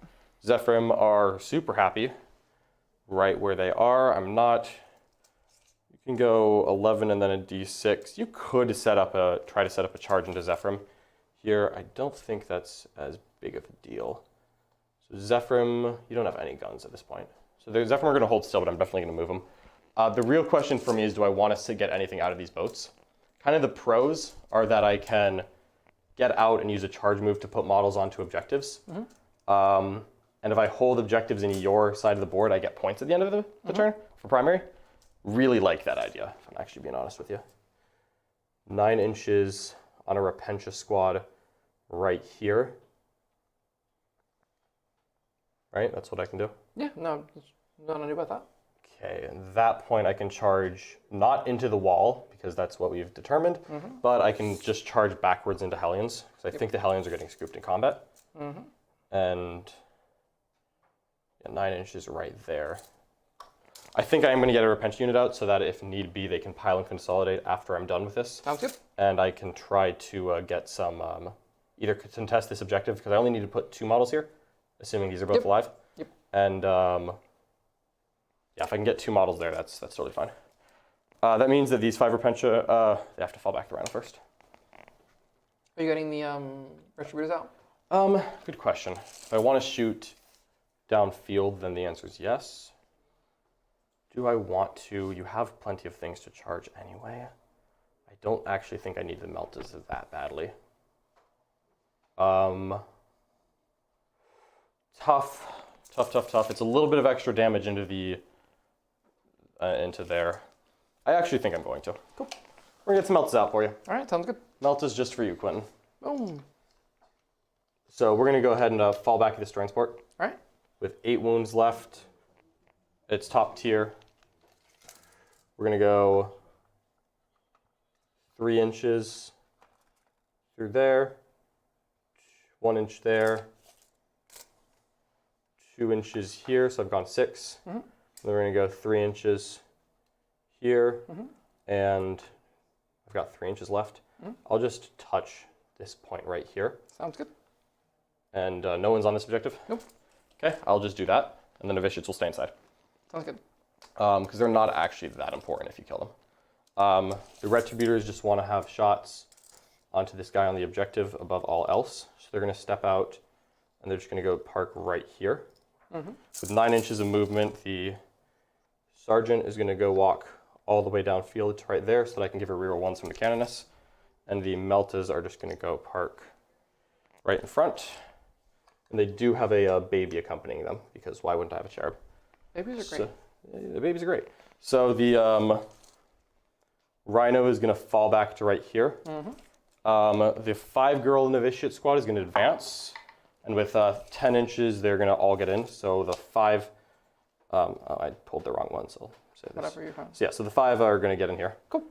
Speaker 2: Zephyrim are super happy right where they are. I'm not. You can go 11 and then a d6. You could try to set up a charge into Zephyrim. Here, I don't think that's as big of a deal. So Zephyrim, you don't have any guns at this point. So the Zephyrim are going to hold still, but I'm definitely going to move them. The real question for me is, do I want us to get anything out of these boats? Kind of the pros are that I can get out and use a charge move to put models onto objectives. And if I hold objectives in your side of the board, I get points at the end of the turn for primary. Really like that idea, if I'm actually being honest with you. 9 inches on a Repentia squad right here. Right, that's what I can do.
Speaker 3: Yeah, no, I knew about that.
Speaker 2: Okay, at that point I can charge not into the wall, because that's what we've determined, but I can just charge backwards into Hellions, because I think the Hellions are getting scooped in combat. And yeah, 9 inches right there. I think I am going to get a Repentia unit out so that if need be, they can pile and consolidate after I'm done with this. Sounds good. And I can try to get some, either contest this objective, because I only need to put 2 models here, assuming these are both alive. And yeah, if I can get 2 models there, that's totally fine. That means that these 5 Repentia, they have to fall back the Rhino first.
Speaker 3: Are you getting the Retributors out?
Speaker 2: Good question. If I want to shoot downfield, then the answer is yes. Do I want to? You have plenty of things to charge anyway. I don't actually think I need the Meltas that badly. Tough. It's a little bit of extra damage into the into there. I actually think I'm going to. Cool. We're gonna get some Meltas out for you.
Speaker 3: All right, sounds good.
Speaker 2: Meltas just for you, Quentin.
Speaker 3: Boom.
Speaker 2: So we're gonna go ahead and fall back to this transport.
Speaker 3: All right.
Speaker 2: With 8 wounds left. It's top tier. We're gonna go 3 inches through there, 1 inch there, 2 inches here, so I've gone 6. Then we're gonna go 3 inches here, and I've got 3 inches left. I'll just touch this point right here.
Speaker 3: Sounds good.
Speaker 2: And no one's on this objective?
Speaker 3: Nope.
Speaker 2: Okay, I'll just do that, and then the Novitiates will stay inside.
Speaker 3: Sounds good.
Speaker 2: Because they're not actually that important if you kill them. The Retributors just want to have shots onto this guy on the objective above all else. So they're going to step out, and they're just going to go park right here. With 9 inches of movement, the Sergeant is going to go walk all the way downfield to right there so that I can give her reroll 1s from the Canoness. And the Meltas are just going to go park right in front. And they do have a baby accompanying them, because why wouldn't I have a cherub?
Speaker 3: Babies are great.
Speaker 2: The babies are great. So the Rhino is going to fall back to right here. The 5-girl Novitiate squad is going to advance. And with 10 inches, they're going to all get in. So the 5, I pulled the wrong one, so I'll say this.
Speaker 3: Whatever you're fine.
Speaker 2: So yeah, so the 5 are going to get in here.
Speaker 3: Cool.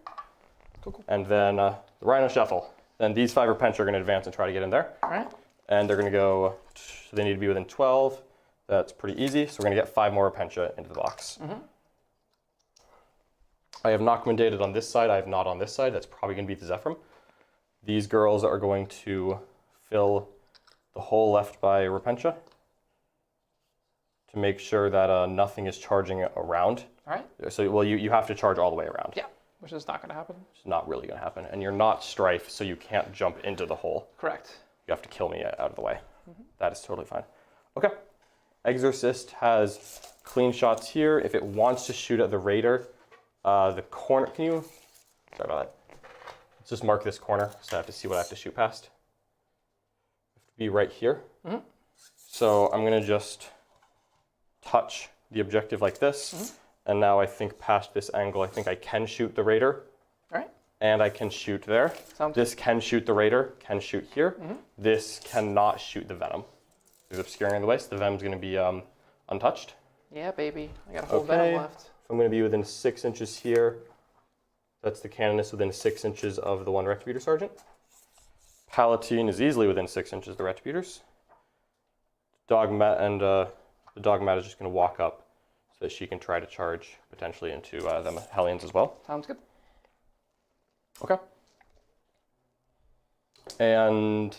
Speaker 3: Cool.
Speaker 2: And then the Rhino shuffle. Then these 5 Repentia are going to advance and try to get in there.
Speaker 3: All right.
Speaker 2: And they're going to go, so they need to be within 12. That's pretty easy. So we're going to get 5 more Repentia into the box. I have not commendated on this side. I have not on this side. That's probably going to be the Zephyrim. These girls are going to fill the hole left by Repentia to make sure that nothing is charging around.
Speaker 3: All right.
Speaker 2: So, well, you have to charge all the way around.
Speaker 3: Yeah, which is not going to happen.
Speaker 2: It's not really going to happen. And you're not Strife, so you can't jump into the hole.
Speaker 3: Correct.
Speaker 2: You have to kill me out of the way. That is totally fine. Okay. Exorcist has clean shots here. If it wants to shoot at the Raider, the corner, sorry about that. Let's just mark this corner so I have to see what I have to shoot past. I have to be right here. So I'm gonna just touch the objective like this. And now I think past this angle, I think I can shoot the Raider.
Speaker 3: All right.
Speaker 2: And I can shoot there. This can shoot the Raider, can shoot here. This cannot shoot the Venom. There's obscuring in the way, so the Venom's gonna be untouched.
Speaker 3: Yeah, baby. I got a whole Venom left.
Speaker 2: So I'm gonna be within 6 inches here. That's the Canonist within 6 inches of the one Retributor Sergeant. Palatine is easily within 6 inches of the Retributors. Dogmat and the Dogmat is just gonna walk up so that she can try to charge potentially into the Hellions as well.
Speaker 3: Sounds good.
Speaker 2: Okay. And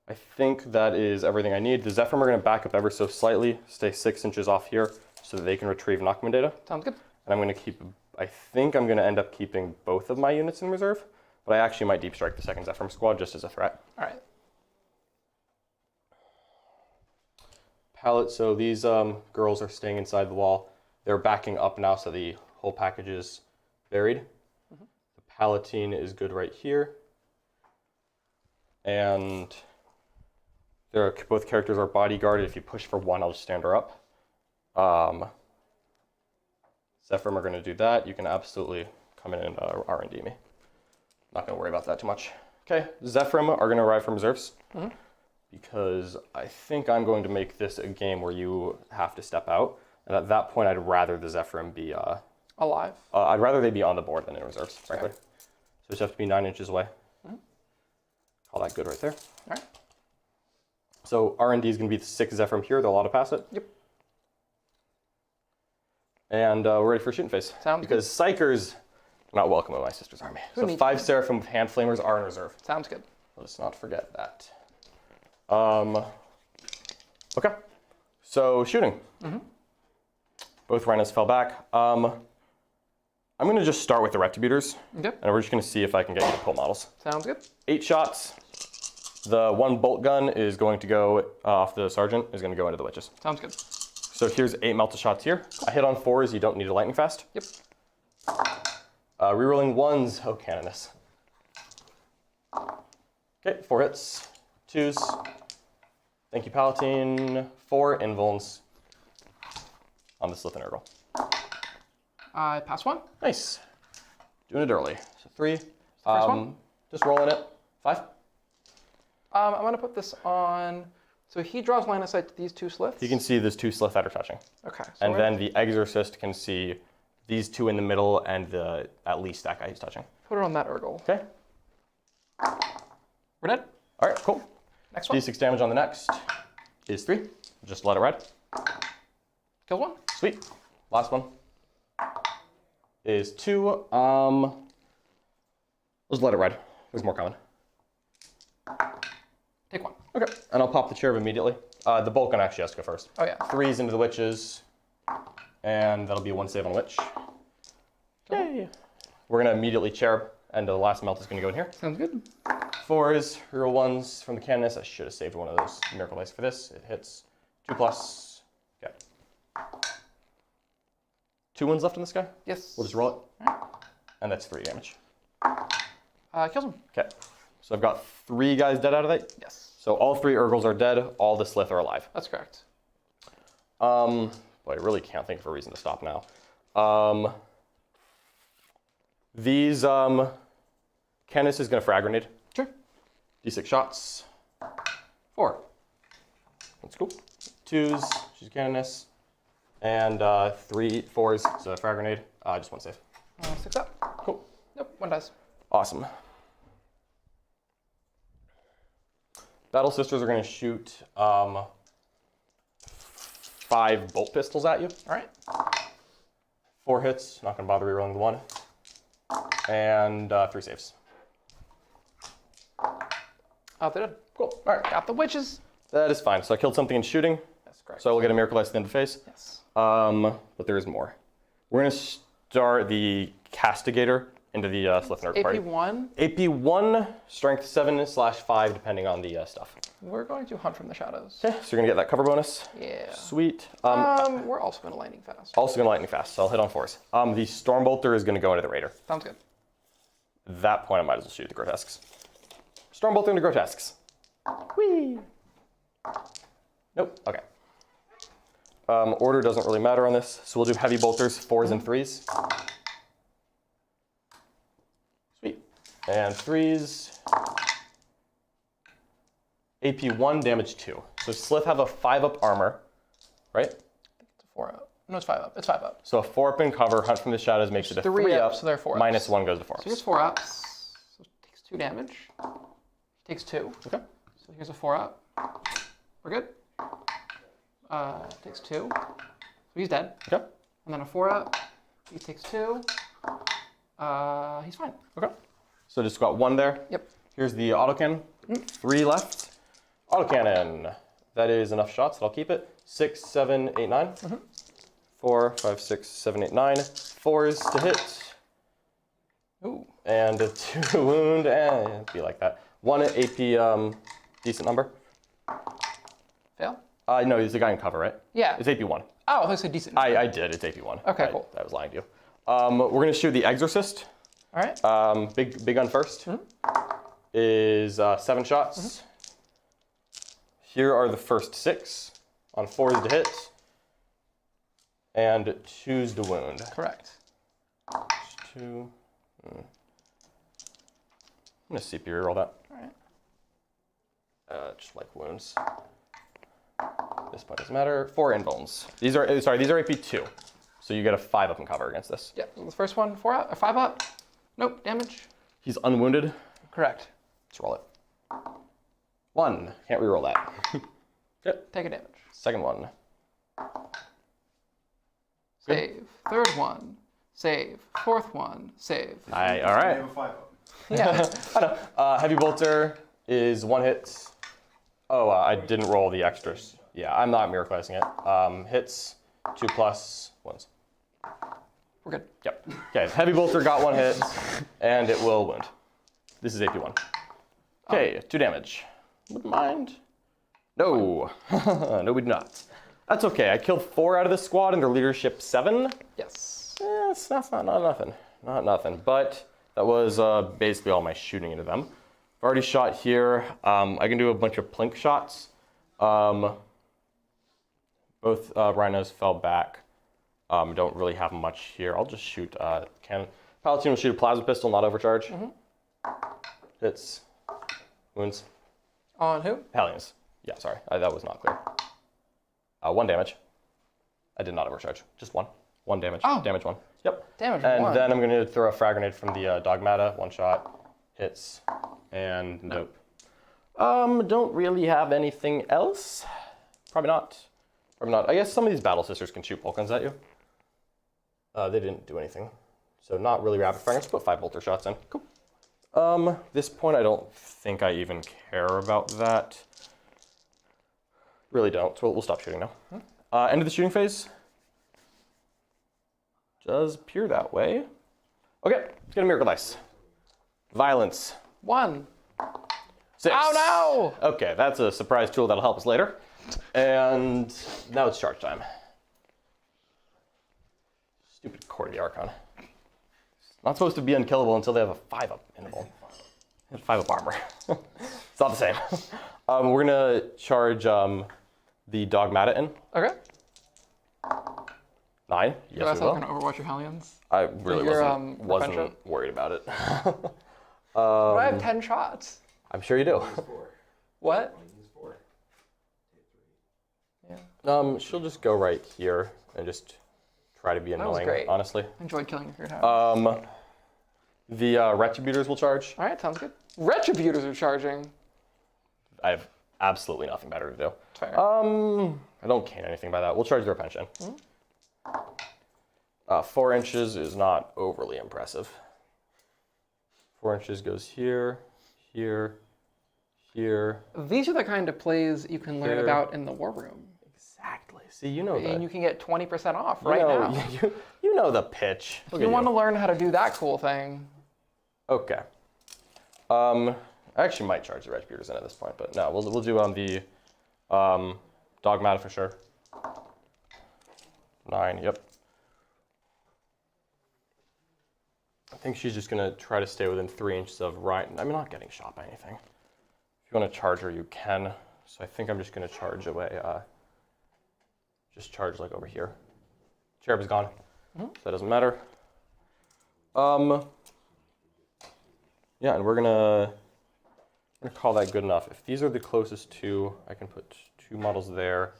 Speaker 2: I think that is everything I need. The Zephyrim are going to back up ever so slightly, stay 6 inches off here so that they can retrieve Knockman data.
Speaker 3: Sounds good.
Speaker 2: And I'm going to keep, I think I'm going to end up keeping both of my units in reserve, but I actually might deep strike the second Zephyrim squad just as a threat.
Speaker 3: All right.
Speaker 2: Pallet, so these girls are staying inside the wall. They're backing up now so the whole package is buried. The Palatine is good right here. And both characters are bodyguarded. If you push for one, I'll just stand her up. Zephyrim are going to do that. You can absolutely come in and R&D me. Not going to worry about that too much. Okay, Zephyrim are going to arrive from reserves because I think I'm going to make this a game where you have to step out. And at that point, I'd rather the Zephyrim be
Speaker 3: alive.
Speaker 2: I'd rather they be on the board than in reserves, frankly. So just have to be 9 inches away. Call that good right there.
Speaker 3: All right.
Speaker 2: So R&D is going to be the 6 Zephyrim here. They'll auto pass it.
Speaker 3: Yep.
Speaker 2: And we're ready for shooting phase.
Speaker 3: Sounds
Speaker 2: because Psychers are not welcome in my sister's army. So 5 Seraphim with Hand Flamers are in reserve.
Speaker 3: Sounds good.
Speaker 2: Let's not forget that. Okay. So shooting. Both Rhinos fell back. I'm going to just start with the Retributors.
Speaker 3: Okay.
Speaker 2: And we're just going to see if I can get you to pull models.
Speaker 3: Sounds good.
Speaker 2: 8 shots. The 1 bolt gun is going to go off the Sergeant, is going to go into the Witches.
Speaker 3: Sounds good.
Speaker 2: So here's 8 melted shots here. I hit on 4s, you don't need a lightning fast.
Speaker 3: Yep.
Speaker 2: Rerolling 1s, oh Canonist. Okay, 4 hits. 2s. Thank you, Palatine. 4 invulns on the Sslyth and Ur-ghul.
Speaker 3: I pass 1.
Speaker 2: Nice. Doing it early. So 3.
Speaker 3: First one?
Speaker 2: Just rolling it. 5.
Speaker 3: I'm going to put this on. So he draws line of sight to these 2 Sslyths.
Speaker 2: You can see there's 2 Sslyth that are touching.
Speaker 3: Okay. So
Speaker 2: And then the Exorcist can see these 2 in the middle and at least that guy he's touching.
Speaker 3: put it on that Ur-ghul.
Speaker 2: Okay.
Speaker 3: We're dead.
Speaker 2: All right, cool.
Speaker 3: Next one.
Speaker 2: D6 damage on the next is 3. Just let it ride.
Speaker 3: Kills 1.
Speaker 2: Sweet. Last one is 2. Let's let it ride. There's more coming.
Speaker 3: Take 1.
Speaker 2: Okay, and I'll pop the cherub immediately. The bolt gun actually has to go first.
Speaker 3: Oh yeah.
Speaker 2: 3s into the Witches, and that'll be a 1 save on a Witch. Yay! We're gonna immediately cherub, and the last melt is gonna go in here.
Speaker 3: Sounds good.
Speaker 2: 4s, hero 1s from the Canonist. I should have saved one of those Miracle Dice for this. It hits 2+. Okay. 2 1s left in this guy.
Speaker 3: Yes.
Speaker 2: We'll just roll it.
Speaker 3: Alright.
Speaker 2: And that's 3 damage.
Speaker 3: Kills him.
Speaker 2: Okay. So I've got 3 guys dead out of that.
Speaker 3: Yes.
Speaker 2: So all 3 Ur-ghls are dead. All the Sslyth are alive.
Speaker 3: That's correct.
Speaker 2: Boy, I really can't think of a reason to stop now. These Canonist is gonna frag grenade.
Speaker 3: Sure.
Speaker 2: D6 shots. 4. That's cool. 2s, she's a Canonist. And 3 4s, so frag grenade. Just 1 save.
Speaker 3: 6 up.
Speaker 2: Cool.
Speaker 3: Nope, 1 dies.
Speaker 2: Awesome. Battle Sisters are gonna shoot 5 bolt pistols at you.
Speaker 3: All right.
Speaker 2: 4 hits, not gonna bother rerolling the 1. And 3 saves.
Speaker 3: Oh, they did. Cool. All right, got the witches.
Speaker 2: That is fine. So I killed something in shooting.
Speaker 3: That's correct.
Speaker 2: So I will get a Miracle Ice at the end of the phase.
Speaker 3: Yes.
Speaker 2: But there is more. We're going to start the Castigator into the Sslyth party.
Speaker 3: AP1.
Speaker 2: AP1, Strength 7/5, depending on the stuff.
Speaker 3: We're going to hunt from the shadows.
Speaker 2: Okay, so you're going to get that cover bonus.
Speaker 3: Yeah.
Speaker 2: Sweet.
Speaker 3: We're also going to lightning fast.
Speaker 2: Also going to lightning fast, so I'll hit on 4s. The Stormbolter is going to go into the Raider.
Speaker 3: Sounds good.
Speaker 2: At that point, I might as well shoot the Grotesques. Stormbolter into Grotesques. Whee! Nope, okay. Order doesn't really matter on this, so we'll do Heavy Bolters, 4s and 3s. Sweet. And 3s. AP1, damage 2. So Sslyth have a 5-up armor, right?
Speaker 3: It's a 4-up. No, it's 5-up. It's 5-up.
Speaker 2: So a 4-up in cover, Hunt from the Shadows makes it a
Speaker 3: 3-up,
Speaker 2: 3-up,
Speaker 3: so they're 4-ups.
Speaker 2: minus 1 goes to 4-ups.
Speaker 3: So here's 4-ups. So it takes 2 damage. Takes 2.
Speaker 2: Okay.
Speaker 3: So here's a 4-up. We're good. Takes 2. So he's dead.
Speaker 2: Okay.
Speaker 3: And then a 4-up. He takes 2. He's fine.
Speaker 2: Okay. So just got 1 there.
Speaker 3: Yep.
Speaker 2: Here's the autocannon. 3 left. Autocannon. That is enough shots that I'll keep it. 6, 7, 8, 9. 4, 5, 6, 7, 8, 9. 4s to hit.
Speaker 3: Ooh.
Speaker 2: And a 2 wound. And be like that. 1 AP, decent number.
Speaker 3: Fail?
Speaker 2: No, he's the guy in cover, right?
Speaker 3: Yeah.
Speaker 2: It's AP1.
Speaker 3: Oh, I thought you said decent.
Speaker 2: I did. It's AP1.
Speaker 3: Okay, cool.
Speaker 2: I was lying to you. We're going to shoot the Exorcist.
Speaker 3: All right.
Speaker 2: Big gun first. Is 7 shots. Here are the first 6 on 4s to hit and 2s to wound.
Speaker 3: Correct.
Speaker 2: 2. I'm gonna CP reroll that.
Speaker 3: All right.
Speaker 2: Just like wounds. This part doesn't matter. 4 invulns. These are AP2, so you get a 5-up in cover against this.
Speaker 3: Yeah. So the first one, 4-up or 5-up. Nope. Damage.
Speaker 2: He's unwounded.
Speaker 3: Correct.
Speaker 2: Let's roll it. 1. Can't reroll that. Yep.
Speaker 3: Take a damage.
Speaker 2: Second one.
Speaker 3: Save. Third one. Save. Fourth one. Save.
Speaker 2: All right.
Speaker 3: Yeah.
Speaker 2: I know. Heavy Bolter is 1 hit. Oh, I didn't roll the extras. Yeah, I'm not miracleizing it. Hits 2+ ones.
Speaker 3: We're good.
Speaker 2: Yep. Okay, Heavy Bolter got 1 hit, and it will wound. This is AP1. Okay, 2 damage. Wouldn't mind. No. No, we do not. That's okay. I killed 4 out of the squad, and their leadership 7.
Speaker 3: Yes.
Speaker 2: It's not nothing. Not nothing. But that was basically all my shooting into them. I've already shot here. I can do a bunch of plink shots. Both rhinos fell back. Don't really have much here. I'll just shoot cannon. Palatine will shoot a plasma pistol, not overcharge. Hits. Wounds.
Speaker 3: On who?
Speaker 2: Hellions. Yeah, sorry. That was not clear. 1 damage. I did not overcharge. Just 1. 1 damage.
Speaker 3: Oh.
Speaker 2: Damage 1. Yep.
Speaker 3: Damage
Speaker 2: and
Speaker 3: 1.
Speaker 2: then I'm going to throw a frag grenade from the Dogmata. 1 shot. Hits. And nope. Don't really have anything else. Probably not. Probably not. I guess some of these Battle Sisters can shoot bolt guns at you. They didn't do anything. So not really rapid fire. Just put 5 bolter shots in. Cool. This point, I don't think I even care about that. Really don't. So we'll stop shooting now. End of the shooting phase. Does appear that way. Okay, let's get a Miracle Dice. Violence.
Speaker 3: 1.
Speaker 2: 6.
Speaker 3: Oh no!
Speaker 2: Okay, that's a surprise tool that'll help us later. And now it's charge time. Stupid core of the Archon. Not supposed to be unkillable until they have a 5-up interval. 5-up armor. It's not the same. We're gonna charge the Dogmata in.
Speaker 3: Okay.
Speaker 2: 9.
Speaker 3: You
Speaker 2: Yes,
Speaker 3: guys
Speaker 2: we will.
Speaker 3: gonna overwatch your Hellions?
Speaker 2: I really
Speaker 3: Your,
Speaker 2: wasn't worried about it.
Speaker 3: But I have 10 shots.
Speaker 2: I'm sure you do.
Speaker 3: What?
Speaker 2: She'll just go right here and just try to be
Speaker 3: was
Speaker 2: annoying,
Speaker 3: great.
Speaker 2: honestly.
Speaker 3: I enjoyed killing your house.
Speaker 2: The Retributors will charge.
Speaker 3: All right, sounds good. Retributors are charging.
Speaker 2: I have absolutely nothing better to do.
Speaker 3: Fair.
Speaker 2: I don't gain anything by that. We'll charge their pension. 4 inches is not overly impressive. 4 inches goes here, here, here.
Speaker 3: These are the kind of plays you can learn about in the war room.
Speaker 2: Exactly. See, you know that.
Speaker 3: And you can get 20% off now.
Speaker 2: You know the pitch.
Speaker 3: If you want to learn how to do that cool thing.
Speaker 2: Okay. I actually might charge the Retributors in at this point, but no, we'll do on the Dogmata for sure. 9, yep. I think she's just gonna try to stay within 3 inches of Ryan. I'm not getting shot by anything. If you want to charge her, you can. So I think I'm just gonna charge away. Just charge like over here. Cherub is gone, so that doesn't matter. Yeah, and we're gonna call that good enough. If these are the closest two, I can put 2 models there.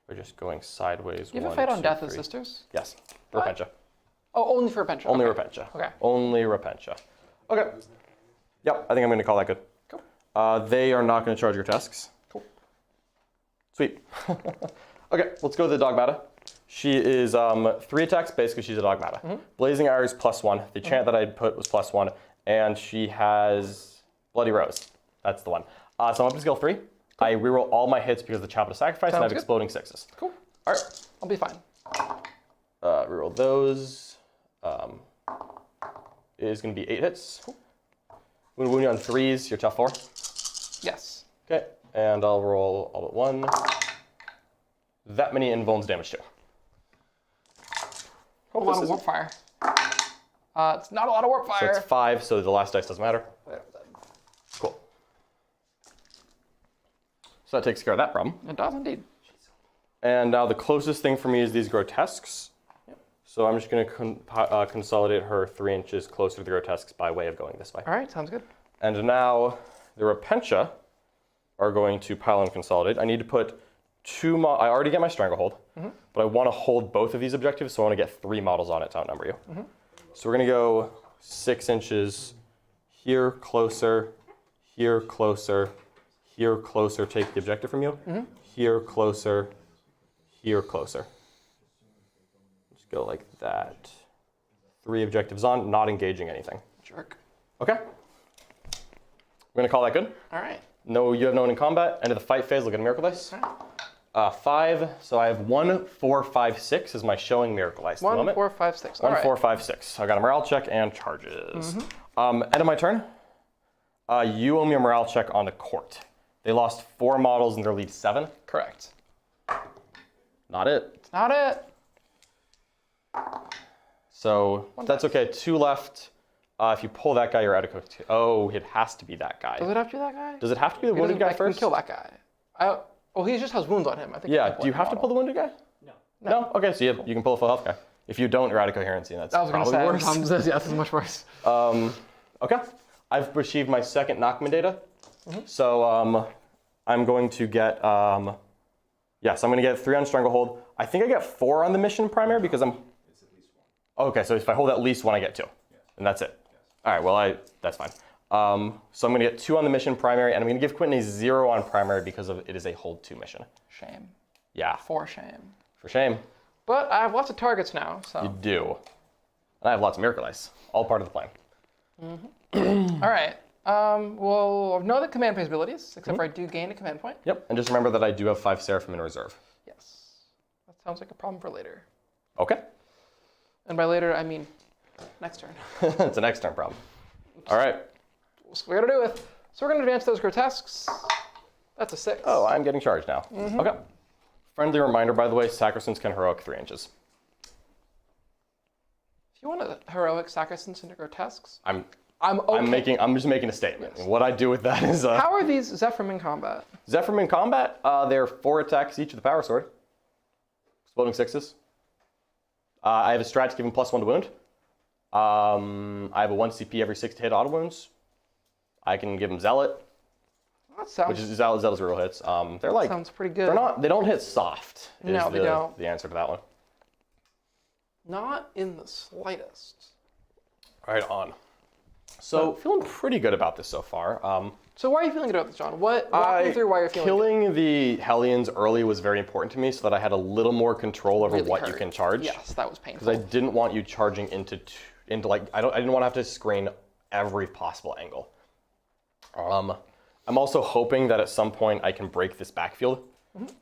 Speaker 2: We're just going sideways.
Speaker 3: You have a fight on Death of Sisters?
Speaker 2: Yes, Repentia.
Speaker 3: Oh, only for Repentia.
Speaker 2: Only
Speaker 3: okay.
Speaker 2: Repentia.
Speaker 3: Okay.
Speaker 2: Only Repentia. Okay. Yep, I think I'm going to call that good.
Speaker 3: Cool.
Speaker 2: They are not going to charge Grotesques.
Speaker 3: Cool.
Speaker 2: Sweet. Okay, let's go to the Dogmata. She is 3 attacks. Basically, she's a Dogmata. Blazing Arrows +1. The chant that I put was +1. And she has Bloody Rose. That's the one. So I'm up to skill 3. Cool. I reroll all my hits because of the Chapel of Sacrifice, and I have exploding 6s.
Speaker 3: Cool.
Speaker 2: All right.
Speaker 3: I'll be fine.
Speaker 2: Reroll those. Is going to be 8 hits. Cool. Wound you on 3s, you're tough 4.
Speaker 3: Yes.
Speaker 2: Okay, and I'll roll all but 1. That many invulns damage too.
Speaker 3: A lot of Warpfire. It's not a lot of Warpfire.
Speaker 2: So it's 5, so the last dice doesn't matter. Cool. So that takes care of that problem.
Speaker 3: It does indeed.
Speaker 2: And now the closest thing for me is these Grotesques. So I'm just going to consolidate her 3 inches closer to the Grotesques by way of going this way.
Speaker 3: All right, sounds good.
Speaker 2: And now the Repentia are going to pile and consolidate. I need to put 2 I already get my Stranglehold, but I want to hold both of these objectives, so I want to get 3 models on it to outnumber you. So we're going to go 6 inches here, closer, here, closer, here, closer, take the objective from you, here, closer, here, closer. Go like that. 3 objectives on, not engaging anything.
Speaker 3: Jerk.
Speaker 2: Okay. We're gonna call that good.
Speaker 3: All right.
Speaker 2: No, you have no one in combat. End of the fight phase. Look at a miracle dice. 5. So I have 1, 4, 5, 6 is my showing miracle dice.
Speaker 3: 1, 4, 5, 6.
Speaker 2: 1, 4, 5, 6. So I got a morale check and charges. End of my turn. You owe me a morale check on the court. They lost 4 models in their lead 7.
Speaker 3: Correct.
Speaker 2: Not it.
Speaker 3: It's not it.
Speaker 2: So that's okay. 2 left. If you pull that guy, you're out of cook. Oh, it has to be that guy.
Speaker 3: Does it have to be that guy?
Speaker 2: Does it have to be the wounded guy first?
Speaker 3: Kill that guy. Well, he just has wounds on him. I think.
Speaker 2: Yeah. Do you have to pull the wounded guy? No. Okay. So you can pull a full health guy. If you don't, you're out of coherency, and that's probably worse.
Speaker 3: Yeah, this is much worse.
Speaker 2: Okay. I've received my 2nd Nachman data. So I'm going to get yes, I'm going to get 3 on Stranglehold. I think I get 4 on the mission primary because I'm. Okay, so if I hold at least 1, I get 2, and that's it. All right, well, that's fine. So I'm going to get 2 on the mission primary, and I'm going to give Quentin a 0 on primary because it is a hold 2 mission.
Speaker 3: Shame.
Speaker 2: Yeah.
Speaker 3: For shame.
Speaker 2: For shame.
Speaker 3: But I have lots of targets now, so.
Speaker 2: You do. And I have lots of miracle dice. All part of the plan.
Speaker 3: All right. Well, I know the command phase abilities, except for I do gain a command point.
Speaker 2: Yep, and just remember that I do have 5 Seraphim in reserve.
Speaker 3: Yes. That sounds like a problem for later.
Speaker 2: Okay.
Speaker 3: And by later, I mean next turn.
Speaker 2: It's a next turn problem. All right.
Speaker 3: So we're going to do it. So we're going to advance those Grotesques. That's a 6.
Speaker 2: Oh, I'm getting charged now. Okay. Friendly reminder, by the way, Sacrosans can heroic 3 inches.
Speaker 3: If you want a heroic Sacrosans into Grotesques,
Speaker 2: I'm
Speaker 3: okay.
Speaker 2: I'm just making a statement. Yes. What I do with that is
Speaker 3: How are these Zephyrim in combat?
Speaker 2: Zephyrim in combat, they're 4 attacks each with the power sword. Exploding 6s. I have a strat to give him +1 to wound. I have a 1 CP every 6 to hit auto wounds. I can give him Zealot.
Speaker 3: That sounds.
Speaker 2: Which is Zealot's real hits. They're like.
Speaker 3: Sounds pretty good.
Speaker 2: They don't hit soft.
Speaker 3: No, they don't.
Speaker 2: The answer to that one.
Speaker 3: Not in the slightest.
Speaker 2: Right on. So feeling pretty good about this so far.
Speaker 3: So why are you feeling good about this, John? Walk me through why you're feeling
Speaker 2: Killing the Hellions early was very important to me so that I had a little more control over
Speaker 3: really
Speaker 2: what
Speaker 3: hurt.
Speaker 2: you can charge.
Speaker 3: Yes, that was painful.
Speaker 2: Because I didn't want you charging into like I didn't want to have to screen every possible angle. I'm also hoping that at some point I can break this backfield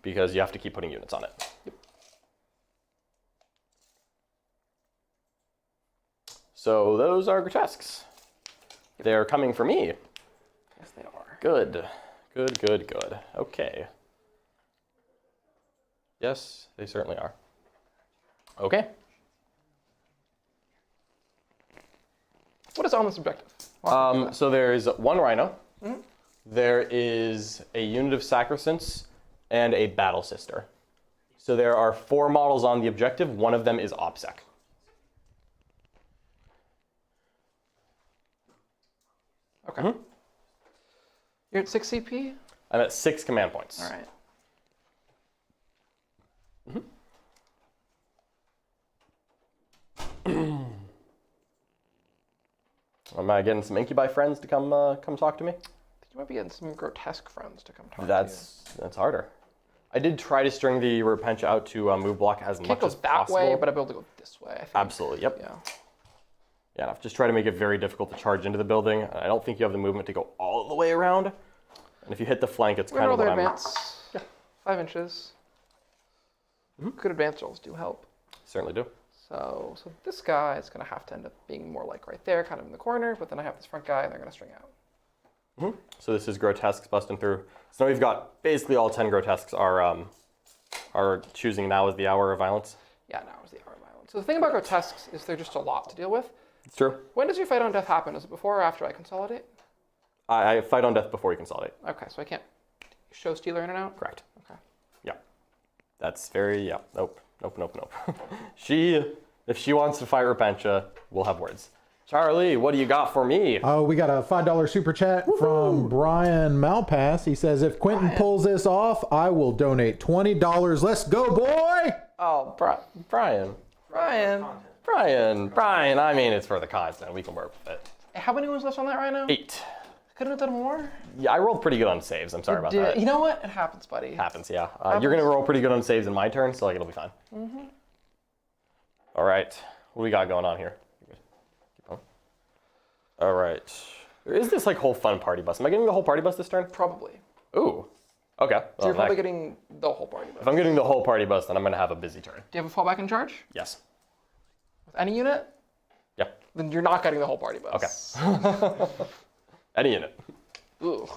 Speaker 2: because you have to keep putting units on it.
Speaker 3: Yep.
Speaker 2: So those are Grotesques. They're coming for me.
Speaker 3: Yes, they are.
Speaker 2: Good. Good, good, good. Okay. Yes, they certainly are. Okay.
Speaker 3: What is on this objective?
Speaker 2: So there is one Rhino. There is a unit of Sacrosants and a Battle Sister. So there are 4 models on the objective. One of them is OPSEC.
Speaker 3: Okay. You're at 6 CP?
Speaker 2: I'm at 6 command points.
Speaker 3: All right.
Speaker 2: Am I getting some Incubi friends to come talk to me?
Speaker 3: You might be getting some grotesque friends to come talk to you.
Speaker 2: That's harder. I did try to string the Repentia out to move block as much
Speaker 3: Can't
Speaker 2: as
Speaker 3: go that
Speaker 2: possible.
Speaker 3: way, but I'll be able to go this way, I think.
Speaker 2: Absolutely, yep.
Speaker 3: Yeah.
Speaker 2: Yeah, I've just tried to make it very difficult to charge into the building. I don't think you have the movement to go all the way around. And if you hit the flank, it's kind of what I'm...
Speaker 3: advance. Yeah. 5 inches. Good advance rolls do help.
Speaker 2: Certainly do.
Speaker 3: So this guy is going to have to end up being more like right there, kind of in the corner, but then I have this front guy, and they're going to string out.
Speaker 2: So this is Grotesques busting through. So now we've got basically all 10 Grotesques are choosing now as the hour of violence.
Speaker 3: Yeah, now is the hour of violence. So the thing about grotesques is they're just a lot to deal with.
Speaker 2: It's true.
Speaker 3: When does your fight on death happen? Is it before or after I consolidate?
Speaker 2: I fight on death before you consolidate.
Speaker 3: Okay, so I can't show Stealer in and out?
Speaker 2: Correct.
Speaker 3: Okay.
Speaker 2: Yeah. That's very, yeah. Nope. If she wants to fight Repentia, we'll have words. Charlie, what do you got for me?
Speaker 6: Oh, we got a $5 super chat from Brian Malpass. He says, if Quentin pulls this off, I will donate $20. Let's go, boy!
Speaker 2: Oh, Brian. I mean, it's for the content. We can work with it.
Speaker 3: How many was left on that right now?
Speaker 2: 8.
Speaker 3: Couldn't have done more?
Speaker 2: Yeah, I rolled pretty good on saves. I'm sorry about that.
Speaker 3: You know what? It happens, buddy.
Speaker 2: Happens, yeah. You're going to roll pretty good on saves in my turn, so like, it'll be fine. All right. What do we got going on here? Keep going. All right. There is this like whole fun party bus. Am I getting the whole party bus this turn?
Speaker 3: Probably.
Speaker 2: Ooh. Okay.
Speaker 3: So you're probably getting the whole party bus.
Speaker 2: If I'm getting the whole party bus, then I'm going to have a busy turn.
Speaker 3: Do you have a fallback in charge?
Speaker 2: Yes.
Speaker 3: With any unit?
Speaker 2: Yeah.
Speaker 3: Then you're not getting the whole party bus.
Speaker 2: Okay. Any unit.
Speaker 3: Ooh.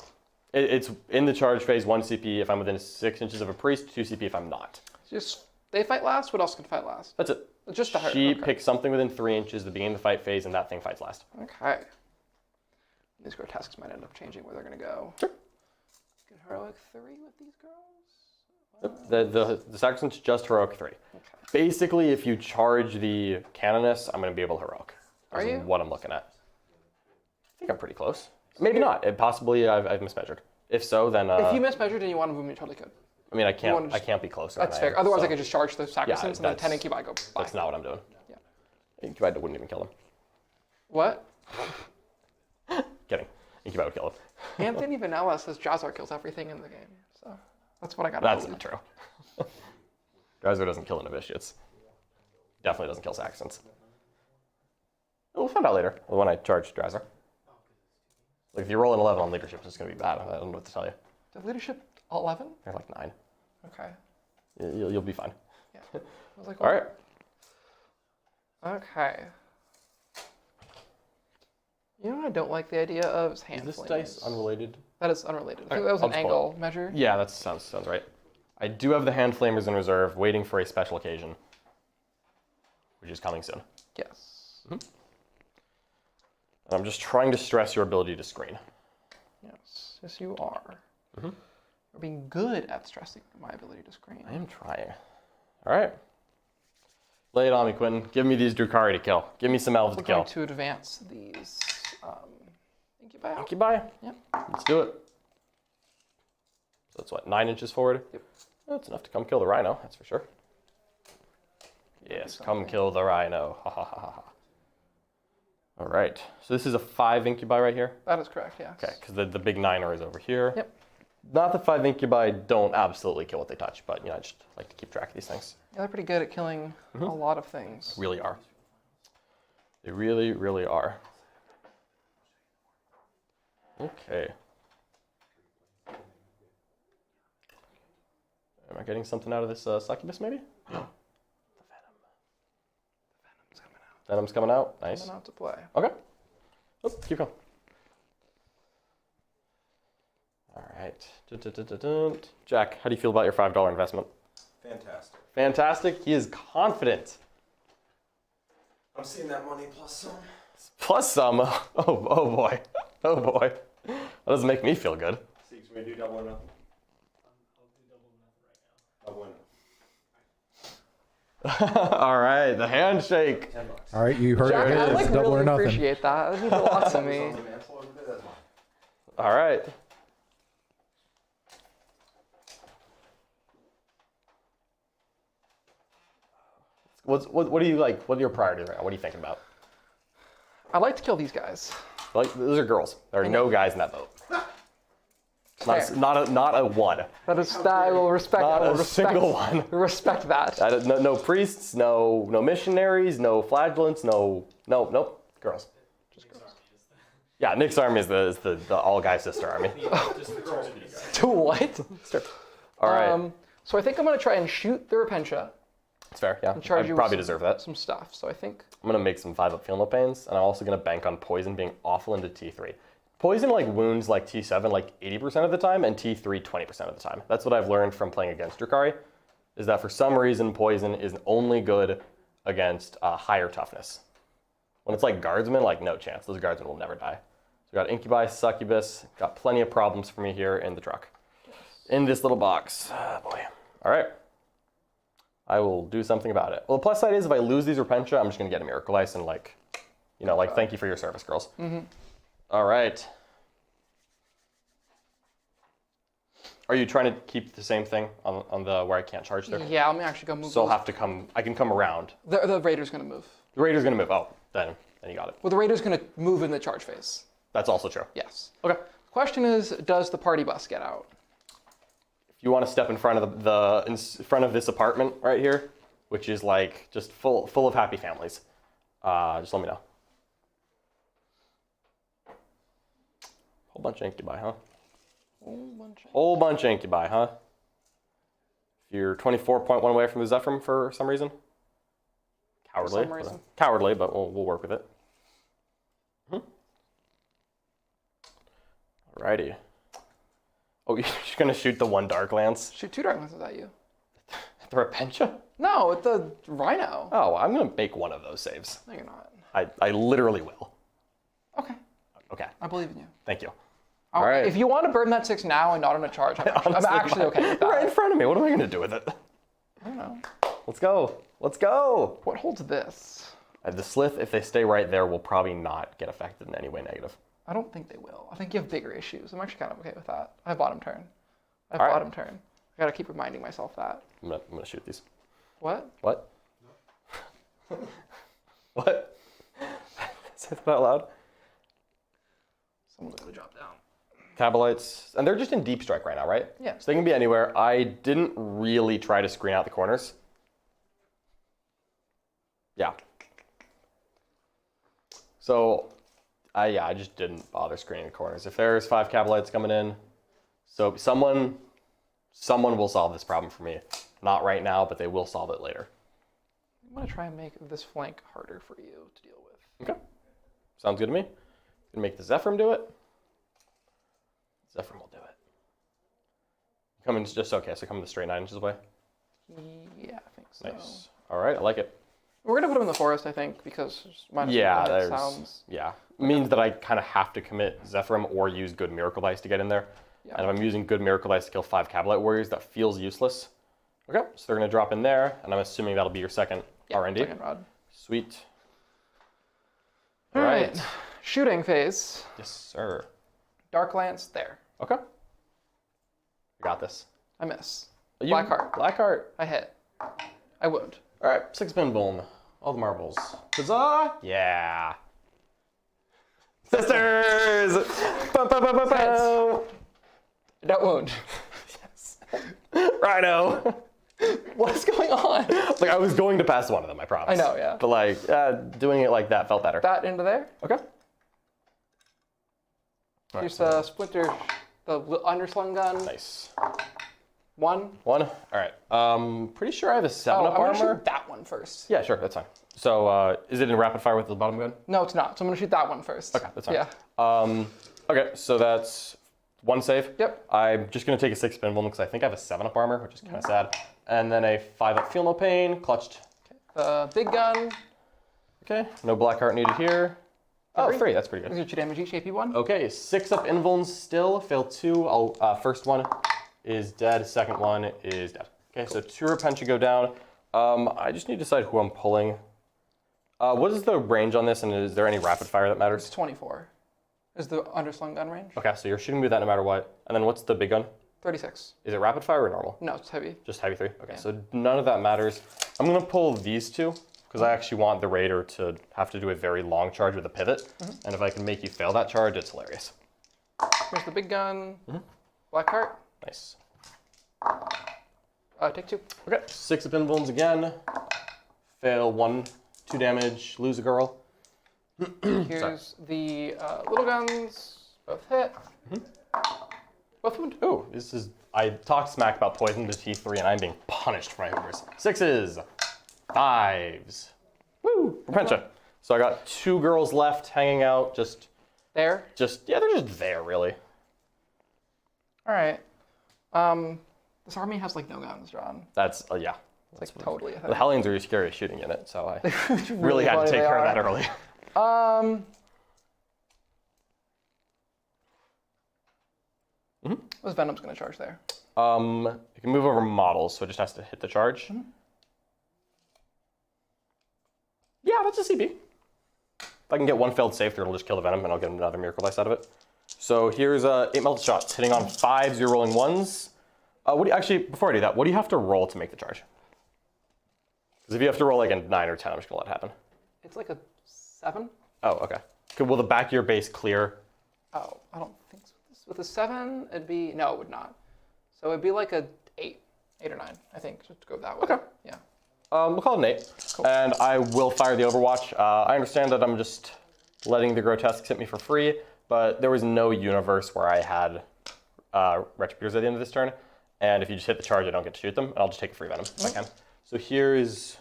Speaker 2: It's in the charge phase, 1 CP if I'm within 6 inches of a priest, 2 CP if I'm not.
Speaker 3: Just they fight last. What else can fight last?
Speaker 2: That's it.
Speaker 3: Just the
Speaker 2: She picks something within 3 inches at the beginning of the fight phase, and that thing fights last.
Speaker 3: Okay. These grotesques might end up changing where they're going to go.
Speaker 2: Sure.
Speaker 3: Get heroic 3 with these girls.
Speaker 2: The Sacrosan's just heroic 3.
Speaker 3: Okay.
Speaker 2: Basically, if you charge the Canoness, I'm going to be able to heroic.
Speaker 3: Are you?
Speaker 2: What I'm looking at. I think I'm pretty close. Maybe not. Possibly I've mismeasured. If so, then...
Speaker 3: if you mismeasured and you want to move me, you totally could.
Speaker 2: I mean, I can't be closer.
Speaker 3: That's fair. Otherwise, I could just charge the Sacrosants and then 10 Incubi go bye.
Speaker 2: That's not what I'm doing.
Speaker 3: Yeah.
Speaker 2: Incubi wouldn't even kill him.
Speaker 3: What?
Speaker 2: Kidding. Incubi would kill him.
Speaker 3: Anthony Vanilla says Drazhar kills everything in the game. So that's what I got.
Speaker 2: That's not true. Drazhar doesn't kill Innovatives. Definitely doesn't kill Sacrosants. We'll find out later when I charge Drazhar. Like if you roll an 11 on leadership, it's going to be bad. I don't know what to tell you.
Speaker 3: The leadership 11?
Speaker 2: They're like 9.
Speaker 3: Okay.
Speaker 2: You'll be fine.
Speaker 3: Yeah. I was like,
Speaker 2: All right.
Speaker 3: Okay. You know what I don't like the idea of is hand
Speaker 2: Is this
Speaker 3: flames.
Speaker 2: dice unrelated?
Speaker 3: That is unrelated. I think
Speaker 2: Alright,
Speaker 3: that was
Speaker 2: I'll
Speaker 3: an
Speaker 2: just pull
Speaker 3: angle measure.
Speaker 2: Yeah, that sounds right. I do have the hand flamers in reserve, waiting for a special occasion, which is coming soon.
Speaker 3: Yes.
Speaker 2: And I'm just trying to stress your ability to screen.
Speaker 3: Yes. Yes, you are. You're being good at stressing my ability to screen.
Speaker 2: I am trying. All right. Lay it on me, Quentin. Give me these Drukhari to kill. Give me some elves to
Speaker 3: We're
Speaker 2: kill.
Speaker 3: going to advance these Incubi out.
Speaker 2: Incubi?
Speaker 3: Yep.
Speaker 2: Let's do it. So that's what, 9 inches forward?
Speaker 3: Yep.
Speaker 2: That's enough to come kill the rhino, that's for sure. Yes, come kill the rhino. Ha ha ha ha. All right. So this is a 5 Incubi right here?
Speaker 3: That is correct, yes.
Speaker 2: Okay, because the big 9er is over here.
Speaker 3: Yep.
Speaker 2: Not that 5 Incubi don't absolutely kill what they touch, but I just like to keep track of these things.
Speaker 3: Yeah, they're pretty good at killing a lot of things.
Speaker 2: Really are. They really, really are. Okay. getting something out of this Succubus, maybe? The Venom. Venom's coming out. Nice.
Speaker 3: Coming out to play.
Speaker 2: Okay. Oh, keep going. All right. Jack, how do you feel about your $5 investment?
Speaker 4: Fantastic.
Speaker 2: Fantastic. He is confident.
Speaker 4: I'm seeing that money plus some.
Speaker 2: Plus some. Oh boy. Oh boy. That doesn't make me feel good.
Speaker 4: Six, we do double or nothing. I'll do double or nothing.
Speaker 2: All right, the handshake.
Speaker 4: $10.
Speaker 6: All right, you heard
Speaker 3: Jack,
Speaker 6: it.
Speaker 3: I
Speaker 6: It's
Speaker 3: like
Speaker 6: double or
Speaker 3: really
Speaker 6: nothing.
Speaker 3: appreciate that. That means a lot to me.
Speaker 2: All right. What do you like? What are your priorities right now? What are you thinking about?
Speaker 3: I like to kill these guys.
Speaker 2: Like, those are girls. There are no guys in that boat.
Speaker 3: Fair.
Speaker 2: Not a one.
Speaker 3: That I will respect.
Speaker 2: Not
Speaker 3: I will
Speaker 2: a
Speaker 3: respect,
Speaker 2: single one.
Speaker 3: Respect that.
Speaker 2: No priests, no missionaries, no flagellants, nope. Girls. Just girls. Yeah, Nick's army is the all guy sister army.
Speaker 3: To what?
Speaker 2: All right.
Speaker 3: So I think I'm gonna try and shoot the Repentia.
Speaker 2: It's fair. Yeah,
Speaker 3: Charge
Speaker 2: I
Speaker 3: you
Speaker 2: probably
Speaker 3: with
Speaker 2: deserve that.
Speaker 3: some stuff. So I think
Speaker 2: I'm gonna make some 5-up feel no pains, and I'm also gonna bank on poison being awful into T3. Poison like wounds like T7 like 80% of the time, and T3 20% of the time. That's what I've learned from playing against Drukhari, is that for some reason poison is only good against higher toughness. When it's like guardsmen, like no chance. Those guardsmen will never die. So we got Incubi, Succubus, got plenty of problems for me here in the truck. In this little box. Oh boy. All right. I will do something about it. Well, the plus side is if I lose these Repentia, I'm just gonna get a Ur-ghuls and like thank you for your service, girls. Mm-hmm. All right. Are you trying to keep the same thing on the where I can't charge there?
Speaker 3: yeah, let me actually go move.
Speaker 2: So I'll
Speaker 3: those.
Speaker 2: have to come. I can come around.
Speaker 3: The Raider's gonna move.
Speaker 2: The Raider's gonna move. Oh, then you got it.
Speaker 3: Well, the Raider's gonna move in the charge phase.
Speaker 2: That's also true.
Speaker 3: Yes.
Speaker 2: Okay.
Speaker 3: Question is, does the party bus get out?
Speaker 2: If you want to step in front of in front of this apartment right here, which is like just full of happy families, just let me know. Whole bunch of Incubi, huh? Whole bunch of Incubi, huh? You're 24.1 away from the Zephyr for some reason. Cowardly.
Speaker 3: some reason.
Speaker 2: Cowardly, but we'll work with it. Alrighty. Oh, you're gonna shoot the one Dark Lance?
Speaker 3: Shoot 2 Dark Lances at you.
Speaker 2: The Repentia?
Speaker 3: No, with the Rhino.
Speaker 2: Oh, I'm gonna make one of those saves.
Speaker 3: No, you're not.
Speaker 2: I literally will.
Speaker 3: Okay.
Speaker 2: Okay.
Speaker 3: I believe in you.
Speaker 2: Thank you.
Speaker 3: All
Speaker 2: right.
Speaker 3: If you want to burn that 6 now and not on a charge, I'm actually okay with that.
Speaker 2: Right in front of me. What am I gonna do with it?
Speaker 3: I don't know.
Speaker 2: Let's go. Let's go.
Speaker 3: What holds this?
Speaker 2: The Sslyth, if they stay right there, will probably not get affected in any way negative.
Speaker 3: I don't think they will. I think you have bigger issues. I'm actually kind of okay with that. I have bottom turn.
Speaker 2: All right.
Speaker 3: Bottom turn. I gotta keep reminding myself that.
Speaker 2: I'm gonna shoot these.
Speaker 3: What?
Speaker 2: What? What? Say that out loud.
Speaker 3: Someone's gonna drop down.
Speaker 2: Kabalites, and they're just in deep strike right now, right?
Speaker 3: Yeah.
Speaker 2: So they can be anywhere. I didn't really try to screen out the corners. Yeah. So, I just didn't bother screening the corners. If there's 5 Kabalites coming in, so someone will solve this problem for me. Not right now, but they will solve it later.
Speaker 3: I'm gonna try and make this flank harder for you to deal with.
Speaker 2: Okay. Sounds good to me. Gonna make the Zephyr do it. Zephyr will do it. Coming just okay, so coming the straight 9 inches away.
Speaker 3: Yeah, I think so.
Speaker 2: Nice. All right, I like it.
Speaker 3: We're gonna put them in the forest, I think, because minus
Speaker 2: Yeah,
Speaker 3: one,
Speaker 2: there's
Speaker 3: sounds.
Speaker 2: yeah. It means that I kind of have to commit Zephyr or use good Miracle Dice to get in there.
Speaker 3: Yeah.
Speaker 2: And if I'm using good Miracle Dice to kill 5 Kabalite Warriors, that feels useless. Okay, so they're gonna drop in there, and I'm assuming that'll be your second R&D.
Speaker 3: Second rod.
Speaker 2: Sweet.
Speaker 3: All right. Shooting phase.
Speaker 2: Yes, sir.
Speaker 3: Dark Lance there.
Speaker 2: Okay. You got this.
Speaker 3: I miss.
Speaker 2: You-
Speaker 3: Black Heart.
Speaker 2: Black Heart.
Speaker 3: I hit. I wound.
Speaker 2: All right, 6-pin boom. All the marbles. Huzzah! Yeah. Sisters! Bum, bum, bum, bum, bum.
Speaker 3: That wound.
Speaker 2: Yes. Rhino.
Speaker 3: What is going on?
Speaker 2: Like, I was going to pass one of them, I promise.
Speaker 3: I know, yeah.
Speaker 2: But like, doing it like that felt better.
Speaker 3: That into there.
Speaker 2: Okay.
Speaker 3: Here's the Splinter, the underslung gun.
Speaker 2: Nice.
Speaker 3: 1.
Speaker 2: All right. Pretty sure I have a 7-up
Speaker 3: I'm gonna
Speaker 2: armor.
Speaker 3: shoot that one first.
Speaker 2: Yeah, sure, that's fine. So is it in rapid fire with the bottom gun?
Speaker 3: No, it's not. So I'm gonna shoot that one first.
Speaker 2: Okay, that's fine.
Speaker 3: Yeah.
Speaker 2: Okay, so that's 1 save.
Speaker 3: Yep.
Speaker 2: I'm just gonna take a 6 Spinball because I think I have a 7-up armor, which is kind of sad. And then a 5-up Feel No Pain, clutched.
Speaker 3: The big gun.
Speaker 2: Okay, no black heart needed here. Oh, 3, that's pretty
Speaker 3: These
Speaker 2: good.
Speaker 3: are 2 damage each, AP 1.
Speaker 2: Okay, 6-up Invulns still, fail 2. First one is dead, second one is dead. Okay, so 2 Repentia go down. I just need to decide who I'm pulling. What is the range on this, and is there any rapid fire that
Speaker 3: It's
Speaker 2: matters?
Speaker 3: 24. Is the underslung gun range?
Speaker 2: Okay, so you're shooting me with that no matter what. And then what's the big gun?
Speaker 3: 36.
Speaker 2: Is it rapid fire or normal?
Speaker 3: No, it's heavy.
Speaker 2: Just heavy 3? Okay, so none of that matters. I'm gonna pull these 2, because I actually want the Raider to have to do a very long charge with a pivot. And if I can make you fail that charge, it's hilarious.
Speaker 3: Here's the big gun. Black heart.
Speaker 2: Nice.
Speaker 3: Take 2.
Speaker 2: Okay, 6-up Invulns again. Fail 1, 2 damage, lose a girl.
Speaker 3: Here's the little guns. Both hit. Both wound.
Speaker 2: Ooh, this is, I talked smack about poison to T3 and I'm being punished for my hoovers. 6s, 5s. Woo, Repentia. So I got 2 girls left hanging out,
Speaker 3: There.
Speaker 2: yeah, they're just there really.
Speaker 3: All right. This army has like no guns drawn.
Speaker 2: That's, yeah.
Speaker 3: It's like totally a
Speaker 2: The
Speaker 3: thing.
Speaker 2: Hellions are scary shooting in it, so I really had to
Speaker 3: funny
Speaker 2: take
Speaker 3: they
Speaker 2: care of
Speaker 3: are.
Speaker 2: that early.
Speaker 3: This Venom's gonna charge there.
Speaker 2: You can move over models, so it just has to hit the charge. Yeah, that's a CB. If I can get 1 failed save through, it'll just kill the Venom, and I'll get another Miracle Dice out of it. So here's 8 melted shots, hitting on 5s, you're rolling 1s. Actually, before I do that, what do you have to roll to make the charge? Because if you have to roll like a 9 or 10, I'm just gonna let it happen.
Speaker 3: It's like a 7.
Speaker 2: Oh, okay. Will the back of your base clear?
Speaker 3: Oh, I don't think so. With a 7, it'd be, no, it would not. So it'd be like a 8 or 9, I think, just to go that way.
Speaker 2: Okay.
Speaker 3: Yeah.
Speaker 2: We'll call it an 8. Cool. And I will fire the Overwatch. I understand that I'm just letting the Grotesques hit me for free, but there was no universe where I had Retributors at the end of this turn. And if you just hit the charge, I don't get to shoot them, and I'll just take a free Venom if I can. So here is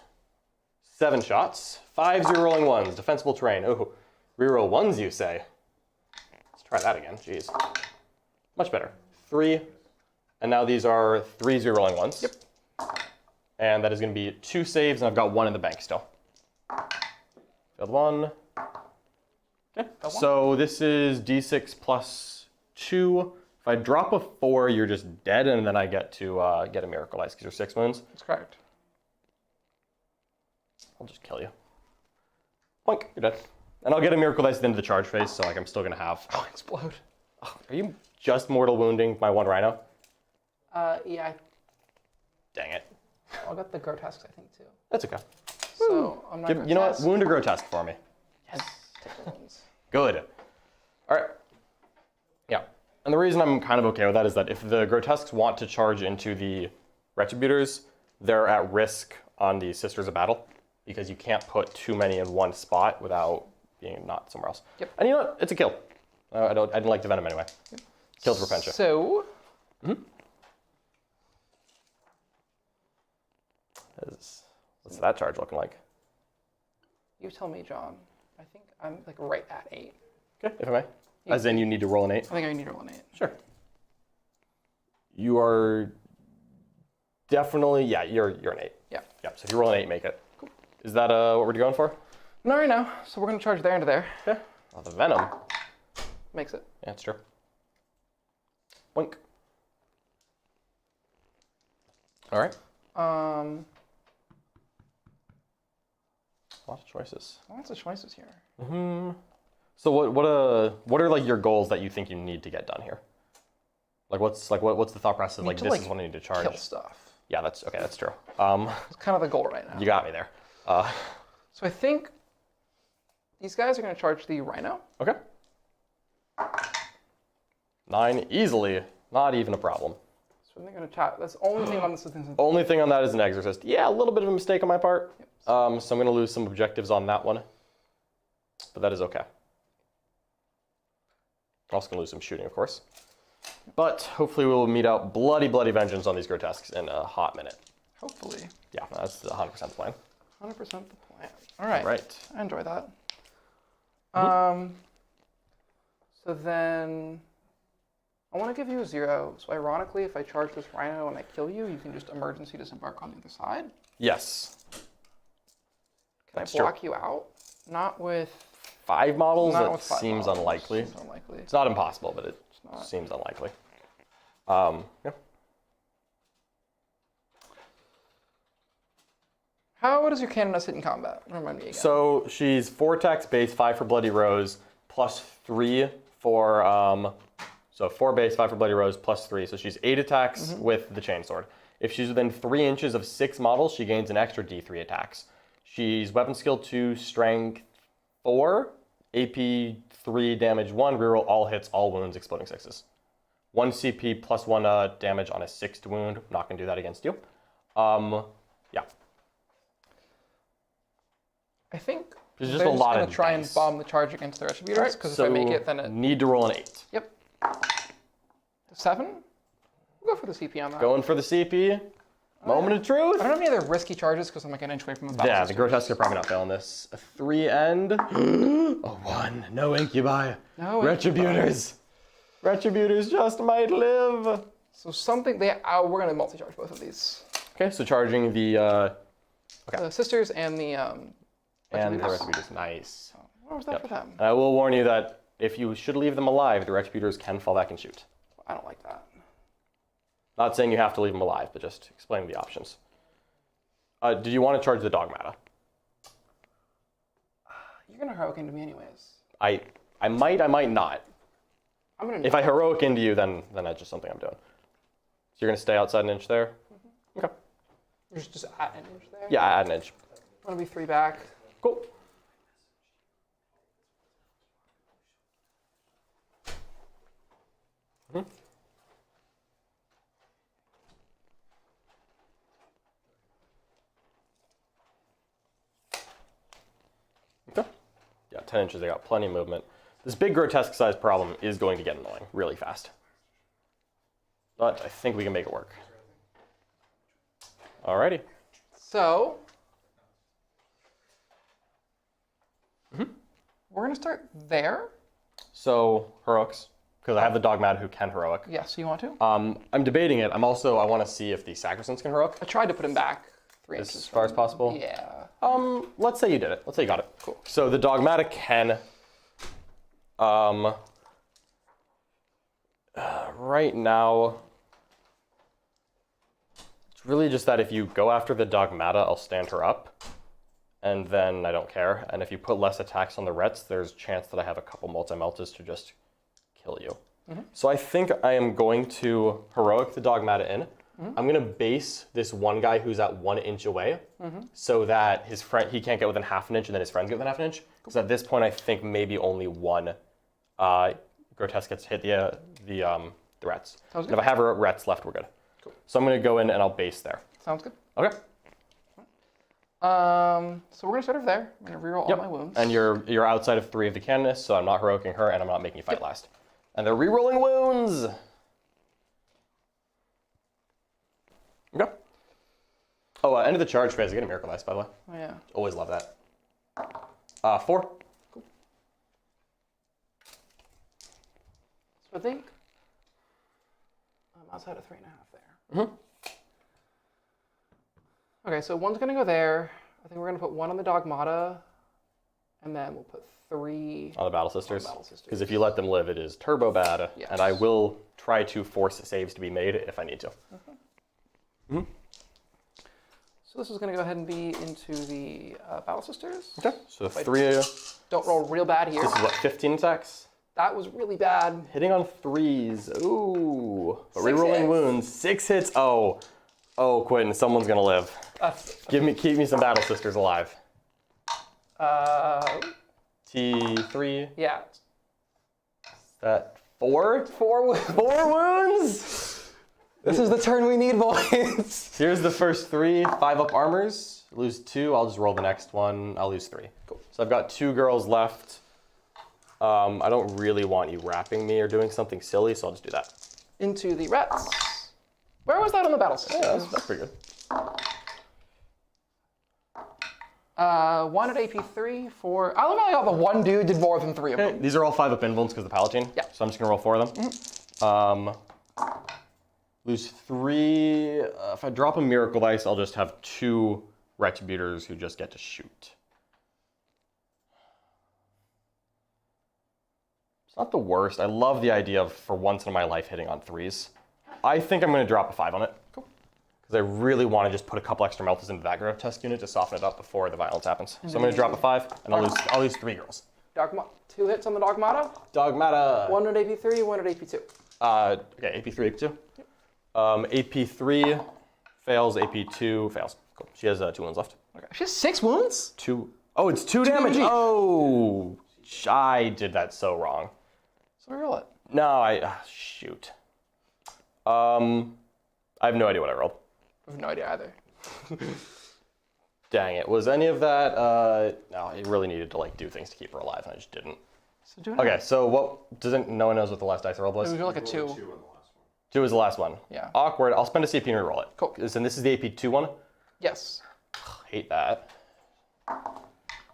Speaker 2: 7 shots. 5s, you're rolling 1s. Defensible terrain. Ooh, reroll 1s, you say? Let's try that again. Jeez. Much better. 3. And now these are 3s, you're rolling 1s. Yep. And that is going to be 2 saves, and I've got 1 in the bank still. Failed 1. Okay. So this is D6 plus 2. If I drop a 4, you're just dead, and then I get to get a Miracle Dice because you're 6 wounds.
Speaker 3: That's correct.
Speaker 2: I'll just kill you. Boink, you're dead. And I'll get a Miracle Dice at the end of the charge phase, so like I'm still gonna have.
Speaker 3: Oh, explode.
Speaker 2: Oh, are you just mortal wounding my 1 Rhino?
Speaker 3: Yeah.
Speaker 2: Dang it.
Speaker 3: I'll get the Grotesques, I think, too.
Speaker 2: That's okay.
Speaker 3: So I'm not
Speaker 2: You know what? Wound a Grotesque for me.
Speaker 3: Yes. Take the wounds.
Speaker 2: Good. All right. Yeah. And the reason I'm kind of okay with that is that if the Grotesques want to charge into the Retributors, they're at risk on the Sisters of Battle because you can't put too many in one spot without being not somewhere else.
Speaker 3: Yep.
Speaker 2: And you know what? It's a kill. I didn't like the Venom anyway. Yep. Killed Repentia.
Speaker 3: So.
Speaker 2: What's that charge looking like?
Speaker 3: You tell me, John. I think I'm like right at 8.
Speaker 2: Okay, if I may. As in you need to roll an 8?
Speaker 3: I think I need to roll an 8.
Speaker 2: Sure. You are definitely, yeah, you're an 8.
Speaker 3: Yeah.
Speaker 2: Yeah, so if you roll an 8, make it. Cool. Is that what we're going for?
Speaker 3: Not right now. So we're going to charge there into there.
Speaker 2: Okay. Oh, the Venom.
Speaker 3: Makes it.
Speaker 2: Yeah, it's true. Boink. All right. Lots of choices.
Speaker 3: Lots of choices here.
Speaker 2: So what are like your goals that you think you need to get done here? What's the thought process of like this is what I need to charge?
Speaker 3: Kill stuff.
Speaker 2: Yeah, that's okay. That's true.
Speaker 3: It's kind of the goal right now.
Speaker 2: You got me there.
Speaker 3: So I think these guys are going to charge the Rhino.
Speaker 2: Okay. 9 easily, not even a problem.
Speaker 3: So they're going to chat. That's the only thing on this.
Speaker 2: Only thing on that is an Exorcist. Yeah, a little bit of a mistake on my part.
Speaker 3: Yep.
Speaker 2: So I'm going to lose some objectives on that one, but that is okay. I'm also going to lose some shooting, of course. But hopefully we'll mete out bloody vengeance on these Grotesques in a hot minute.
Speaker 3: Hopefully.
Speaker 2: Yeah, that's 100% the plan.
Speaker 3: 100% the plan. All right.
Speaker 2: Right.
Speaker 3: I enjoy that. So then I want to give you a 0. So ironically, if I charge this Rhino and I kill you, you can just emergency disembark on the other side.
Speaker 2: Yes.
Speaker 3: Can I block you out? Not with
Speaker 2: 5 models?
Speaker 3: Not
Speaker 2: That
Speaker 3: with 5
Speaker 2: seems
Speaker 3: models.
Speaker 2: unlikely.
Speaker 3: Seems unlikely.
Speaker 2: It's not impossible, but it seems unlikely. Yeah.
Speaker 3: How does your Canoness hit in combat? Remind me again.
Speaker 2: So she's 4 attacks base, 5 for Bloody Rose, plus 3 for, so 4 base, 5 for Bloody Rose, plus 3. So she's 8 attacks with the Chainsword. If she's within 3 inches of 6 models, she gains an extra D3 attacks. She's weapon skill 2, strength 4, AP 3, damage 1, reroll all hits, all wounds, exploding 6s. 1 CP plus 1 damage on a 6th wound. Not gonna do that against you. Yeah.
Speaker 3: I think
Speaker 2: there's just a lot
Speaker 3: gonna
Speaker 2: of
Speaker 3: try
Speaker 2: dice.
Speaker 3: and bomb the charge against the Retributors, because if I make it, then it...
Speaker 2: Need to roll an 8.
Speaker 3: Yep. 7? We'll go for the CP on that.
Speaker 2: Going for the CP. Moment of truth.
Speaker 3: I don't have any other risky charges, because I'm like an inch away from the battle.
Speaker 2: Yeah, the Grotesques are probably not failing this. A 3 and a 1. No Incubi.
Speaker 3: No
Speaker 2: Retributors. Retributors just might live.
Speaker 3: So something, we're going to multi-charge both of these.
Speaker 2: Okay, so charging the
Speaker 3: The Sisters and the
Speaker 2: Retributors. Nice.
Speaker 3: What was that for them?
Speaker 2: I will warn you that if you should leave them alive, the Retributors can fall back and shoot.
Speaker 3: I don't like that.
Speaker 2: Not saying you have to leave them alive, but just explaining the options. Did you want to charge the Dogmata?
Speaker 3: You're going to heroic into me anyways.
Speaker 2: I might not.
Speaker 3: I'm going
Speaker 2: If I heroic into you, then that's just something I'm doing. So you're going to stay outside an inch there? Okay.
Speaker 3: You're just at an inch there?
Speaker 2: Yeah, add an inch.
Speaker 3: I'm going to be 3 back.
Speaker 2: Cool. Okay. Yeah, 10 inches, they got plenty of movement. This big grotesque size problem is going to get annoying really fast. But I think we can make it work. Alrighty.
Speaker 3: So, we're going to start there.
Speaker 2: So, heroics, because I have the Dogmata who can heroic.
Speaker 3: Yes, you want to?
Speaker 2: I'm debating it. I want to see if the Sacrosancts can heroic
Speaker 3: I tried to put him back 3 inches.
Speaker 2: as far as possible.
Speaker 3: Yeah.
Speaker 2: Let's say you did it. Let's say you got it. Cool. So the Dogmata can, right now, it's really just that if you go after the Dogmata, I'll stand her up, and then I don't care. And if you put less attacks on the Rets, there's a chance that I have a couple multi-meltas to just kill you. So I think I am going to heroic the Dogmata in. I'm gonna base this one guy who's at 1 inch away, so that his friend, he can't get within half an inch, and then his friends get within half an inch. Because at this point, I think maybe only one Grotesque gets hit the Rets.
Speaker 3: Sounds
Speaker 2: And
Speaker 3: good.
Speaker 2: if I have Rets left, we're good. Cool. So I'm gonna go in and I'll base there.
Speaker 3: Sounds good.
Speaker 2: Okay.
Speaker 3: So we're going to start over there. I'm going to reroll all my wounds.
Speaker 2: And you're outside of 3 of the Canoness, so I'm not heroicing her, and I'm not making you fight last. And they're rerolling wounds. Okay. Oh, end of the charge phase. I get a Miracle Dice, by the way.
Speaker 3: Oh, yeah.
Speaker 2: Always love that. 4.
Speaker 3: Cool. So I think I'm outside of 3.5 there. Okay, so 1's going to go there. I think we're going to put 1 on the Dogmata, and then we'll put 3
Speaker 2: On the Battle Sisters.
Speaker 3: Battle Sisters.
Speaker 2: Because if you let them live, it is turbo bad,
Speaker 3: Yes.
Speaker 2: and I will try to force saves to be made if I need to.
Speaker 3: So this is going to go ahead and be into the Battle Sisters.
Speaker 2: Okay. So 3.
Speaker 3: Don't roll real bad here.
Speaker 2: This is what, 15 attacks?
Speaker 3: That was really bad.
Speaker 2: Hitting on 3s. Ooh. But
Speaker 3: 6
Speaker 2: rerolling
Speaker 3: hits.
Speaker 2: wounds. 6 hits. Oh. Oh, Quentin, someone's gonna live. Keep me some Battle Sisters alive. T3.
Speaker 3: Yeah.
Speaker 2: That 4?
Speaker 3: 4 wounds.
Speaker 2: 4 wounds?
Speaker 3: This is the turn we need, boys.
Speaker 2: Here's the first 3. 5 up armors. Lose 2. I'll just roll the next one. I'll lose 3. Cool. So I've got 2 girls left. I don't really want you wrapping me or doing something silly, so I'll just do that.
Speaker 3: into the Wracks. Where was that on the battle system?
Speaker 2: Yeah, that's pretty good.
Speaker 3: 1 at AP3 for... I love how I got the one dude did more than 3 of them.
Speaker 2: These are all 5-up invulns because of the Palatine.
Speaker 3: Yeah.
Speaker 2: So I'm just going to roll 4 of them. Lose 3. If I drop a Miracle Dice, I'll just have 2 Retributors who just get to shoot. It's not the worst. I love the idea of, for once in my life, hitting on 3s. I think I'm going to drop a 5 on it. Cool. Because I really want to just put a couple extra meltas into that grotesque unit to soften it up before the violence happens. So I'm going to drop a 5, and I'll lose 3 girls.
Speaker 3: 2 hits on the Dogmata.
Speaker 2: Dogmata.
Speaker 3: 1 at AP3, 1 at AP2.
Speaker 2: Okay, AP3, AP2. Yep. AP3 fails, AP2 fails. Cool. She has 2 wounds left.
Speaker 3: Okay. She has 6 wounds?
Speaker 2: 2. Oh, it's 2 damage.
Speaker 3: damage each.
Speaker 2: Oh, I did that so wrong.
Speaker 3: So we roll it.
Speaker 2: No, shoot. I have no idea what I rolled.
Speaker 3: I have no idea either.
Speaker 2: Dang it. Was any of that, no, I really needed to like do things to keep her alive and I just didn't.
Speaker 3: So do it.
Speaker 2: Okay, so what, no one knows what the last dice I rolled was?
Speaker 3: We do like a 2.
Speaker 2: 2 was the last one.
Speaker 3: Yeah.
Speaker 2: Awkward. I'll spend a CP and reroll it.
Speaker 3: Cool.
Speaker 2: And this is the AP2 one?
Speaker 3: Yes.
Speaker 2: Hate that.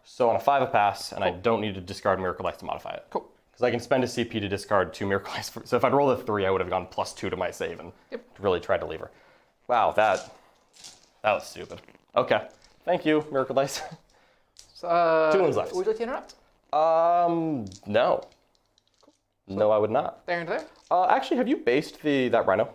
Speaker 2: So on a 5 a pass, and I don't need to discard Miracle Dice to modify it.
Speaker 3: Cool.
Speaker 2: Because I can spend a CP to discard 2 Miracle Dice. So if I'd rolled a 3, I would have gone +2 to my save and really tried to leave her. Wow, that was stupid. Okay. Thank you, Miracle Dice.
Speaker 3: So,
Speaker 2: 2 wounds left.
Speaker 3: Would you like to interrupt?
Speaker 2: No. Cool. No, I would not.
Speaker 3: There and there.
Speaker 2: Actually, have you based that Rhino?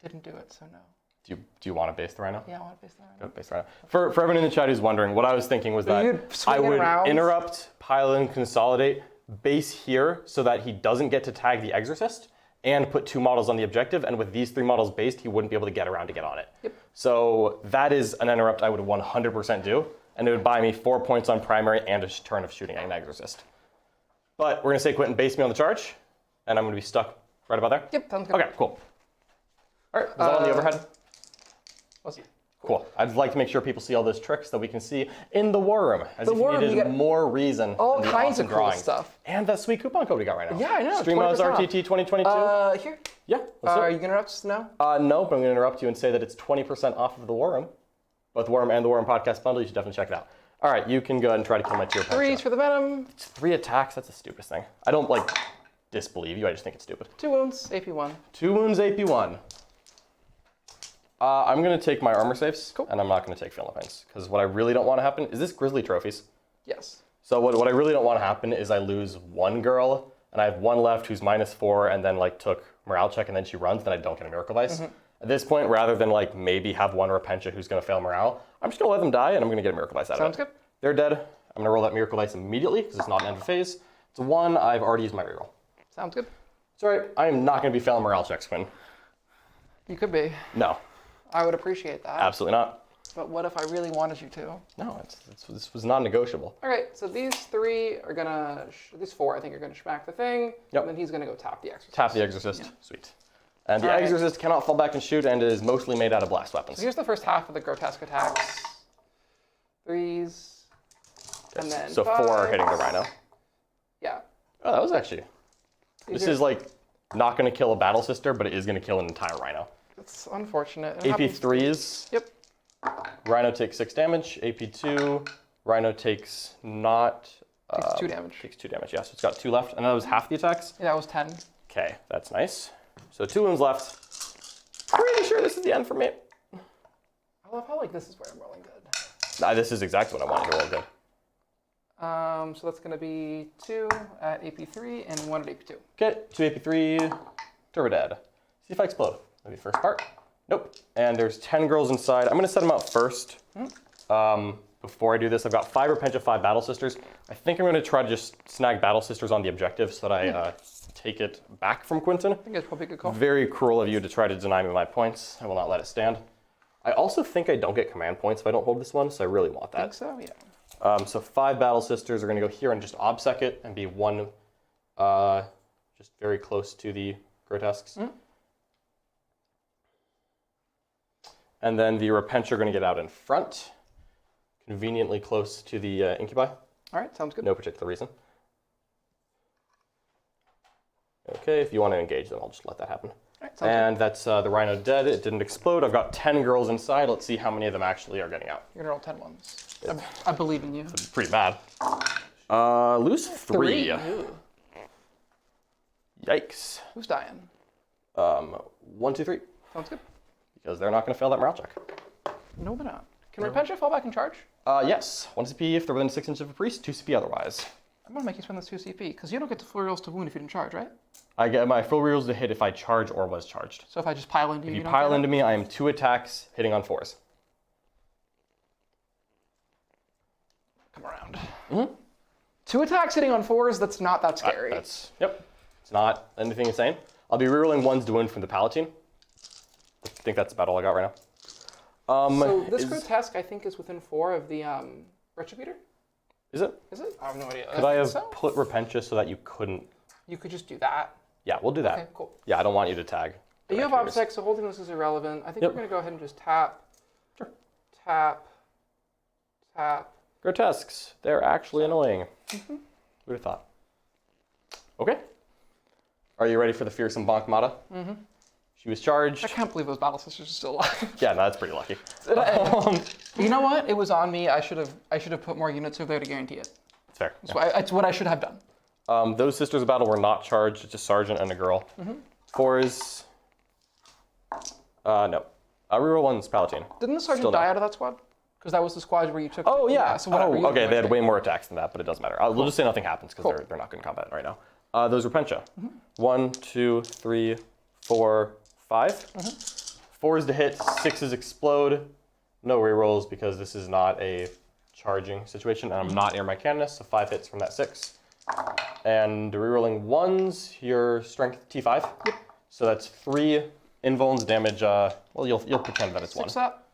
Speaker 3: I didn't do it, so no.
Speaker 2: Do you want to base the Rhino?
Speaker 3: Yeah, I want to base the Rhino.
Speaker 2: Go base the Rhino. For everyone in the chat who's wondering, what I was thinking was that I would interrupt, pile in, consolidate, base here so that he doesn't get to tag the Exorcist, and put 2 models on the objective, and with these 3 models based, he wouldn't be able to get around to get on it.
Speaker 3: Yep.
Speaker 2: So that is an interrupt I would 100% do, and it would buy me 4 points on primary and a turn of shooting an Exorcist. But we're going to say Quentin base me on the charge, and I'm going to be stuck right about there?
Speaker 3: Yep, sounds good.
Speaker 2: Okay, cool. All right, is that on the overhead?
Speaker 3: What's it?
Speaker 2: Cool. I'd like to make sure people see all those tricks that we can see in the war room, as if
Speaker 3: war room,
Speaker 2: you
Speaker 3: you
Speaker 2: needed
Speaker 3: get
Speaker 2: more reason.
Speaker 3: all
Speaker 2: than the
Speaker 3: kinds of
Speaker 2: awesome
Speaker 3: cool
Speaker 2: drawings.
Speaker 3: stuff.
Speaker 2: And that sweet coupon code we got right now.
Speaker 3: Yeah, I know.
Speaker 2: Stream House
Speaker 3: 20% off.
Speaker 2: RTT 2022.
Speaker 3: Here.
Speaker 2: Yeah, let's do
Speaker 3: Are
Speaker 2: it.
Speaker 3: you going to interrupt us now?
Speaker 2: No, but I'm going to interrupt you and say that it's 20% off of the War Room. Both the War Room and the War Room podcast bundle. You should definitely check it out. All right, you can go ahead and try to kill my tier
Speaker 3: 3s for the Venom.
Speaker 2: It's 3 attacks. That's the stupidest thing. I don't disbelieve you. I just think it's stupid.
Speaker 3: 2 wounds, AP1.
Speaker 2: 2 wounds, AP1. I'm going to take my armor saves,
Speaker 3: Cool.
Speaker 2: and I'm not going to take Philippines. Because what I really don't want to happen is this Grisly trophies.
Speaker 3: Yes.
Speaker 2: So what I really don't want to happen is I lose 1 girl, and I have 1 left who's -4, and then took morale check, and then she runs, then I don't get a Miracle Dice. At this point, rather than maybe have 1 Repentia who's going to fail morale, I'm just going to let them die, and I'm going to get a Miracle Dice out
Speaker 3: Sounds
Speaker 2: of it.
Speaker 3: good.
Speaker 2: They're dead. I'm going to roll that Miracle Dice immediately, because it's not an end of phase. It's a 1. I've already used my reroll.
Speaker 3: Sounds good.
Speaker 2: It's all right. I am not going to be failing morale checks, Quinn.
Speaker 3: You could be.
Speaker 2: No,
Speaker 3: I would appreciate that.
Speaker 2: absolutely not.
Speaker 3: But what if I really wanted you to?
Speaker 2: No, this was non-negotiable.
Speaker 3: All right, so these 3 are gonna, these 4 I think are gonna smack the thing,
Speaker 2: Yep.
Speaker 3: and then he's gonna go tap the Exorcist.
Speaker 2: Tap the Exorcist. Sweet. And the
Speaker 3: All right.
Speaker 2: Exorcist cannot fall back and shoot and is mostly made out of blast weapons.
Speaker 3: So here's the first half of the grotesque attacks. 3s, and then
Speaker 2: So 4 are
Speaker 3: 5s.
Speaker 2: hitting the Rhino.
Speaker 3: Yeah.
Speaker 2: Oh, that was actually... This is not going to kill a Battle Sister, but it is going to kill an entire Rhino.
Speaker 3: It's unfortunate. It happens-
Speaker 2: AP3s.
Speaker 3: Yep.
Speaker 2: Rhino takes 6 damage. AP2. Rhino takes not...
Speaker 3: Takes 2 damage.
Speaker 2: Takes 2 damage, yeah. So it's got 2 left. And that was half the attacks.
Speaker 3: Yeah, that was 10.
Speaker 2: Okay, that's nice. So 2 wounds left. Pretty sure this is the end for me.
Speaker 3: I love how this is where I'm rolling good.
Speaker 2: Nah, this is exactly what I wanted to roll good.
Speaker 3: So that's gonna be 2 at AP3 and 1 at AP2.
Speaker 2: Okay, 2 AP3, Turbo Dead. See if I explode. Maybe first part. Nope. And there's 10 girls inside. I'm gonna set them out first. Before I do this, I've got 5 Repentia, 5 Battle Sisters. I think I'm gonna try to just snag Battle Sisters on the objective so that I take it back from Quentin.
Speaker 3: I think that's probably a good call.
Speaker 2: Very cruel of you to try to deny me my points. I will not let it stand. I also think I don't get command points if I don't hold this one, so I really want that.
Speaker 3: I think so, yeah.
Speaker 2: So 5 Battle Sisters are going to go here and just obsec it and be 1 just very close to the Grotesques. And then the Repentia are going to get out in front, conveniently close to the Incubi.
Speaker 3: All right, sounds good.
Speaker 2: No particular reason. Okay, if you want to engage them, I'll just let that happen.
Speaker 3: Alright,
Speaker 2: And that's the Rhino dead. It didn't explode. I've got 10 girls inside. Let's see how many of them actually are getting out.
Speaker 3: You're gonna roll 10 ones. I believe in you.
Speaker 2: Pretty bad. Lose 3.
Speaker 3: Ooh.
Speaker 2: Yikes.
Speaker 3: Who's dying?
Speaker 2: 1, 2, 3.
Speaker 3: Sounds good.
Speaker 2: Because they're not going to fail that morale check.
Speaker 3: No, they're not. Can Repentia fall back in charge?
Speaker 2: Yes. 1 CP if they're within 6 inches of a priest, 2 CP otherwise.
Speaker 3: I'm gonna make you spend this 2 CP, because you don't get the full rolls to wound if you didn't charge, right?
Speaker 2: I get my full rerolls to hit if I charge or was charged.
Speaker 3: So if I just pile into you,
Speaker 2: If you
Speaker 3: don't
Speaker 2: pile
Speaker 3: get
Speaker 2: into
Speaker 3: it?
Speaker 2: me, I am 2 attacks hitting on 4s.
Speaker 3: Come around. 2 attacks hitting on 4s, that's not that scary.
Speaker 2: Yep. It's not anything insane. I'll be rerolling 1s to wound from the Palatine. I think that's about all I got right now.
Speaker 3: So this Grotesque, I think, is within 4 of the Retributor?
Speaker 2: Is it?
Speaker 3: Is it? I have no idea.
Speaker 2: Could I have
Speaker 3: so?
Speaker 2: put Repentia so that you couldn't?
Speaker 3: You could just do that.
Speaker 2: Yeah, we'll do that.
Speaker 3: Okay, cool.
Speaker 2: Yeah, I don't want you to tag.
Speaker 3: You have obsec, so holding this is irrelevant. I think we're going to go ahead and just tap, tap, tap.
Speaker 2: Grotesques. They're actually annoying. Who'd have thought? Okay. Are you ready for the fearsome Bonk Mata? She was charged.
Speaker 3: I can't believe those Battle Sisters are still alive.
Speaker 2: Yeah, no, that's pretty lucky.
Speaker 3: You know what? It was on me. I should have put more units over there to guarantee it.
Speaker 2: It's fair.
Speaker 3: It's what I should have done.
Speaker 2: Those Sisters of Battle were not charged. It's a sergeant and a girl. 4s. No. Reroll 1's Palatine.
Speaker 3: Didn't the sergeant
Speaker 2: Still no.
Speaker 3: die out of that squad? Because that was the squad where you took.
Speaker 2: Oh yeah.
Speaker 3: So whatever.
Speaker 2: Oh, okay. They had way more attacks than that, but it doesn't matter. We'll just say nothing happens because they're not good in combat right now. Those were Repentia. 1, 2, 3, 4, 5. 4s to hit. 6s explode. No rerolls because this is not a charging situation, and I'm not near my cannonist, so 5 hits from that 6. And rerolling 1s, your strength T5. Yep. So that's 3 invulns damage. Well, you'll pretend that it's 1.
Speaker 3: 6 up.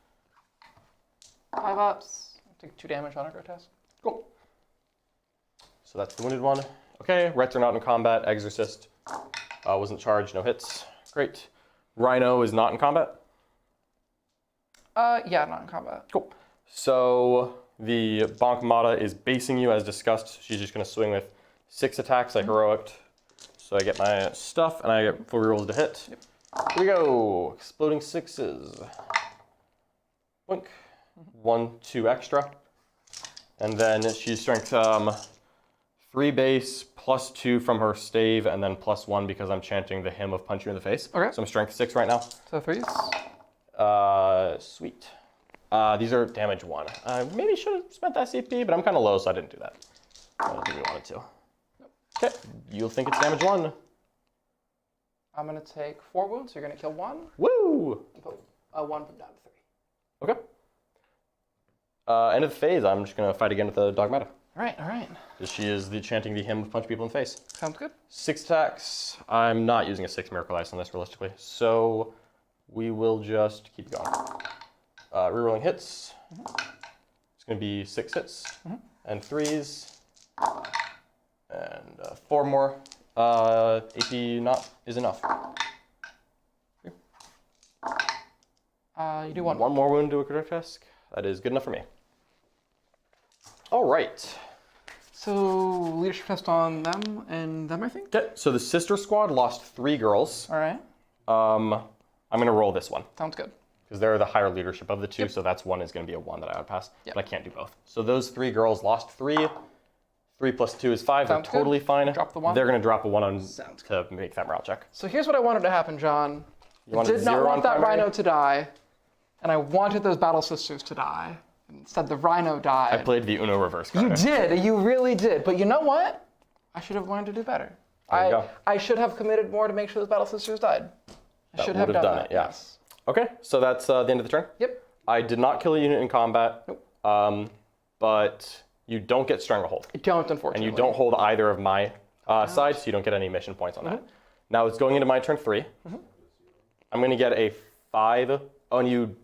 Speaker 3: 5 ups. Take 2 damage on a Grotesque.
Speaker 2: Cool. So that's the wounded one. Okay, Rets are not in combat. Exorcist wasn't charged, no hits. Great. Rhino is not in combat.
Speaker 3: Yeah, not in combat.
Speaker 2: Cool. So the Bonk Mata is basing you as discussed. She's just going to swing with 6 attacks like heroic. So I get my stuff and I get 4 rerolls to hit. Yep. Here we go. Exploding 6s. Blink. 1, 2 extra. And then she's strength 3 base, +2 from her stave, and then +1 because I'm chanting the hymn of Punch You in the Face.
Speaker 3: Okay.
Speaker 2: So I'm strength 6 right now.
Speaker 3: So 3s.
Speaker 2: Sweet. These are damage 1. I maybe should have spent that CP, but I'm kind of low, so I didn't do that. I don't think we wanted to. Okay, you'll think it's damage 1.
Speaker 3: I'm going to take 4 wounds, so you're going to kill 1.
Speaker 2: Woo!
Speaker 3: And put 1 from down to 3.
Speaker 2: Okay. End of the phase, I'm just going to fight again with the Dogmata.
Speaker 3: All right.
Speaker 2: She is chanting the hymn of Punch People in the Face.
Speaker 3: Sounds good.
Speaker 2: 6 attacks. I'm not using a 6 Miracle Ice on this realistically, so we will just keep going. Rerolling hits. It's going to be 6 hits and 3s and 4 more. AP not is enough.
Speaker 3: You do 1.
Speaker 2: 1 more wound to a Grotesque. That is good enough for me. All right.
Speaker 3: So leadership test on them and them, I think.
Speaker 2: Okay. So the sister squad lost 3 girls.
Speaker 3: All right.
Speaker 2: I'm going to roll this one.
Speaker 3: Sounds good.
Speaker 2: Because they're the higher leadership of the 2, so that's 1 is going to be a 1 that I would pass.
Speaker 3: Yep.
Speaker 2: But I can't do both. So those 3 girls lost 3. 3 plus 2 is 5.
Speaker 3: Sounds
Speaker 2: They're totally
Speaker 3: good.
Speaker 2: fine.
Speaker 3: Drop the 1.
Speaker 2: They're going to drop a 1 on
Speaker 3: Sounds
Speaker 2: to make that morale check.
Speaker 3: So here's what I wanted to happen, John.
Speaker 2: You
Speaker 3: I
Speaker 2: wanted
Speaker 3: did not
Speaker 2: 0
Speaker 3: want
Speaker 2: on
Speaker 3: that
Speaker 2: primary?
Speaker 3: Rhino to die, and I wanted those Battle Sisters to die. Instead, the Rhino died.
Speaker 2: I played the Uno reverse card.
Speaker 3: You did. You really did. But you know what? I should have learned to do better.
Speaker 2: There you go.
Speaker 3: I should have committed more to make sure those Battle Sisters died. I should have
Speaker 2: would have
Speaker 3: done
Speaker 2: done
Speaker 3: that.
Speaker 2: it, yeah.
Speaker 3: Yes.
Speaker 2: Okay, so that's the end of the turn.
Speaker 3: Yep.
Speaker 2: I did not kill a unit in combat.
Speaker 3: Nope.
Speaker 2: But you don't get Stranglehold.
Speaker 3: I don't, unfortunately.
Speaker 2: And you don't hold either of my sides, so you don't get any mission points on that. Now it's going into my turn 3. I'm going to get a 5. Oh, and you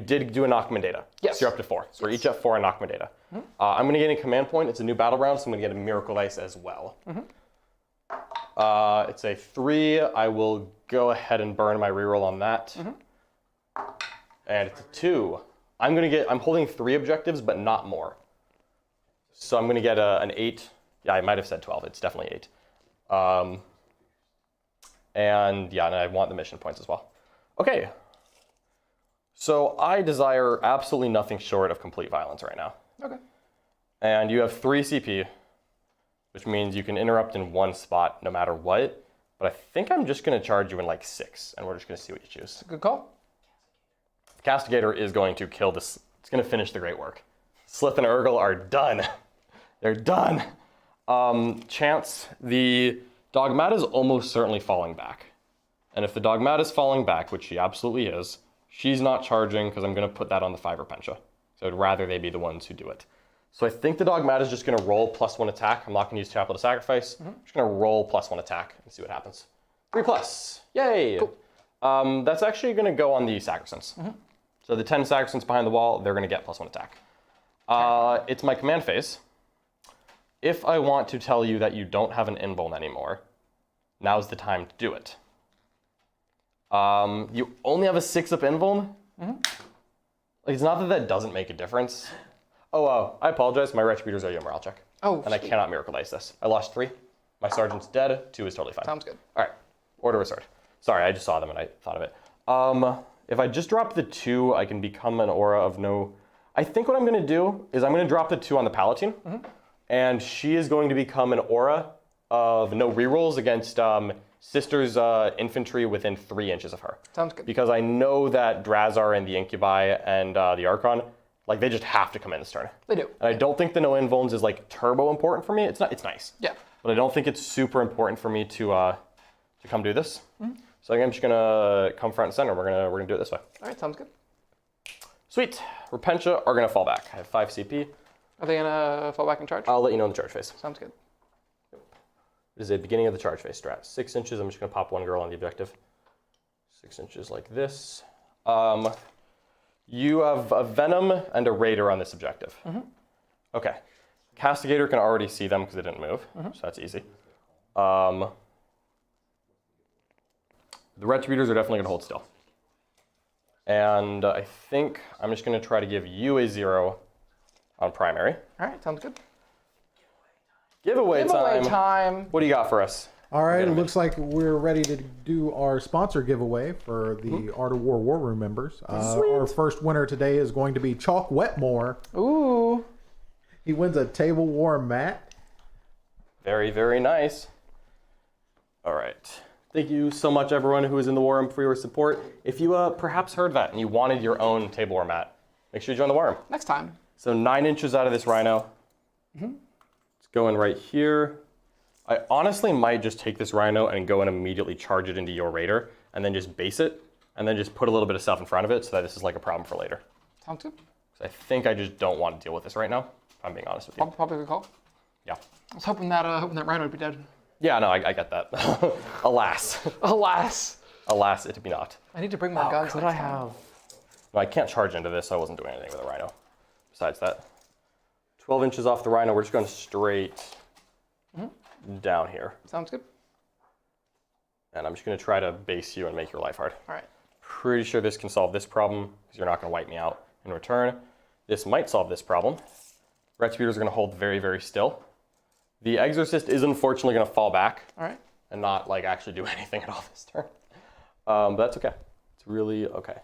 Speaker 2: did do a Knockman data.
Speaker 3: Yes.
Speaker 2: So you're up to 4. So we're each at 4 on Knockman data. I'm going to get a command point. It's a new battle round, so I'm going to get a Miracle Ice as well. It's a 3. I will go ahead and burn my reroll on that. And it's a 2. I'm holding 3 objectives, but not more. So I'm going to get an 8. Yeah, I might have said 12. It's definitely 8. And yeah, and I want the mission points as well. Okay. So I desire absolutely nothing short of complete violence right now.
Speaker 3: Okay.
Speaker 2: And you have 3 CP, which means you can interrupt in one spot no matter what. But I think I'm just going to charge you in like 6, and we're just going to see what you choose.
Speaker 3: Good call.
Speaker 2: The Castigator is going to kill this. It's going to finish the great work. Sslyth and Ur-ghul are done. They're done. Chance, the Dogmata is almost certainly falling back. And if the Dogmata is falling back, which she absolutely is, she's not charging because I'm going to put that on the 5 Repentia. So I'd rather they be the ones who do it. So I think the Dogmata is just going to roll +1 attack. I'm not going to use Chapel to Sacrifice. I'm just going to roll +1 attack and see what happens. 3+. Yay! Cool. That's actually going to go on the Sacrosands. So the 10 Sacrosands behind the wall, they're going to get +1 attack. It's my command phase. If I want to tell you that you don't have an invuln anymore, now's the time to do it. You only have a 6-up invuln? Like, it's not that that doesn't make a difference. Oh, I apologize. My Retributors owe you a morale check.
Speaker 3: Oh,
Speaker 2: and I cannot Miracle Dice this. I lost 3. My Sergeant's dead. 2 is totally fine.
Speaker 3: Sounds good.
Speaker 2: All right. Order Restored. Sorry, I just saw them and I thought of it. If I just drop the 2, I can become an aura of no... I think what I'm going to do is I'm going to drop the 2 on the Palatine. And she is going to become an aura of no rerolls against Sister's infantry within 3 inches of her.
Speaker 3: Sounds good.
Speaker 2: Because I know that Drazhar and the Incubi and the Archon, like, they just have to come in this turn.
Speaker 3: They do.
Speaker 2: And I don't think the no invulns is like turbo important for me. It's not. It's nice.
Speaker 3: Yeah.
Speaker 2: But I don't think it's super important for me to come do this. So I'm just gonna come front and center. We're gonna do it this way.
Speaker 3: All right, sounds good.
Speaker 2: Sweet. Repentia are gonna fall back. I have 5 CP.
Speaker 3: Are they gonna fall back and charge?
Speaker 2: I'll let you know in the charge phase.
Speaker 3: Sounds good.
Speaker 2: It is the beginning of the charge phase strat. 6 inches. I'm just gonna pop 1 girl on the objective. 6 inches like this. You have a Venom and a Raider on this objective. Okay. Castigator can already see them because they didn't move, so that's easy. The Retributors are definitely going to hold still. And I think I'm just going to try to give you a 0 on primary.
Speaker 3: All right, sounds good.
Speaker 2: Giveaway
Speaker 3: Giveaway
Speaker 2: time.
Speaker 3: time.
Speaker 2: What do you got for us?
Speaker 6: All right, it looks like we're ready to do our sponsor giveaway for the Art of War War Room members. Our first winner today is going to be Chalk Wetmore.
Speaker 3: Ooh.
Speaker 6: He wins a TableWar mat.
Speaker 2: Very, very nice. All right. Thank you so much, everyone who is in the War Room, for your support. If you perhaps heard that and you wanted your own TableWar mat, make sure you join the War Room.
Speaker 3: Next time.
Speaker 2: So 9 inches out of this Rhino. It's going right here. I honestly might just take this Rhino and go and immediately charge it into your Raider and then just base it and then just put a little bit of stuff in front of it so that this is like a problem for later.
Speaker 3: Sounds good.
Speaker 2: So I think I just don't want to deal with this right now, if I'm being honest with you.
Speaker 3: Probably a good call.
Speaker 2: Yeah.
Speaker 3: I was hoping that Rhino would be dead.
Speaker 2: Yeah, no, I get that. Alas.
Speaker 3: Alas.
Speaker 2: Alas, it be not.
Speaker 3: I need to bring my guns.
Speaker 2: Could I have? No, I can't charge into this, so I wasn't doing anything with a Rhino. Besides that. 12 inches off the Rhino, we're just going straight down here.
Speaker 3: Sounds good.
Speaker 2: And I'm just going to try to base you and make your life hard.
Speaker 3: All right.
Speaker 2: Pretty sure this can solve this problem because you're not going to wipe me out in return. This might solve this problem. Retributors are going to hold very, very still. The Exorcist is unfortunately going to fall back.
Speaker 3: All right.
Speaker 2: And not like actually do anything at all this turn. But that's okay. It's really okay.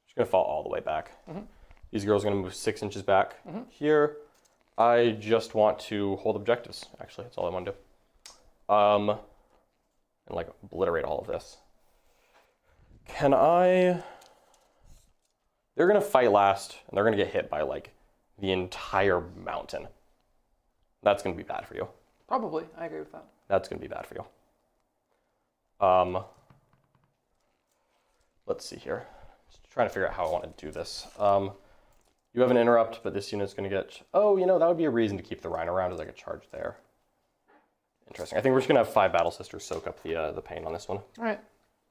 Speaker 2: Just going to fall all the way back. These girls are going to move 6 inches back here. I just want to hold objectives, actually. That's all I want to do. And like obliterate all of this. Can I... They're going to fight last, and they're going to get hit by like the entire mountain. That's going to be bad for you.
Speaker 3: Probably. I agree with that.
Speaker 2: That's going to be bad for you. Let's see here. Just trying to figure out how I want to do this. You have an interrupt, but this unit's going to get... Oh, you know, that would be a reason to keep the Rhino around as like a charge there. Interesting. I think we're just going to have 5 Battle Sisters soak up the pain on this one.
Speaker 3: All right.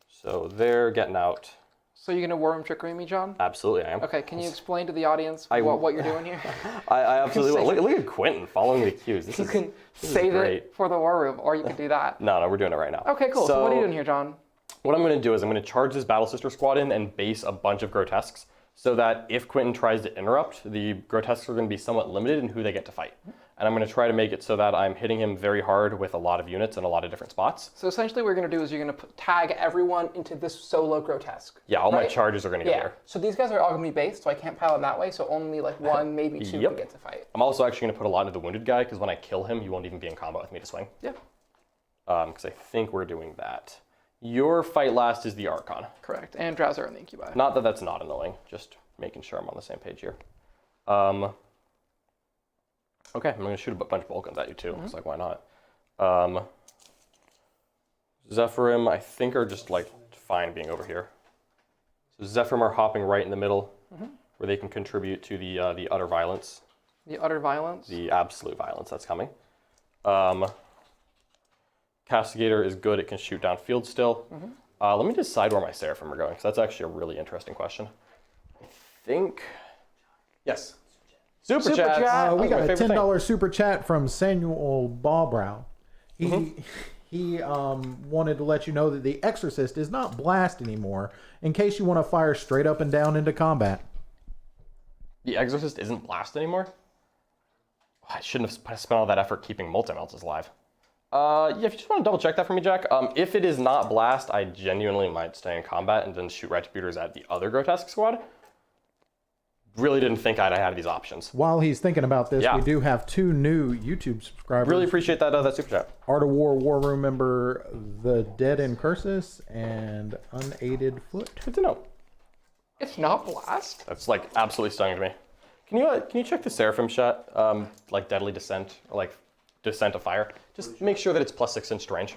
Speaker 2: So they're getting out.
Speaker 3: So you're going to War Room trickery me, John?
Speaker 2: Absolutely, I am.
Speaker 3: Okay, can you explain to the audience what you're doing here?
Speaker 2: I absolutely will. Look at Quentin following the cues.
Speaker 3: You can save it for the War Room, or you can do that.
Speaker 2: No, we're doing it right now.
Speaker 3: Okay, cool. So what are you doing here, John?
Speaker 2: What I'm going to do is I'm going to charge this Battle Sister squad in and base a bunch of Grotesques so that if Quentin tries to interrupt, the Grotesques are going to be somewhat limited in who they get to fight. and I'm going to try to make it so that I'm hitting him very hard with a lot of units in a lot of different spots.
Speaker 3: So essentially what you're going to do is you're going to tag everyone into this solo grotesque.
Speaker 2: Yeah, all my charges are going to go there.
Speaker 3: So these guys are all going to be based, so I can't pile them that way, so only like one, maybe two can get to fight.
Speaker 2: I'm also actually going to put a lot into the wounded guy, because when I kill him, he won't even be in combat with me to swing.
Speaker 3: Yeah.
Speaker 2: Because I think we're doing that. Your fight last is the Archon.
Speaker 3: Correct, and Drazhar and the Incubi.
Speaker 2: Not that that's not annoying, just making sure I'm on the same page here. Okay, I'm going to shoot a bunch of bolt guns at you too. It's like, why not? Zephyrim, I think, are just like fine being over here. So Zephyrim are hopping right in the middle, where they can contribute to the utter violence.
Speaker 3: The utter violence?
Speaker 2: The absolute violence that's coming. Castigator is good. It can shoot downfield still. Let me decide where my Seraphim are going, because that's actually a really interesting question. I think... Yes. Super chat.
Speaker 6: We got a $10 super chat from Samuel Ballbrow. He wanted to let you know that the Exorcist is not blast anymore, in case you want to fire straight up and down into combat.
Speaker 2: The Exorcist isn't blast anymore? I shouldn't have spent all that effort keeping multi-melts alive. Yeah, if you just want to double check that for me, Jack. If it is not blast, I genuinely might stay in combat and then shoot retributors at the other Grotesque squad. Really didn't think I'd had these options.
Speaker 6: While he's thinking about this, we do have 2 new YouTube subscribers.
Speaker 2: Really appreciate that super chat.
Speaker 6: Art of War War Room member The Dead in Cursus and Unaided Foot.
Speaker 2: Good to know.
Speaker 3: It's not blast?
Speaker 2: That's like absolutely stunning to me. Can you check the Seraphim shot? Like Deadly Descent or like Descent of Fire? Just make sure that it's plus 6 inch range.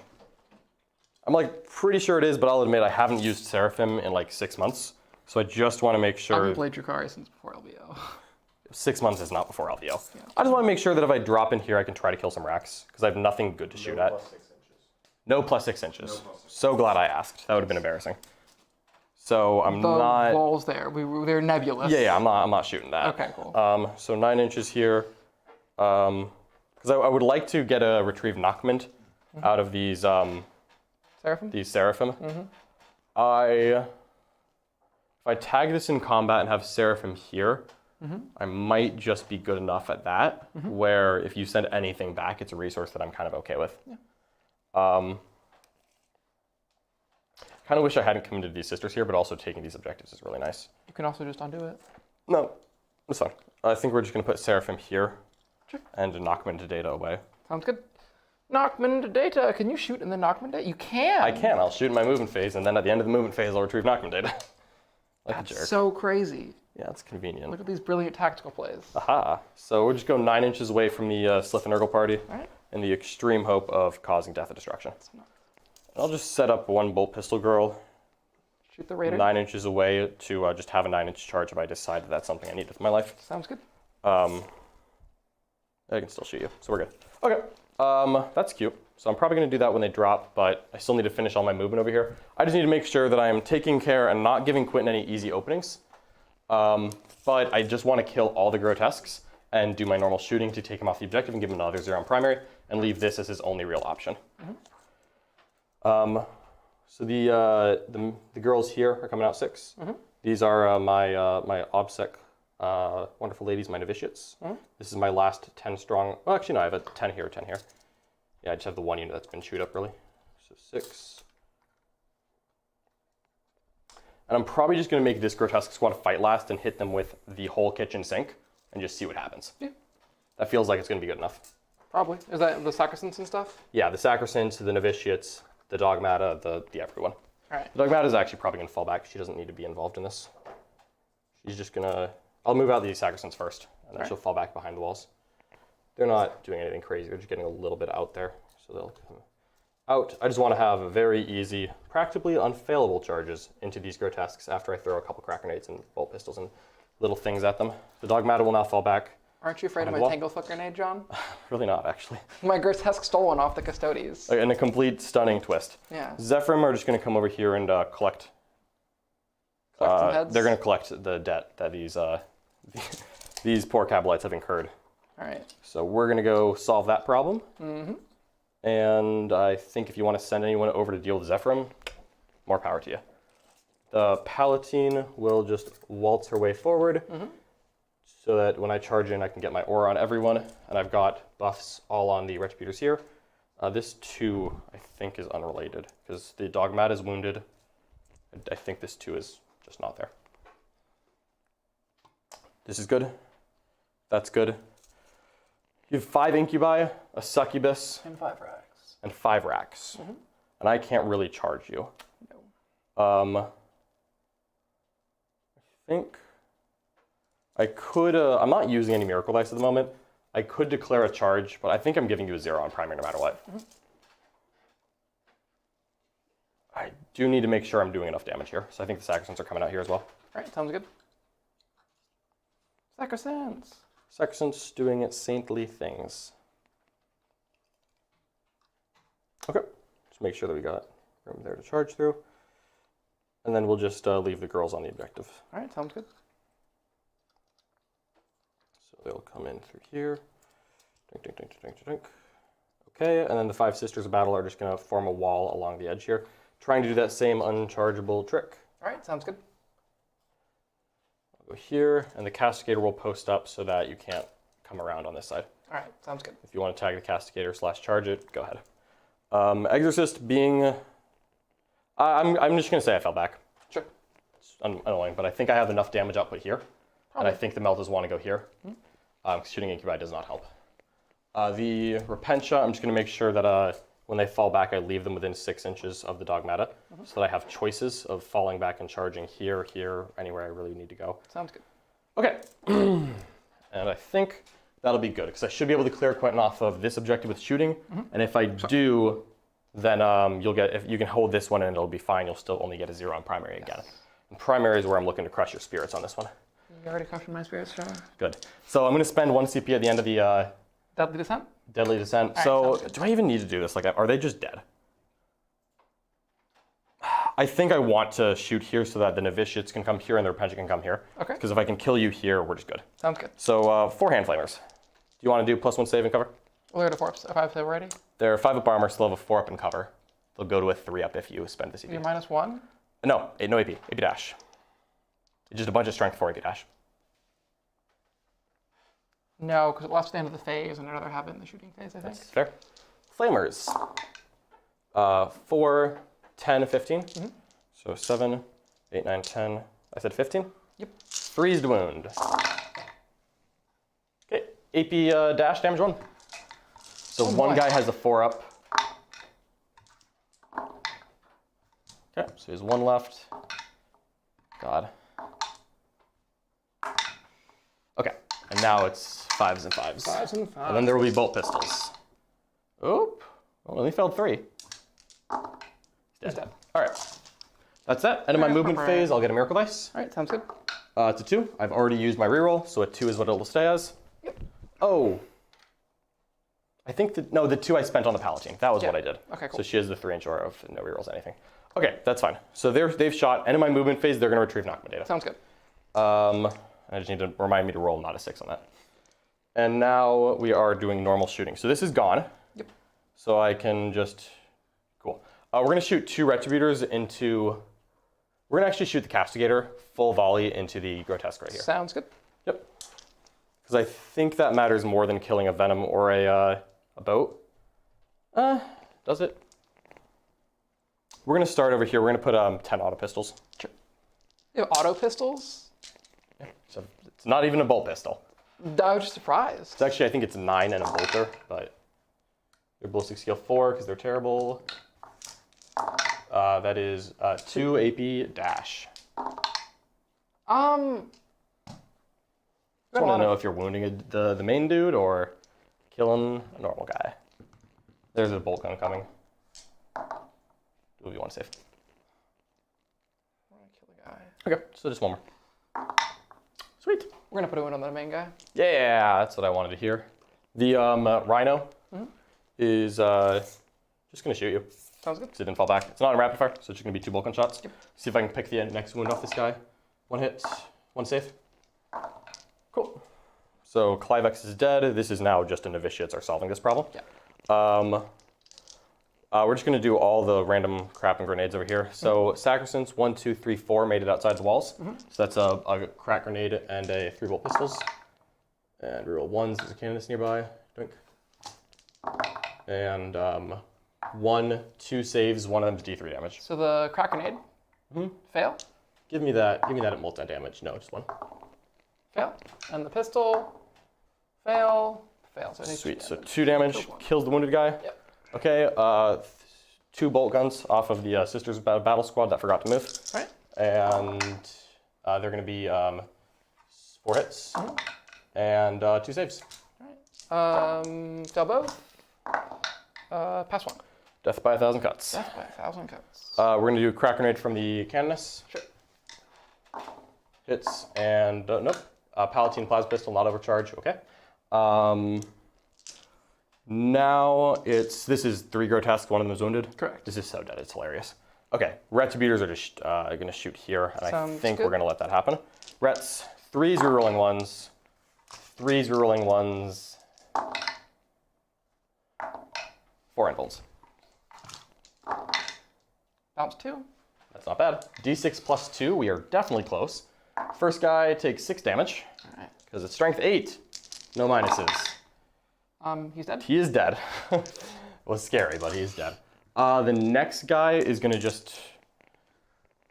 Speaker 2: I'm like pretty sure it is, but I'll admit I haven't used Seraphim in like 6 months. So I just want to make sure...
Speaker 3: I haven't played Drukhari since before LVO.
Speaker 2: 6 months is not before LVO. Yeah. I just want to make sure that if I drop in here, I can try to kill some Wracks, because I have nothing good to shoot at. No plus 6 inches. So glad I asked. That would have been embarrassing. So I'm not...
Speaker 3: The walls there, they're nebulous.
Speaker 2: Yeah, I'm not shooting that.
Speaker 3: Okay, cool.
Speaker 2: So 9 inches here. Because I would like to get a Retrieve Nachmund out of these...
Speaker 3: Seraphim?
Speaker 2: These Seraphim. If I tag this in combat and have Seraphim here, I might just be good enough at that, where if you send anything back, it's a resource that I'm kind of okay with. Yeah. Kind of wish I hadn't committed these sisters here, but also taking these objectives is really nice.
Speaker 3: You can also just undo it.
Speaker 2: No, it's fine. I think we're just going to put Seraphim here and Nachmund data away.
Speaker 3: Sounds good. Nachmund data. Can you shoot in the Nachmund data? You can.
Speaker 2: I can. I'll shoot in my movement phase, and then at the end of the movement phase, I'll retrieve Nachmund data. Like a jerk.
Speaker 3: So crazy.
Speaker 2: Yeah, it's convenient.
Speaker 3: Look at these brilliant tactical plays.
Speaker 2: Aha. So we'll just go 9 inches away from the Sslyth and Ur-ghul party in the extreme hope of causing death and destruction. I'll just set up 1 bolt pistol girl.
Speaker 3: Shoot the raider.
Speaker 2: 9 inches away to just have a 9-inch charge if I decide that that's something I need with my life.
Speaker 3: Sounds good.
Speaker 2: I can still shoot you, so we're good. Okay, that's cute. So I'm probably going to do that when they drop, but I still need to finish all my movement over here. I just need to make sure that I am taking care and not giving Quentin any easy openings. But I just want to kill all the Grotesques and do my normal shooting to take him off the objective and give him another 0 on primary and leave this as his only real option. So the girls here are coming out 6. These are my OBSEC wonderful ladies, my novitiates. This is my last 10 strong. Well, actually, no, I have a 10 here, 10 here. Yeah, I just have the 1 unit that's been chewed up, really. So 6. And I'm probably just going to make this Grotesque squad fight last and hit them with the whole kitchen sink and just see what happens. Yeah. That feels like it's going to be good enough.
Speaker 3: Probably. Is that the Sacrosancts and stuff?
Speaker 2: Yeah, the Sacrosancts, the novitiates, the Dogmata, the everyone.
Speaker 3: All right.
Speaker 2: The Dogmata is actually probably going to fall back. She doesn't need to be involved in this. She's just going to... I'll move out the Sacrosancts first, and then she'll fall back behind the walls. They're not doing anything crazy. They're just getting a little bit out there, so they'll come out. I just want to have a very easy, practically unfailable charges into these Grotesques after I throw a couple crack grenades and bolt pistols and little things at them. The Dogmata will now fall back.
Speaker 3: Aren't you afraid of my Tanglefoot grenade, John?
Speaker 2: Really not, actually.
Speaker 3: My Grotesque stole one off the Custodes.
Speaker 2: In a complete stunning twist.
Speaker 3: Yeah.
Speaker 2: Zephyrim are just going to come over here and collect.
Speaker 3: Collect some heads?
Speaker 2: They're going to collect the debt that these poor Kabalites have incurred.
Speaker 3: All right.
Speaker 2: So we're going to go solve that problem. And I think if you want to send anyone over to deal with Zephyrim, more power to you. The Palatine will just waltz her way forward. so that when I charge in, I can get my aura on everyone, and I've got buffs all on the Retributors here. This 2, I think, is unrelated, because the Dogmat is wounded. I think this 2 is just not there. This is good. That's good. You have 5 Incubi, a Succubus,
Speaker 3: And 5 Wracks.
Speaker 2: and 5 Wracks. And I can't really charge you.
Speaker 3: No.
Speaker 2: I think I could, I'm not using any Miracle Dice at the moment. I could declare a charge, but I think I'm giving you a 0 on primary no matter what. I do need to make sure I'm doing enough damage here, so I think the Sacrosands are coming out here as well.
Speaker 3: Alright, sounds good. Sacrosands.
Speaker 2: Sacrosands doing its saintly things. Okay, just make sure that we got room there to charge through. And then we'll just leave the girls on the objective.
Speaker 3: Alright, sounds good.
Speaker 2: So they'll come in through here. Dink, dink, dink, dink, dink, dink. Okay, and then the 5 Sisters of Battle are just going to form a wall along the edge here, trying to do that same unchargeable trick.
Speaker 3: Alright, sounds good.
Speaker 2: I'll go here, and the Castigator will post up so that you can't come around on this side.
Speaker 3: Alright, sounds good.
Speaker 2: If you want to tag the Castigator / charge it, go ahead. Exorcist being... I'm just going to say I fell back.
Speaker 3: Sure.
Speaker 2: It's annoying, but I think I have enough damage output here. And I think the Meltas want to go here. Shooting Incubi does not help. The Repentia, I'm just going to make sure that when they fall back, I leave them within 6 inches of the Dogmata, so that I have choices of falling back and charging here, here, anywhere I really need to go.
Speaker 3: Sounds good.
Speaker 2: Okay. And I think that'll be good, because I should be able to clear Quentin off of this objective with shooting. And if I do, then you'll get, if you can hold this one and it'll be fine. You'll still only get a 0 on primary again. And primary is where I'm looking to crush your spirits on this one.
Speaker 3: You already crushed my spirits, John.
Speaker 2: Good. So I'm going to spend 1 CP at the end of the
Speaker 3: Deadly Descent?
Speaker 2: Deadly Descent.
Speaker 3: All
Speaker 2: So
Speaker 3: right, sounds good.
Speaker 2: do I even need to do this? Like, are they just dead? I think I want to shoot here so that the Novitiates can come here and the Repentia can come here.
Speaker 3: Okay.
Speaker 2: Because if I can kill you here, we're just good.
Speaker 3: Sounds good.
Speaker 2: So 4 Hand Flamers. Do you want to do +1 save and cover?
Speaker 3: We'll go to Forps if I have to already.
Speaker 2: They're 5 up armor, still have a 4 up and cover. They'll go to a 3 up if you spend the CP.
Speaker 3: You're -1?
Speaker 2: No, no AP. AP dash. It's just a bunch of strength 4 AP dash.
Speaker 3: No, because it lasts to the end of the phase, and I'd rather have it in the shooting phase, I think.
Speaker 2: That's fair. Flamers. 4, 10, 15. So 7, 8, 9, 10. I said 15?
Speaker 3: Yep.
Speaker 2: Freezed wound. Okay, AP dash damage 1. So one guy has a 4 up. Okay, so he has 1 left. God. Okay, and now it's 5s and 5s.
Speaker 3: 5s and 5s.
Speaker 2: And then there will be bolt pistols. Oop. Well, only failed 3.
Speaker 3: He's dead.
Speaker 2: All right. That's that. End of my movement phase. I'll get a Miracle Dice.
Speaker 3: All right, sounds good.
Speaker 2: It's a 2. I've already used my reroll, so a 2 is what it'll stay as.
Speaker 3: Yep.
Speaker 2: Oh. I think no, the 2 I spent on the Palatine. That was what I did.
Speaker 3: Okay, cool.
Speaker 2: So she has the 3-inch aura of no rerolls, anything. Okay, that's fine. So they've shot. End of my movement phase, they're going to retrieve knockback data.
Speaker 3: Sounds good.
Speaker 2: I just need to remind me to roll not a 6 on that. And now we are doing normal shooting. So this is gone.
Speaker 3: Yep.
Speaker 2: So I can just, cool. We're going to shoot 2 Retributors into, we're going to actually shoot the Castigator full volley into the Grotesque right here.
Speaker 3: Sounds good.
Speaker 2: Yep. Because I think that matters more than killing a Venom or a boat. Does it? We're going to start over here. We're going to put 10 auto pistols.
Speaker 3: Sure. You have auto pistols?
Speaker 2: Yeah. So it's not even a bolt pistol.
Speaker 3: I was just surprised.
Speaker 2: It's actually, I think it's 9 and a bolter, but they're ballistic skill 4 because they're terrible. That is 2 AP dash.
Speaker 3: I
Speaker 2: just want to know if you're wounding the main dude or killing a normal guy. There's a bolt gun coming. Do you want to save?
Speaker 3: I want to kill the guy.
Speaker 2: Okay, so just 1 more. Sweet.
Speaker 3: We're going to put a win on the main guy.
Speaker 2: Yeah, that's what I wanted to hear. The Rhino is just going to shoot you.
Speaker 3: Sounds good.
Speaker 2: So it didn't fall back. It's not a rapid fire, so it's just going to be 2 bolt gun shots.
Speaker 3: Yep.
Speaker 2: See if I can pick the next wound off this guy. 1 hit, 1 save. Cool. So Clivex is dead. This is now just a Novitiates are solving this problem.
Speaker 3: Yeah.
Speaker 2: We're just going to do all the random crap and grenades over here. So Sacrosands, 1, 2, 3, 4 made it outside the walls. So that's a crack grenade and a 3 bolt pistols. And reroll 1s, there's a Canonist nearby. Doink. And 1, 2 saves, one of them's D3 damage.
Speaker 3: So the crack grenade. Fail.
Speaker 2: Give me that at multi-damage. No, just 1.
Speaker 3: Fail. And the pistol. Fail. Fail. So it takes
Speaker 2: Sweet,
Speaker 3: 2
Speaker 2: so
Speaker 3: damage.
Speaker 2: 2 damage,
Speaker 3: Kills one.
Speaker 2: kills the wounded guy.
Speaker 3: Yep.
Speaker 2: Okay, 2 bolt guns off of the Sisters Battle Squad that forgot to move.
Speaker 3: Right.
Speaker 2: And they're going to be 4 hits and 2 saves.
Speaker 3: Fail both. Pass 1.
Speaker 2: Death by 1,000 cuts.
Speaker 3: Death by 1,000 cuts.
Speaker 2: We're going to do a crack grenade from the Canonist.
Speaker 3: Sure.
Speaker 2: Hits and nope. Palatine Plasma Pistol, not overcharge. Okay. Now this is 3 grotesques, one of them is wounded.
Speaker 3: Correct.
Speaker 2: This is so dead, it's hilarious. Okay, Retributors are just going to shoot here, and I
Speaker 3: Sounds
Speaker 2: think
Speaker 3: good.
Speaker 2: we're going to let that happen. Rets, 3s rerolling 1s, 3s rerolling 1s, 4 invulns.
Speaker 3: Bounce 2.
Speaker 2: That's not bad. D6 plus 2, we are definitely close. First guy takes 6 damage,
Speaker 3: Alright.
Speaker 2: because it's strength 8. No minuses.
Speaker 3: He's dead.
Speaker 2: He is dead. Was scary, but he's dead. The next guy is going to just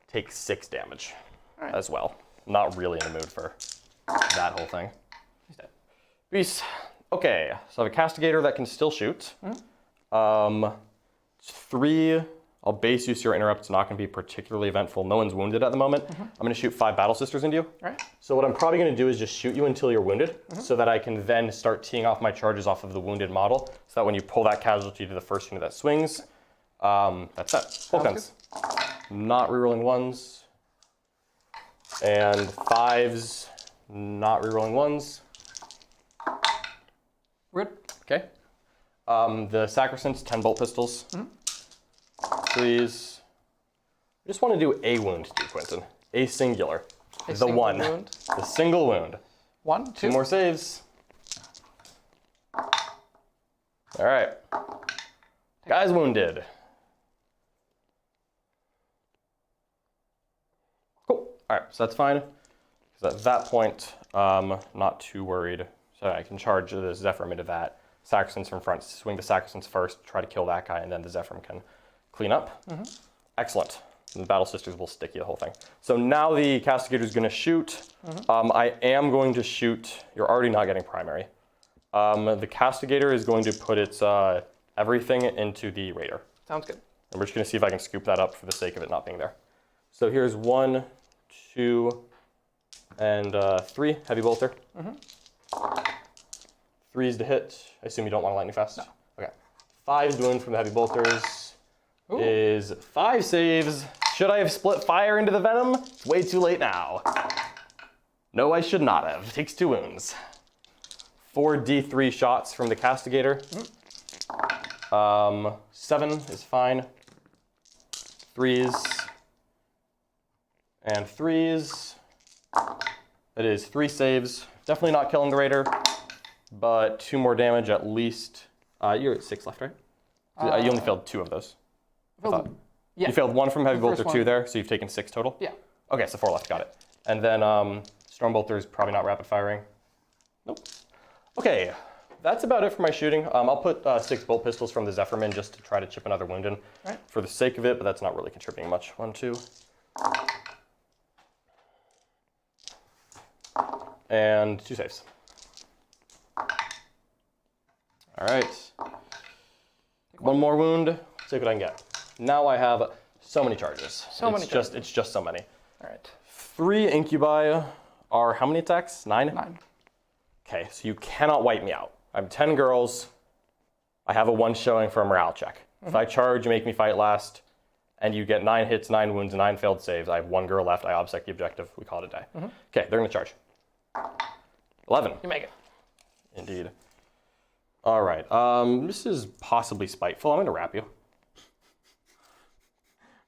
Speaker 2: take 6 damage as well. Not really in the mood for that whole thing. He's dead. Beast. Okay, so I have a Castigator that can still shoot. 3, I'll base use your interrupt. It's not going to be particularly eventful. No one's wounded at the moment. I'm going to shoot 5 Battle Sisters into you.
Speaker 3: Right.
Speaker 2: So what I'm probably going to do is just shoot you until you're wounded, so that I can then start teeing off my charges off of the wounded model, so that when you pull that casualty to the first unit that swings, that's that. Bolt guns. Not rerolling 1s. And 5s, not rerolling 1s.
Speaker 3: Good.
Speaker 2: Okay. The Sacrosanct, 10 bolt pistols. 3s. I just want to do a wound to you, Quentin. A singular.
Speaker 3: A
Speaker 2: The
Speaker 3: single
Speaker 2: one.
Speaker 3: wound.
Speaker 2: The single wound.
Speaker 3: 1, 2.
Speaker 2: 2 more saves. All right. Guy's wounded. Cool. All right, so that's fine. Because at that point, not too worried. So I can charge the Zephyrim into that. Sacrosanct from front, swing the Sacrosanct first, try to kill that guy, and then the Zephyrim can clean up. Excellent. And the Battle Sisters will stick you the whole thing. So now the Castigator is going to shoot. I am going to shoot. You're already not getting primary. The Castigator is going to put its everything into the Raider.
Speaker 3: Sounds good.
Speaker 2: And we're just going to see if I can scoop that up for the sake of it not being there. So here's 1, 2, and 3 heavy bolter. 3s to hit. I assume you don't want to lightning fast? No. Okay. 5 wound from the heavy bolters is 5 saves. Should I have split fire into the Venom? It's way too late now. No, I should not have. It takes 2 wounds. 4 D3 shots from the Castigator. 7 is fine. 3s. And 3s. That is 3 saves. Definitely not killing the Raider, but 2 more damage at least. You're at 6 left, right? You only failed 2 of those.
Speaker 3: Yeah.
Speaker 2: You failed 1 from Heavy
Speaker 3: The
Speaker 2: Bolter,
Speaker 3: first
Speaker 2: 2
Speaker 3: one.
Speaker 2: there, so you've taken 6 total?
Speaker 3: Yeah.
Speaker 2: Okay, so 4 left, got it. And then Storm Bolter is probably not rapid firing. Nope. Okay, that's about it for my shooting. I'll put 6 bolt pistols from the Zephyrim in just to try to chip another wound in for the sake of it, but that's not really contributing much. 1, 2. And 2 saves. All right. 1 more wound. See what I can get. Now I have so many charges. It's just so many.
Speaker 3: All right.
Speaker 2: 3 Incubi are how many attacks? 9?
Speaker 3: 9.
Speaker 2: Okay, so you cannot wipe me out. I'm 10 girls. I have a 1 showing for a morale check. If I charge, you make me fight last, and you get 9 hits, 9 wounds, and 9 failed saves. I have 1 girl left. I obsect the objective. We call it a day. Okay, they're going to charge. 11.
Speaker 3: You make it.
Speaker 2: Indeed. All right. This is possibly spiteful. I'm going to wrap you.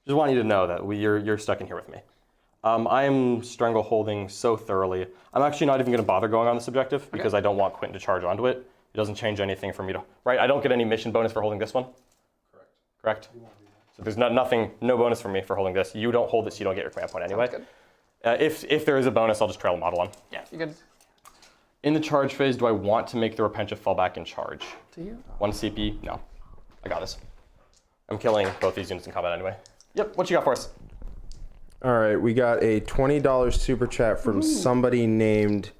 Speaker 2: Just want you to know that you're stuck in here with me. I am strangleholding so thoroughly. I'm actually not even going to bother going on this objective because I don't want Quentin to charge onto it. It doesn't change anything for me to... Right, I don't get any mission bonus for holding this one? Correct? So there's no bonus for me for holding this. You don't hold this, you don't get your command point anyway.
Speaker 3: Sounds good.
Speaker 2: If there is a bonus, I'll just trail a model on.
Speaker 3: Yeah, you good.
Speaker 2: In the charge phase, do I want to make the Repentia fall back in charge?
Speaker 3: Do you?
Speaker 2: 1 CP? No. I got this. I'm killing both these units in combat anyway. Yep, what you got for us?
Speaker 4: All right, we got a $20 super chat from somebody named,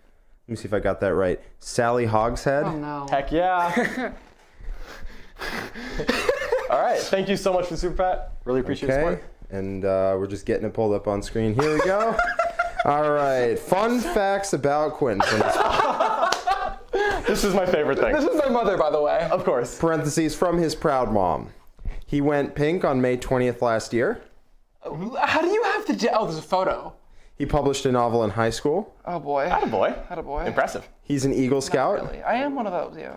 Speaker 4: let me see if I got that right, Sally Hogshead.
Speaker 3: Oh no.
Speaker 2: Heck yeah. All right, thank you so much for the super chat. Really appreciate the support.
Speaker 4: And we're just getting it pulled up on screen. Here we go. All right, fun facts about Quentin.
Speaker 2: This is my favorite thing.
Speaker 3: This is my mother, by the way.
Speaker 2: Of course.
Speaker 4: Parentheses, from his proud mom. He went pink on May 20th last year.
Speaker 3: How do you have the... Oh, there's a photo.
Speaker 4: He published a novel in high school.
Speaker 3: Oh boy.
Speaker 2: Attaboy.
Speaker 3: Attaboy.
Speaker 2: Impressive.
Speaker 4: He's an Eagle Scout.
Speaker 3: Really. I am one of those, yeah.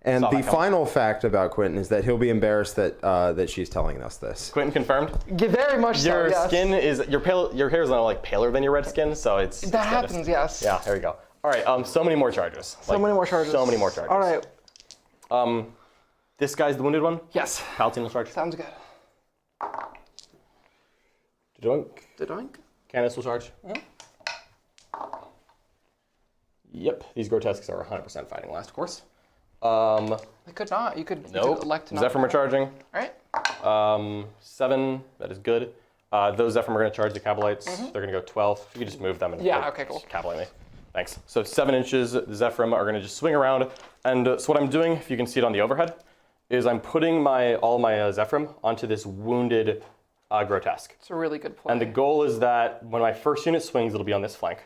Speaker 4: And
Speaker 2: Saw
Speaker 4: the
Speaker 2: that coming.
Speaker 4: final fact about Quentin is that he'll be embarrassed that that she's telling us this.
Speaker 2: Quentin confirmed.
Speaker 3: Yeah, very much so,
Speaker 2: Your
Speaker 3: yes.
Speaker 2: skin is your hair is not like paler than your red skin, so it's
Speaker 3: That happens, yes.
Speaker 2: Yeah, there we go. All right, so many more charges.
Speaker 3: So many more charges.
Speaker 2: So many more charges.
Speaker 3: All right.
Speaker 2: This guy's the wounded one.
Speaker 3: Yes.
Speaker 2: Palatine will charge.
Speaker 3: Sounds good.
Speaker 2: Doink.
Speaker 3: Doink.
Speaker 2: Canis will charge. Yep, these Grotesques are 100% fighting last, of course.
Speaker 3: They could not. You could elect to not.
Speaker 2: Zephyr are charging.
Speaker 3: All right.
Speaker 2: 7, that is good. Those Zephyr are going to charge the Kabalites. They're going to go 12. You can just move them and
Speaker 3: Okay, cool.
Speaker 2: Kabalite me. Thanks. So 7 inches, the Zephyrim are going to just swing around. And so what I'm doing, if you can see it on the overhead, is I'm putting all my Zephyrim onto this wounded Grotesque.
Speaker 3: It's a really good play.
Speaker 2: And the goal is that when my first unit swings, it'll be on this flank.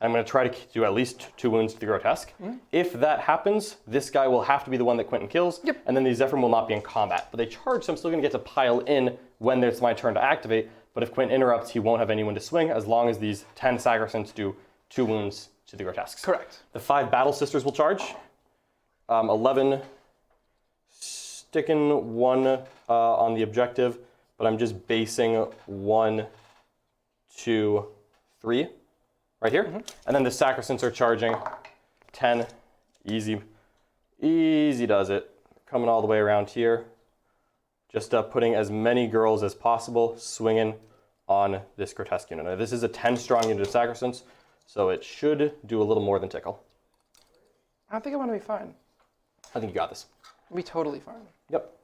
Speaker 2: I'm going to try to do at least 2 wounds to the Grotesque. If that happens, this guy will have to be the one that Quentin kills, and then the Zephyrim will not be in combat. But they charge, so I'm still going to get to pile in when it's my turn to activate. But if Quentin interrupts, he won't have anyone to swing as long as these 10 Sagracents do 2 wounds to the Grotesques.
Speaker 3: Correct.
Speaker 2: The 5 Battle Sisters will charge. 11 sticking 1 on the objective, but I'm just basing 1, 2, 3 right here. And then the Sagracents are charging 10. Easy does it. Coming all the way around here. Just putting as many girls as possible, swinging on this Grotesque unit. Now, this is a 10 strong unit of Sagracents, so it should do a little more than tickle.
Speaker 3: I think I'm going to be fine.
Speaker 2: I think you got this.
Speaker 3: I'll be totally fine.
Speaker 2: Yep.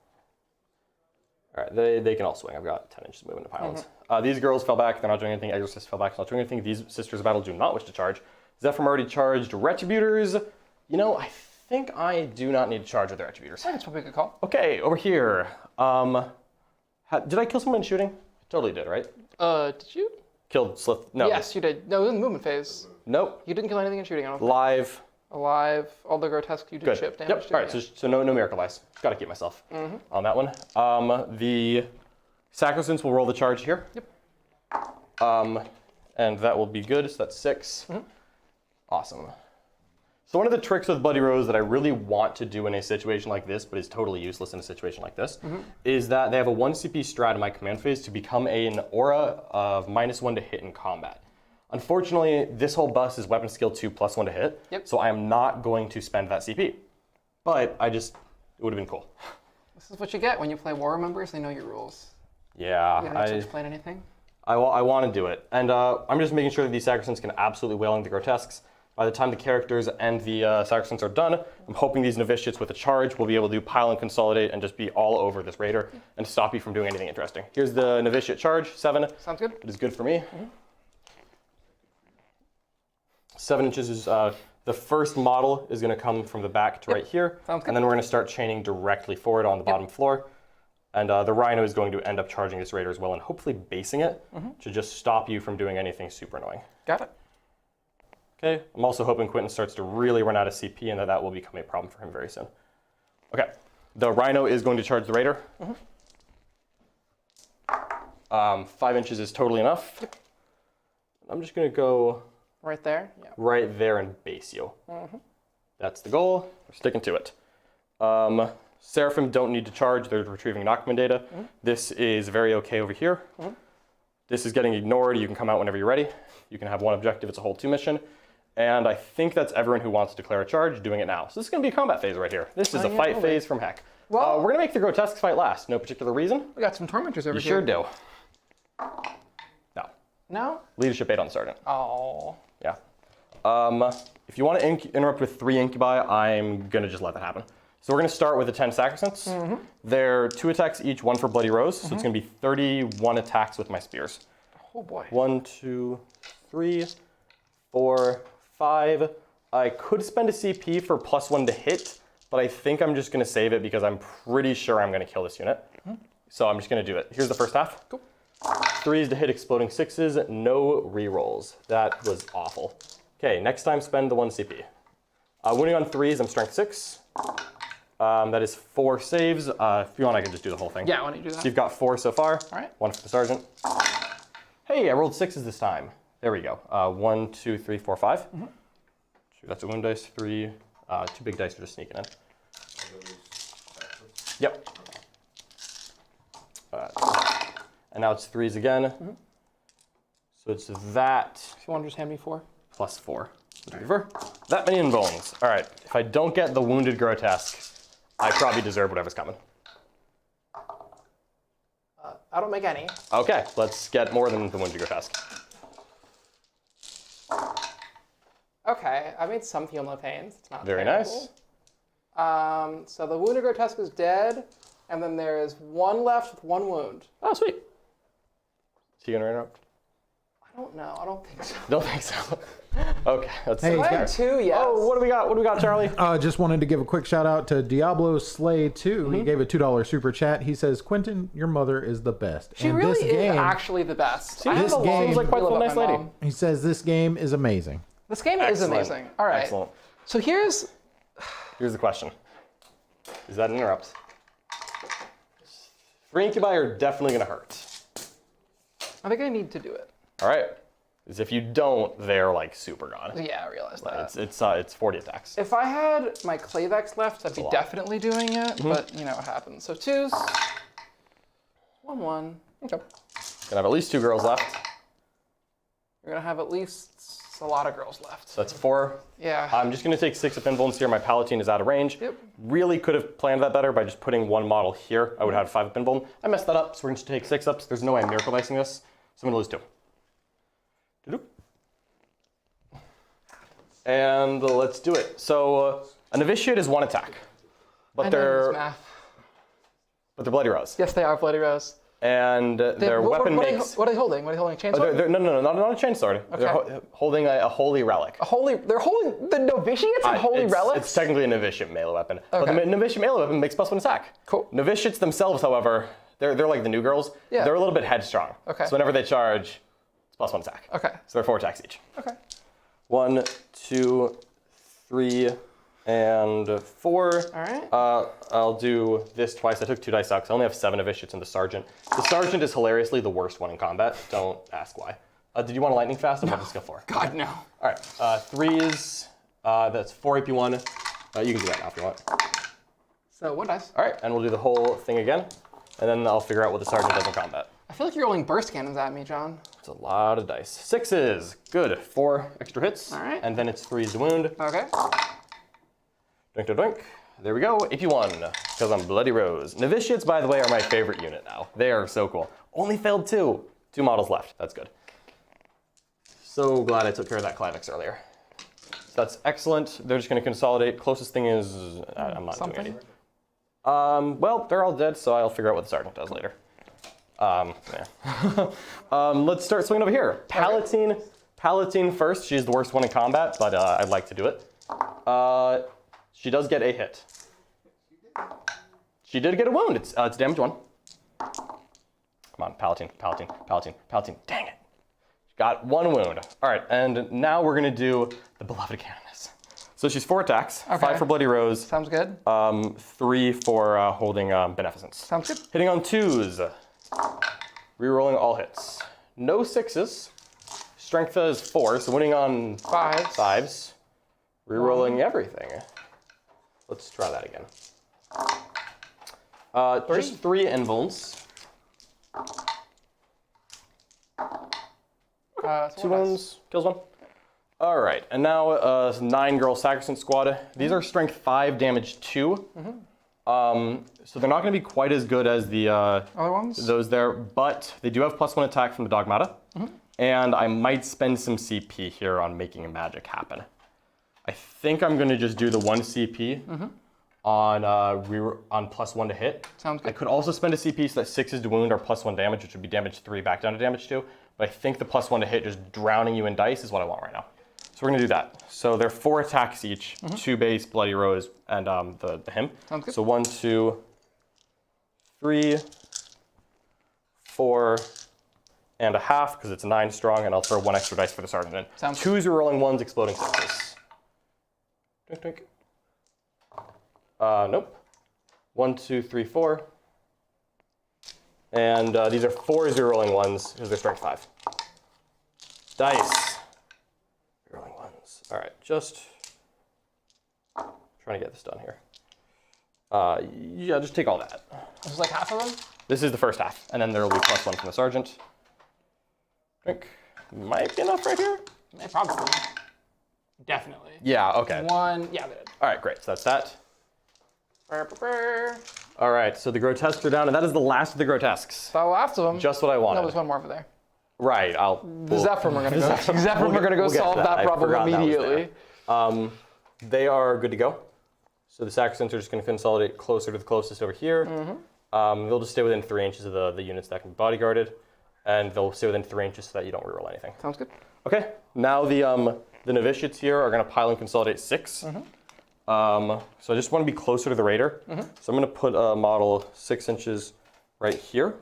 Speaker 2: All right, they can all swing. I've got 10 inches moving to pylons. These girls fell back. They're not doing anything. Exorcists fell back. They're not doing anything. These Sisters of Battle do not wish to charge. Zephyrim already charged. Retributors. You know, I think I do not need to charge with the Retributors.
Speaker 3: I think it's probably a good call.
Speaker 2: Okay, over here. Did I kill someone in shooting? I totally did, right?
Speaker 3: Did you?
Speaker 2: Killed Sslyths. No.
Speaker 3: Yes, you did. No, it was in the movement phase.
Speaker 2: Nope.
Speaker 3: You didn't kill anything in shooting, I don't think.
Speaker 2: Live.
Speaker 3: Alive. All the Grotesque you did
Speaker 2: Good.
Speaker 3: chip damage
Speaker 2: Yep.
Speaker 3: to.
Speaker 2: All right, so no miracle dice. Got to keep myself on that one. The Sagracents will roll the charge here.
Speaker 3: Yep.
Speaker 2: And that will be good. So that's 6. Awesome. So one of the tricks with Bloody Rose that I really want to do in a situation like this, but is totally useless in a situation like this, is that they have a 1 CP strat in my command phase to become an aura of -1 to hit in combat. Unfortunately, this whole bus is weapon skill 2 +1 to hit, so I am not going to spend that CP. But it would have been cool.
Speaker 3: This is what you get when you play War members. They know your rules.
Speaker 2: Yeah,
Speaker 3: You don't explain anything.
Speaker 2: I want to do it. And I'm just making sure that these Sagracents can absolutely wail into the Grotesques. By the time the characters and the Sagracents are done, I'm hoping these Novitiates with a charge will be able to pile and consolidate and just be all over this Raider and stop you from doing anything interesting. Here's the Novitiate charge, 7.
Speaker 3: Sounds good.
Speaker 2: It is good for me. 7 inches is, the first model is going to come from the back to right here.
Speaker 3: Sounds good.
Speaker 2: And then we're going to start chaining directly forward on the bottom floor. And the Rhino is going to end up charging this Raider as well and hopefully basing it to just stop you from doing anything super annoying.
Speaker 3: Got it.
Speaker 2: Okay, I'm also hoping Quentin starts to really run out of CP and that will become a problem for him very soon. Okay, the Rhino is going to charge the Raider. 5 inches is totally enough.
Speaker 3: Yep.
Speaker 2: I'm just going to go
Speaker 3: Right there? Yeah.
Speaker 2: right there and base you. That's the goal. We're sticking to it. Seraphim don't need to charge. They're retrieving Nachman data. This is very okay over here. This is getting ignored. You can come out whenever you're ready. You can have one objective. It's a whole 2 mission. And I think that's everyone who wants to declare a charge doing it now. So this is going to be a combat phase right here. This is a fight phase from heck.
Speaker 3: Well,
Speaker 2: we're going to make the Grotesques fight last. No particular reason.
Speaker 3: We got some Tormentors over
Speaker 2: You
Speaker 3: here.
Speaker 2: sure do. No.
Speaker 3: No?
Speaker 2: Leadership 8 on the Sergeant.
Speaker 3: Oh.
Speaker 2: Yeah. If you want to interrupt with 3 incubi, I'm going to just let that happen. So we're going to start with the 10 Sacrosancts. They're 2 attacks each, 1 for Bloody Rose. So it's going to be 31 attacks with my spears.
Speaker 3: Oh boy.
Speaker 2: 1, 2, 3, 4, 5. I could spend a CP for +1 to hit, but I think I'm just going to save it because I'm pretty sure I'm going to kill this unit. So I'm just going to do it. Here's the first half.
Speaker 3: Cool.
Speaker 2: 3s to hit exploding 6s, no rerolls. That was awful. Okay, next time spend the 1 CP. Winning on 3s, I'm strength 6. That is 4 saves. If you want, I can just do the whole thing.
Speaker 3: Yeah, why don't you do that?
Speaker 2: So you've got 4 so far.
Speaker 3: All right.
Speaker 2: 1 for the sergeant. Hey, I rolled 6s this time. There we go. 1, 2, 3, 4, 5. That's a wound dice. 3. 2 big dice are just sneaking in. Yep. And now it's 3s again. So it's that
Speaker 3: If you want to just hand me 4.
Speaker 2: plus 4. That many in bones. All right. If I don't get the wounded grotesque, I probably deserve whatever's coming.
Speaker 3: I don't make any.
Speaker 2: Okay, let's get more than the wounded grotesque.
Speaker 3: Okay, I made some feel no pains. It's not
Speaker 2: Very
Speaker 3: terrible.
Speaker 2: nice.
Speaker 3: So the wounded grotesque is dead, and then there is 1 left with 1 wound.
Speaker 2: Oh, sweet. Is he gonna interrupt?
Speaker 3: I don't know. I don't think so.
Speaker 2: Don't think so. Okay, let's
Speaker 6: Hey,
Speaker 2: see.
Speaker 3: I have 2, yes.
Speaker 2: Oh, what do we got? What do we got, Charlie?
Speaker 6: Just wanted to give a quick shout out to Diablo Slay 2. He gave a $2 super chat. He says, Quentin, your mother is the best.
Speaker 3: She
Speaker 6: and
Speaker 3: really
Speaker 6: this
Speaker 3: is
Speaker 6: game,
Speaker 3: actually the best.
Speaker 2: See,
Speaker 3: I have
Speaker 6: this
Speaker 3: a long
Speaker 6: game-
Speaker 2: Seems like quite
Speaker 3: feel
Speaker 2: a
Speaker 3: about
Speaker 2: nice
Speaker 3: my
Speaker 2: lady.
Speaker 3: mom.
Speaker 6: he says this game is amazing.
Speaker 3: This game is
Speaker 2: Excellent.
Speaker 3: amazing. All right.
Speaker 2: Excellent.
Speaker 3: So here's
Speaker 2: Here's the question. Is that an interrupt? 3 incubi are definitely gonna hurt.
Speaker 3: I think I need to do it.
Speaker 2: All right. Because if you don't, they're like super gone.
Speaker 3: Yeah, I realized that.
Speaker 2: It's 40 attacks.
Speaker 3: If I had my Clavex left, I'd be
Speaker 2: lot.
Speaker 3: definitely doing it, but you know what happens. So 2s, 1, 1.
Speaker 2: Okay. Gonna have at least 2 girls left.
Speaker 3: You're gonna have at least a lot of girls left.
Speaker 2: So that's 4.
Speaker 3: Yeah.
Speaker 2: I'm just gonna take 6 of pinballs here. My Palatine is out of range.
Speaker 3: Yep.
Speaker 2: Really could have planned that better by just putting 1 model here. I would have 5 of pinball. I messed that up, so we're gonna take 6 ups. There's no way I'm miracle dicing this, so I'm gonna lose 2. Doop. And let's do it. So a novitiate is 1 attack, but
Speaker 3: I know this
Speaker 2: they're Bloody Rose,
Speaker 3: Yes, they are Bloody Rose.
Speaker 2: and their weapon makes.
Speaker 3: What are they holding? What are they holding? A chainsaw?
Speaker 2: No, not a chainsword. They're holding a holy relic.
Speaker 3: They're holding the novitiates and holy relics?
Speaker 2: It's technically a novitiate melee weapon, but
Speaker 3: Okay.
Speaker 2: the novitiate melee weapon makes +1 attack.
Speaker 3: Cool.
Speaker 2: Novitiates themselves, however, they're like the new girls.
Speaker 3: Yeah.
Speaker 2: They're a little bit headstrong.
Speaker 3: Okay.
Speaker 2: So whenever they charge, it's +1 attack.
Speaker 3: Okay.
Speaker 2: So they're 4 attacks each.
Speaker 3: Okay.
Speaker 2: 1, 2, 3, and 4.
Speaker 3: All right.
Speaker 2: I'll do this twice. I took 2 dice out because I only have 7 novitiates in the sergeant. The sergeant is hilariously the worst one in combat. Don't ask why. Did you want a lightning fast? Or skill 4?
Speaker 3: God, no.
Speaker 2: All right. 3s. That's 4 AP1. You can do that now if you want.
Speaker 3: So 1 dice.
Speaker 2: All right, and we'll do the whole thing again, and then I'll figure out what the sergeant does in combat.
Speaker 3: I feel like you're rolling burst cannons at me, John.
Speaker 2: It's a lot of dice. 6s. Good. 4 extra hits.
Speaker 3: All right.
Speaker 2: And then it's 3s to wound.
Speaker 3: Okay.
Speaker 2: Drink to drink. There we go. AP1, because I'm Bloody Rose. Novitiates, by the way, are my favorite unit now. They are so cool. Only failed 2. 2 models left. That's good. So glad I took care of that Clavex earlier. So that's excellent. They're just going to consolidate. Closest thing is I'm not doing anything. Well, they're all dead, so I'll figure out what the sergeant does later. Yeah. Let's start swinging over here. Palatine. Palatine first. She's the worst one in combat, but I'd like to do it. She does get a hit. She did get a wound. It's damage 1. Come on, Palatine, Palatine, Palatine, Palatine. Dang it. She got 1 wound. All right, and now we're going to do the Beloved Canoness. So she's 4 attacks, 5 for Bloody Rose,
Speaker 3: Sounds good.
Speaker 2: 3 for holding Beneficence.
Speaker 3: Sounds good.
Speaker 2: Hitting on 2s. Rerolling all hits. No 6s. Strength is 4, so winning on 5s. Rerolling everything. Let's try that again. Just 3 invulns. 2 wounds, kills 1. All right, and now 9-girl Sacrosanct squad. These are strength 5, damage 2. So they're not going to be quite as good as the
Speaker 3: Other ones?
Speaker 2: those there, but they do have +1 attack from the Dogmata. and I might spend some CP here on making a magic happen. I think I'm going to just do the 1 CP on +1 to hit.
Speaker 3: Sounds good.
Speaker 2: I could also spend a CP so that 6 is to wound or +1 damage, which would be damage 3 back down to damage 2. But I think the +1 to hit, just drowning you in dice, is what I want right now. So we're going to do that. So they're 4 attacks each, 2 base, Bloody Rose, and the him.
Speaker 3: Sounds good.
Speaker 2: So 1, 2, 3, 4, and a half, because it's 9 strong, and I'll throw 1 extra dice for the sergeant in.
Speaker 3: Sounds
Speaker 2: 2s are rolling 1s, exploding 6s. Dink, dink. Nope. 1, 2, 3, 4. And these are 4s you're rolling 1s, because they're strength 5. Dice. Rolling 1s. All right, just trying to get this done here. Yeah, just take all that.
Speaker 3: This is like half of them?
Speaker 2: This is the first half, and then there will be +1 from the sergeant. I think might be enough right here.
Speaker 3: Yeah, probably. Definitely.
Speaker 2: Yeah, okay.
Speaker 3: 1, yeah, they did.
Speaker 2: All right, great, so that's that.
Speaker 3: Brr, brr, brr.
Speaker 2: All right, so the Grotesques are down, and that is the last of the Grotesques.
Speaker 3: The last of them.
Speaker 2: Just what I wanted.
Speaker 3: No, there's one more over there.
Speaker 2: Right,
Speaker 3: The Zephyrim are going to go. Zephyrim are going to go solve that problem immediately.
Speaker 2: They are good to go. So the Saxons are just going to consolidate closer to the closest over here. They'll just stay within 3 inches of the units that can be bodyguarded, and they'll stay within 3 inches so that you don't reroll anything.
Speaker 3: Sounds good.
Speaker 2: Okay, now the novitiates here are going to pile and consolidate 6. So I just want to be closer to the raider. So I'm going to put a model 6 inches right here.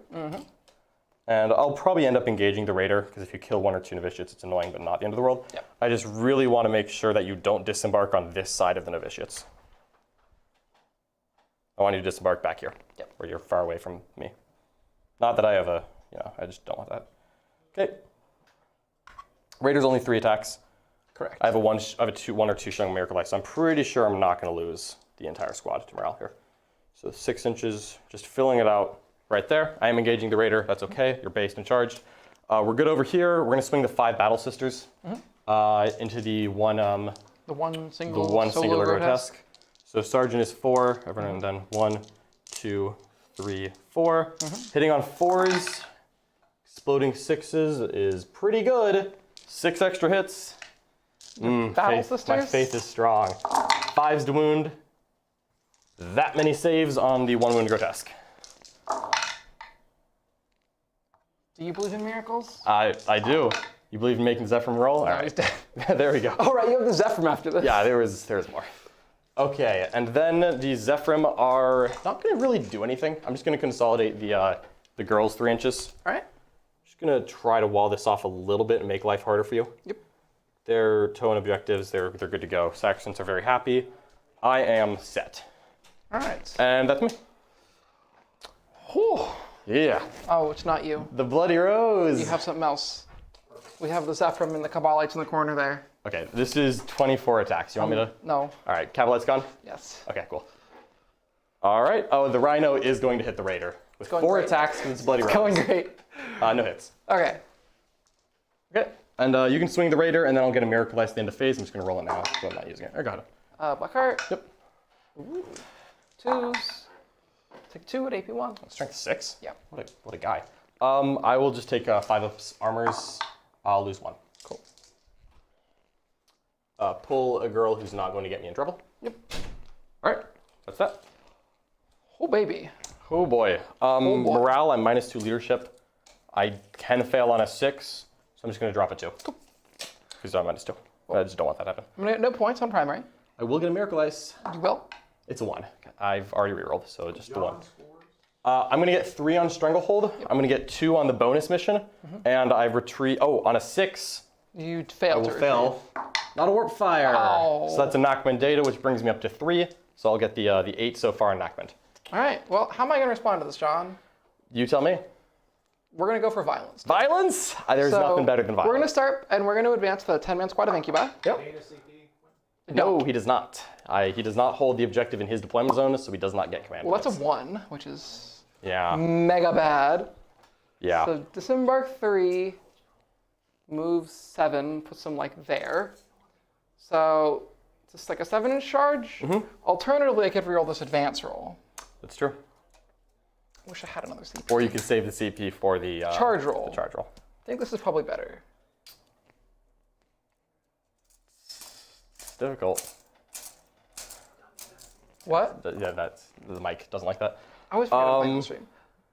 Speaker 2: And I'll probably end up engaging the raider, because if you kill 1 or 2 novitiates, it's annoying, but not the end of the world.
Speaker 3: Yep.
Speaker 2: I just really want to make sure that you don't disembark on this side of the novitiates. I want you to disembark back here, where you're far away from me. Not that I have a, I just don't want that. Okay. Raider's only 3 attacks.
Speaker 3: Correct.
Speaker 2: I have a 1 or 2 strong Miracle Life, so I'm pretty sure I'm not going to lose the entire squad to morale here. So 6 inches, just filling it out right there. I am engaging the raider. That's okay. You're based and charged. We're good over here. We're going to swing the 5 Battle Sisters into the one singular grotesque. So sergeant is 4. Everyone done 1, 2, 3, 4. Hitting on 4s, exploding 6s is pretty good. 6 extra hits.
Speaker 3: Battle Sisters?
Speaker 2: My faith is strong. 5s to wound. That many saves on the 1 wound grotesque.
Speaker 3: Do you believe in miracles?
Speaker 2: I do. You believe in making Zephyrim roll? All right.
Speaker 3: He's dead.
Speaker 2: There we go.
Speaker 3: Oh, right, you have the Zephyrim after this.
Speaker 2: Yeah, there was more. Okay, and then the Zephyrim are not going to really do anything. I'm just going to consolidate the girls 3 inches.
Speaker 3: All right.
Speaker 2: Just going to try to wall this off a little bit and make life harder for you.
Speaker 3: Yep.
Speaker 2: Their tone objectives, they're good to go. Saxons are very happy. I am set.
Speaker 3: All right.
Speaker 2: And that's me.
Speaker 3: Whew.
Speaker 2: Yeah.
Speaker 3: Oh, it's not you.
Speaker 2: The Bloody Rose.
Speaker 3: You have something else. We have the Zephyrim and the Kabalites in the corner there.
Speaker 2: Okay, this is 24 attacks. You want me to?
Speaker 3: No.
Speaker 2: All right, Kabalites gone?
Speaker 3: Yes.
Speaker 2: Okay, cool. All right. Oh, the Rhino is going to hit the Raider with 4 attacks because it's Bloody Rose.
Speaker 3: Going great.
Speaker 2: No hits.
Speaker 3: Okay.
Speaker 2: Okay, and you can swing the Raider, and then I'll get a Miracle Dice at the end of phase. I'm just going to roll it now, so I'm not using it. I got it.
Speaker 3: Blackheart.
Speaker 2: Yep.
Speaker 3: Ooh. 2s. Take 2 at AP1.
Speaker 2: Strength 6?
Speaker 3: Yeah.
Speaker 2: What a guy. I will just take 5 ups armors. I'll lose 1. Cool. Pull a girl who's not going to get me in trouble.
Speaker 3: Yep.
Speaker 2: All right, that's that.
Speaker 3: Oh, baby.
Speaker 2: Oh boy.
Speaker 3: boy.
Speaker 2: Morale, I'm -2 leadership. I can fail on a 6, so I'm just going to drop a 2. Because I'm -2. I just don't want that to happen.
Speaker 3: I'm gonna get no points on primary.
Speaker 2: I will get a Miracle Ice.
Speaker 3: You will?
Speaker 2: It's a 1. I've already rerolled, so just the 1. I'm going to get 3 on Stranglehold. Yep. I'm going to get 2 on the bonus mission, and I retreat. Oh, on a 6.
Speaker 3: You failed.
Speaker 2: I will fail. Not a Warpfire.
Speaker 3: Oh.
Speaker 2: So that's a Knockman data, which brings me up to 3. So I'll get the 8 so far in Knockman.
Speaker 3: All right. Well, how am I going to respond to this, John?
Speaker 2: You tell me.
Speaker 3: We're going to go for violence.
Speaker 2: Violence? There's nothing better than violence.
Speaker 3: We're going to start, and we're going to advance the 10-man squad of Incubi.
Speaker 2: Yep. No, he does not. He does not hold the objective in his deployment zone, so he does not get command
Speaker 3: Well,
Speaker 2: points.
Speaker 3: that's a 1, which is
Speaker 2: yeah.
Speaker 3: mega bad.
Speaker 2: Yeah.
Speaker 3: So disembark 3, move 7, puts them like there. So just like a 7-inch charge. Alternatively, I could reroll this advance roll.
Speaker 2: That's true.
Speaker 3: Wish I had another CP.
Speaker 2: Or you could save the CP for the
Speaker 3: charge roll.
Speaker 2: The charge roll.
Speaker 3: think this is probably better.
Speaker 2: It's difficult.
Speaker 3: What?
Speaker 2: Yeah, that's the mic doesn't like that.
Speaker 3: I always forget to play the stream.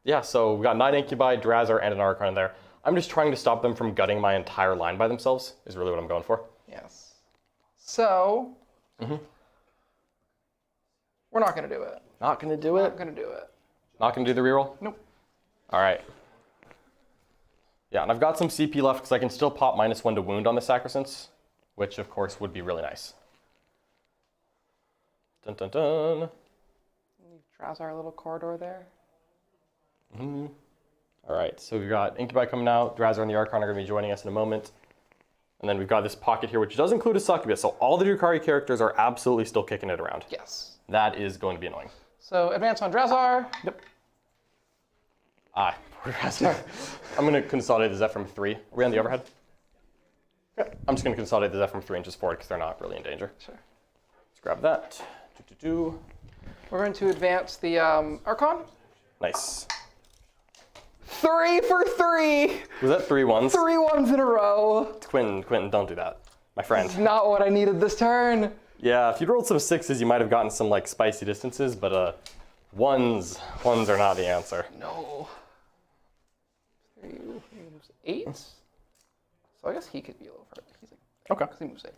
Speaker 2: Yeah, so we got 9 Incubi, Drazhar, and an Archon in there. I'm just trying to stop them from gutting my entire line by themselves, is really what I'm going for.
Speaker 3: Yes. So, we're not going to do it.
Speaker 2: Not going to do it?
Speaker 3: Not going to do it.
Speaker 2: Not going to do the reroll?
Speaker 3: Nope.
Speaker 2: All right. Yeah, and I've got some CP left because I can still pop -1 to wound on the Sacrosanct, which of course would be really nice. Dun dun dun.
Speaker 3: Drazhar little corridor there.
Speaker 2: All right, so we've got Incubi coming out, Drazhar and the Archon are going to be joining us in a moment. And then we've got this pocket here, which does include a Succubus, so all the Drukhari characters are absolutely still kicking it around.
Speaker 3: Yes.
Speaker 2: That is going to be annoying.
Speaker 3: So advance on Drazhar.
Speaker 2: Yep. Poor Drazhar. I'm going to consolidate the Zeph from 3. Are we on the overhead? Okay. I'm just going to consolidate the Zeph from 3 inches forward because they're not really in danger.
Speaker 3: Sure.
Speaker 2: Let's grab that.
Speaker 3: We're going to advance the Archon.
Speaker 2: Nice.
Speaker 3: 3 for 3.
Speaker 2: Was that 3 ones?
Speaker 3: 3 ones in a row.
Speaker 2: Quentin, don't do that. My friend.
Speaker 3: Not what I needed this turn.
Speaker 2: Yeah, if you'd rolled some 6s, you might have gotten some like spicy distances, but ones are not the answer.
Speaker 3: No. 3 moves 8. So I guess he could be a little further. He's like,
Speaker 2: Okay.
Speaker 3: because he moves 8.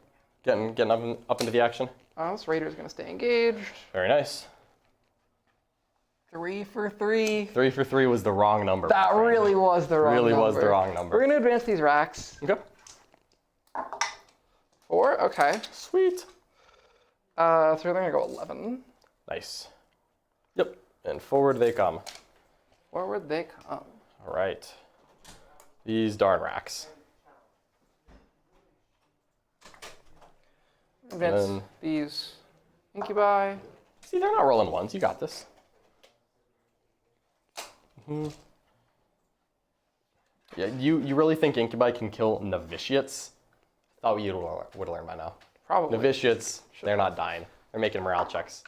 Speaker 2: Getting up into the action.
Speaker 3: This Raider's going to stay engaged.
Speaker 2: Very nice.
Speaker 3: 3 for 3.
Speaker 2: 3 for 3 was the wrong number.
Speaker 3: That really was the wrong number.
Speaker 2: Really was the wrong number.
Speaker 3: We're going to advance these Wracks.
Speaker 2: Okay.
Speaker 3: 4, okay.
Speaker 2: Sweet.
Speaker 3: So we're going to go 11.
Speaker 2: Nice. Yep. And forward they come.
Speaker 3: Forward they come.
Speaker 2: All right. These darn Wracks.
Speaker 3: Advance
Speaker 2: then-
Speaker 3: these Incubi.
Speaker 2: See, they're not rolling ones. You got this. Yeah, you really think Incubi can kill Novitiates? Thought you would have learned by now.
Speaker 3: Probably.
Speaker 2: Novitiates, they're not dying. They're making morale checks.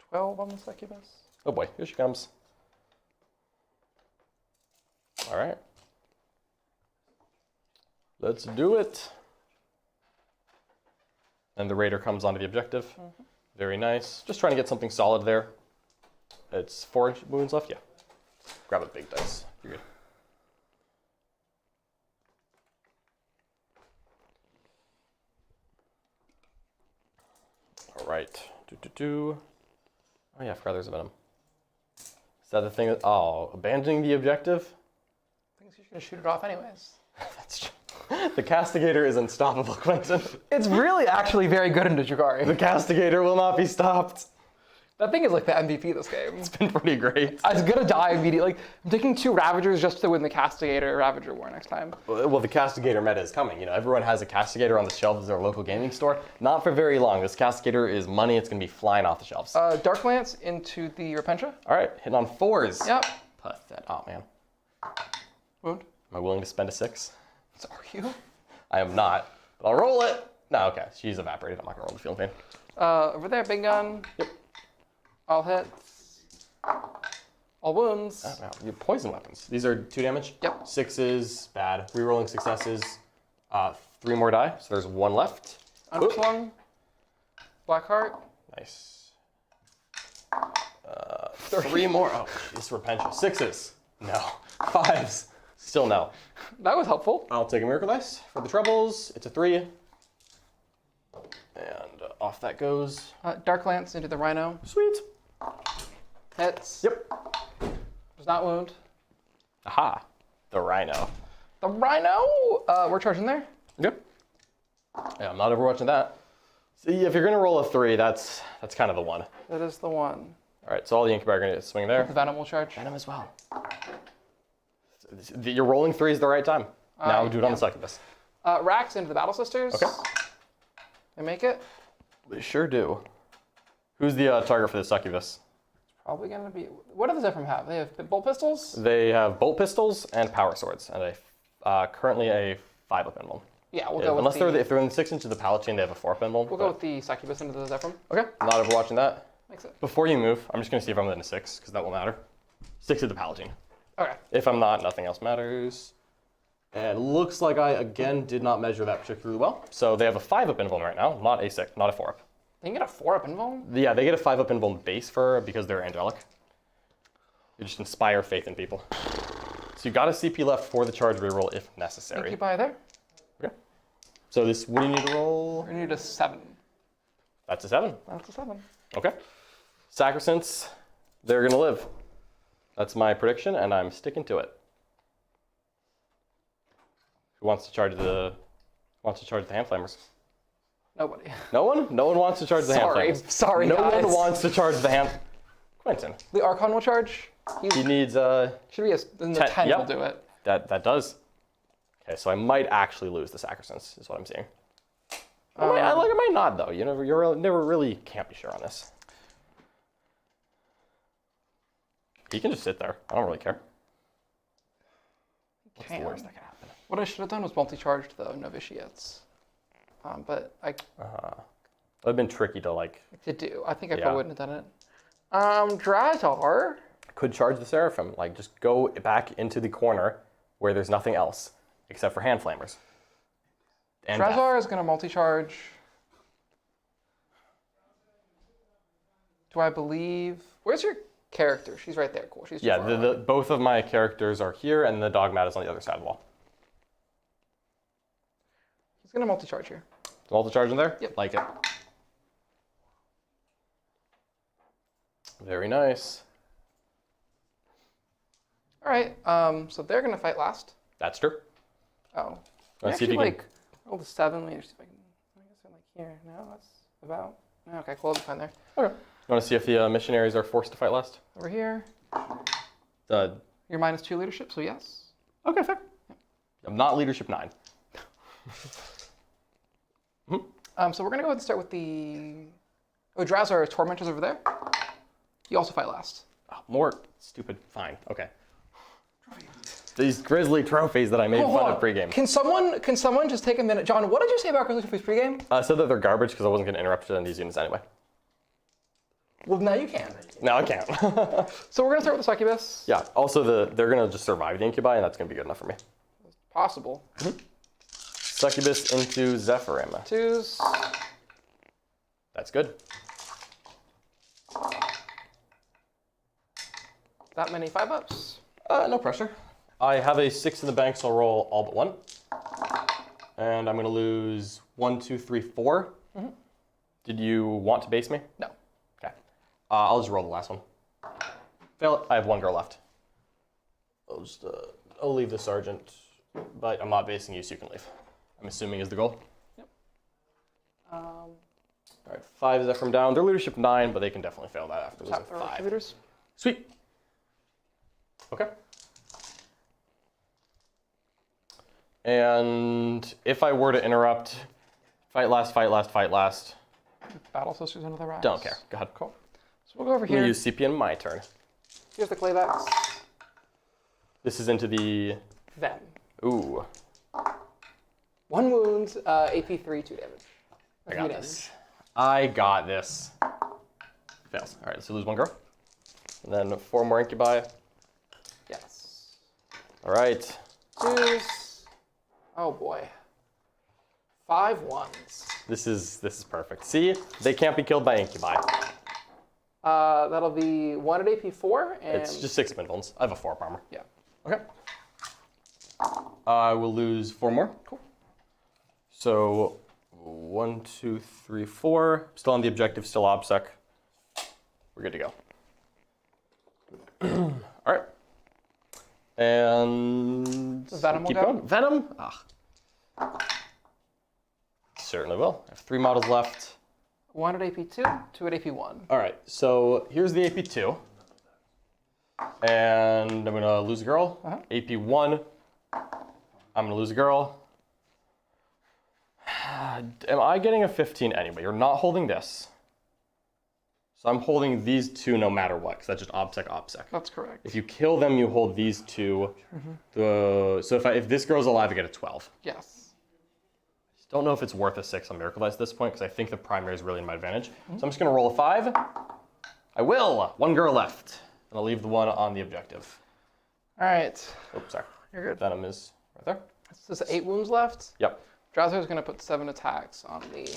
Speaker 3: 12 on the Succubus.
Speaker 2: Oh boy, here she comes. All right. Let's do it. And the Raider comes onto the objective. Very nice. Just trying to get something solid there. It's 4 wounds left, yeah. Grab a big dice. You're good. All right. Oh yeah, I forgot there's a Venom. Is that the thing? Oh, abandoning the objective?
Speaker 3: I think she's going to shoot it off anyways.
Speaker 2: That's true. The Castigator is unstoppable, Quentin.
Speaker 3: It's really actually very good in Drukhari.
Speaker 2: The Castigator will not be stopped.
Speaker 3: That thing is like the MVP of this game.
Speaker 2: It's been pretty great.
Speaker 3: I was going to die immediately. Like, I'm taking 2 Ravagers just to win the Castigator Ravager War next time.
Speaker 2: Well, the Castigator meta is coming. You know, everyone has a Castigator on the shelves of their local gaming store. Not for very long. This Castigator is money. It's going to be flying off the shelves.
Speaker 3: Dark Lance into the Repentia.
Speaker 2: All right, hitting on 4s.
Speaker 3: Yep.
Speaker 2: Pathetic. Oh, man.
Speaker 3: Wound.
Speaker 2: Am I willing to spend a 6?
Speaker 3: So are you?
Speaker 2: I am not, but I'll roll it. No, okay. She's evaporated. I'm not going to roll the field pain.
Speaker 3: Over there, big gun.
Speaker 2: Yep.
Speaker 3: All hits. All wounds.
Speaker 2: Oh, wow. You have poison weapons. These are 2 damage?
Speaker 3: Yep.
Speaker 2: 6s, bad. Rerolling successes. 3 more die, so there's 1 left.
Speaker 3: Underslung. Blackheart.
Speaker 2: Nice. 3 more. Oh, this Repentia. 6s. No. 5s. Still no.
Speaker 3: That was helpful.
Speaker 2: I'll take a Miracle Dice for the troubles. It's a 3. And off that goes.
Speaker 3: Dark Lance into the Rhino.
Speaker 2: Sweet.
Speaker 3: Hits.
Speaker 2: Yep.
Speaker 3: Does not wound.
Speaker 2: Aha. The Rhino.
Speaker 3: The Rhino. We're charging there.
Speaker 2: Yep. Yeah, I'm not overwatching that. See, if you're going to roll a 3, that's kind of the one.
Speaker 3: That is the one.
Speaker 2: All right, so all the Incubi are going to swing there.
Speaker 3: The Venom will charge.
Speaker 2: Venom as well. You're rolling 3s the right time. Now do it on the Succubus.
Speaker 3: Wracks into the Battle Sisters.
Speaker 2: Okay.
Speaker 3: They make it.
Speaker 2: They sure do. Who's the target for the Succubus?
Speaker 3: Probably going to be... What does Ephraim have? They have bolt pistols?
Speaker 2: They have bolt pistols and power swords, and currently a 5-up emblem.
Speaker 3: Yeah, we'll go with
Speaker 2: Unless
Speaker 3: the...
Speaker 2: if they're in 6 inches of the Palatine, they have a 4-up emblem.
Speaker 3: We'll go with the Succubus into the Ephraim.
Speaker 2: Okay, I'm not overwatching that.
Speaker 3: Makes it.
Speaker 2: Before you move, I'm just going to see if I'm within a 6, because that will matter. 6 of the Palatine.
Speaker 3: Okay.
Speaker 2: If I'm not, nothing else matters. And looks like I, again, did not measure that particularly well. So they have a 5-up invuln right now, not a 6, not a 4-up.
Speaker 3: They can get a 4-up invuln?
Speaker 2: Yeah, they get a 5-up invuln base for because they're angelic. They just inspire faith in people. So you got a CP left for the charge reroll if necessary.
Speaker 3: Incubi there.
Speaker 2: Okay. So this, what do you need to roll?
Speaker 3: We need a 7.
Speaker 2: That's a 7.
Speaker 3: That's a 7.
Speaker 2: Okay. Sacrosants, they're gonna live. That's my prediction, and I'm sticking to it. Who wants to charge the hand flamers?
Speaker 3: Nobody.
Speaker 2: No one? No one wants to charge the hand flamers.
Speaker 3: Sorry,
Speaker 2: no
Speaker 3: guys.
Speaker 2: one wants to charge the hand. Quentin.
Speaker 3: The Archon will charge.
Speaker 2: He needs
Speaker 3: should be in the 10
Speaker 2: yep.
Speaker 3: will do it.
Speaker 2: That does. Okay, so I might actually lose the Sacrosants, is what I'm seeing. I might not though. You never really can't be sure on this. He can just sit there. I don't really care. What's the worst that can happen?
Speaker 3: What I should have done was multi-charge the novitiates. But I
Speaker 2: It would have been tricky to like.
Speaker 3: to do. I think I probably wouldn't have done it. Drazhar.
Speaker 2: Could charge the Seraphim. Like just go back into the corner where there's nothing else except for hand flamers. And
Speaker 3: Drazhar is going to multi-charge. Do I believe? Where's your character? She's right there. Cool. She's
Speaker 2: yeah. Both of my characters are here, and the dogmat is on the other side of the wall.
Speaker 3: He's going to multi-charge here.
Speaker 2: Multi-charge in there?
Speaker 3: Yep.
Speaker 2: Like it. Very nice.
Speaker 3: All right. So they're going to fight last.
Speaker 2: That's true.
Speaker 3: Oh.
Speaker 2: Let's see if
Speaker 3: Actually,
Speaker 2: you can.
Speaker 3: roll the 7. Let me see if I can. I guess I'm like here. No, that's about. Okay, cool. I'll be fine there.
Speaker 2: Okay. You want to see if the missionaries are forced to fight last?
Speaker 3: Over here.
Speaker 2: You're
Speaker 3: You're -2 leadership, so yes.
Speaker 2: okay, fair. I'm not leadership 9.
Speaker 3: So we're going to go ahead and start with the... Oh, Drazhar Tormentors over there. You also fight last.
Speaker 2: Oh, more stupid. Fine. Okay. These Grisly trophies that I made fun of pregame.
Speaker 3: Can someone just take a minute? John, what did you say about Grisly trophies pregame?
Speaker 2: I said that they're garbage because I wasn't going to interrupt in these units anyway.
Speaker 3: Well, now you can.
Speaker 2: Now I can't.
Speaker 3: So we're going to start with the Succubus.
Speaker 2: Yeah. Also, they're going to just survive the Incubi, and that's going to be good enough for me.
Speaker 3: Possible.
Speaker 2: Succubus into Zephyrim.
Speaker 3: 2s.
Speaker 2: That's good.
Speaker 3: That many 5-ups.
Speaker 2: No pressure. I have a 6 in the bank, so I'll roll all but 1. And I'm going to lose 1, 2, 3, 4. Did you want to base me?
Speaker 3: No.
Speaker 2: Okay. I'll just roll the last one. Fail it. I have 1 girl left. I'll leave the sergeant, but I'm not basing you, so you can leave. I'm assuming is the goal.
Speaker 3: Yep.
Speaker 2: All right, 5 Zephyrim down. They're leadership 9, but they can definitely fail that after losing
Speaker 3: Top
Speaker 2: 5.
Speaker 3: leaders.
Speaker 2: Sweet. Okay. And if I were to interrupt, fight last, fight last, fight last.
Speaker 3: Battle Sisters into the Wracks.
Speaker 2: Don't care. Go ahead.
Speaker 3: Cool. So we'll go over
Speaker 2: I'm going
Speaker 3: here.
Speaker 2: to use CP in my turn.
Speaker 3: Here's the Claybax.
Speaker 2: This is into the...
Speaker 3: Then.
Speaker 2: Ooh.
Speaker 3: 1 wound, AP 3, 2 damage.
Speaker 2: I got this. I got this. Fails. All right, so lose 1 girl. And then 4 more Incubi.
Speaker 3: Yes.
Speaker 2: All right.
Speaker 3: 2s. Oh boy. 5 1s.
Speaker 2: This is perfect. See, they can't be killed by Incubi.
Speaker 3: That'll be 1 at AP 4 and...
Speaker 2: It's just 6 Invulns. I have a 4 armor.
Speaker 3: Yeah.
Speaker 2: Okay. I will lose 4 more.
Speaker 3: Cool.
Speaker 2: So 1, 2, 3, 4. Still on the objective, still OBSEC. We're good to go. All right. And
Speaker 3: Venom will
Speaker 2: keep
Speaker 3: go?
Speaker 2: going. Venom? Ah. Certainly will. I have 3 models left.
Speaker 3: 1 at AP 2, 2 at AP 1.
Speaker 2: All right, so here's the AP 2. And I'm going to lose a girl. AP 1. I'm going to lose a girl. Am I getting a 15 anyway? You're not holding this. So I'm holding these 2 no matter what, because that's just OBSEC, OBSEC.
Speaker 3: That's correct.
Speaker 2: If you kill them, you hold these 2. So if this girl's alive, I get a 12.
Speaker 3: Yes.
Speaker 2: Don't know if it's worth a 6 on Miracle Dice at this point, because I think the primary is really in my advantage. So I'm just going to roll a 5. I will! 1 girl left. And I'll leave the 1 on the objective.
Speaker 3: All right.
Speaker 2: Oops, sorry.
Speaker 3: You're good.
Speaker 2: Venom is right there.
Speaker 3: So there's 8 wounds left.
Speaker 2: Yep.
Speaker 3: Drazhar is going to put 7 attacks on the...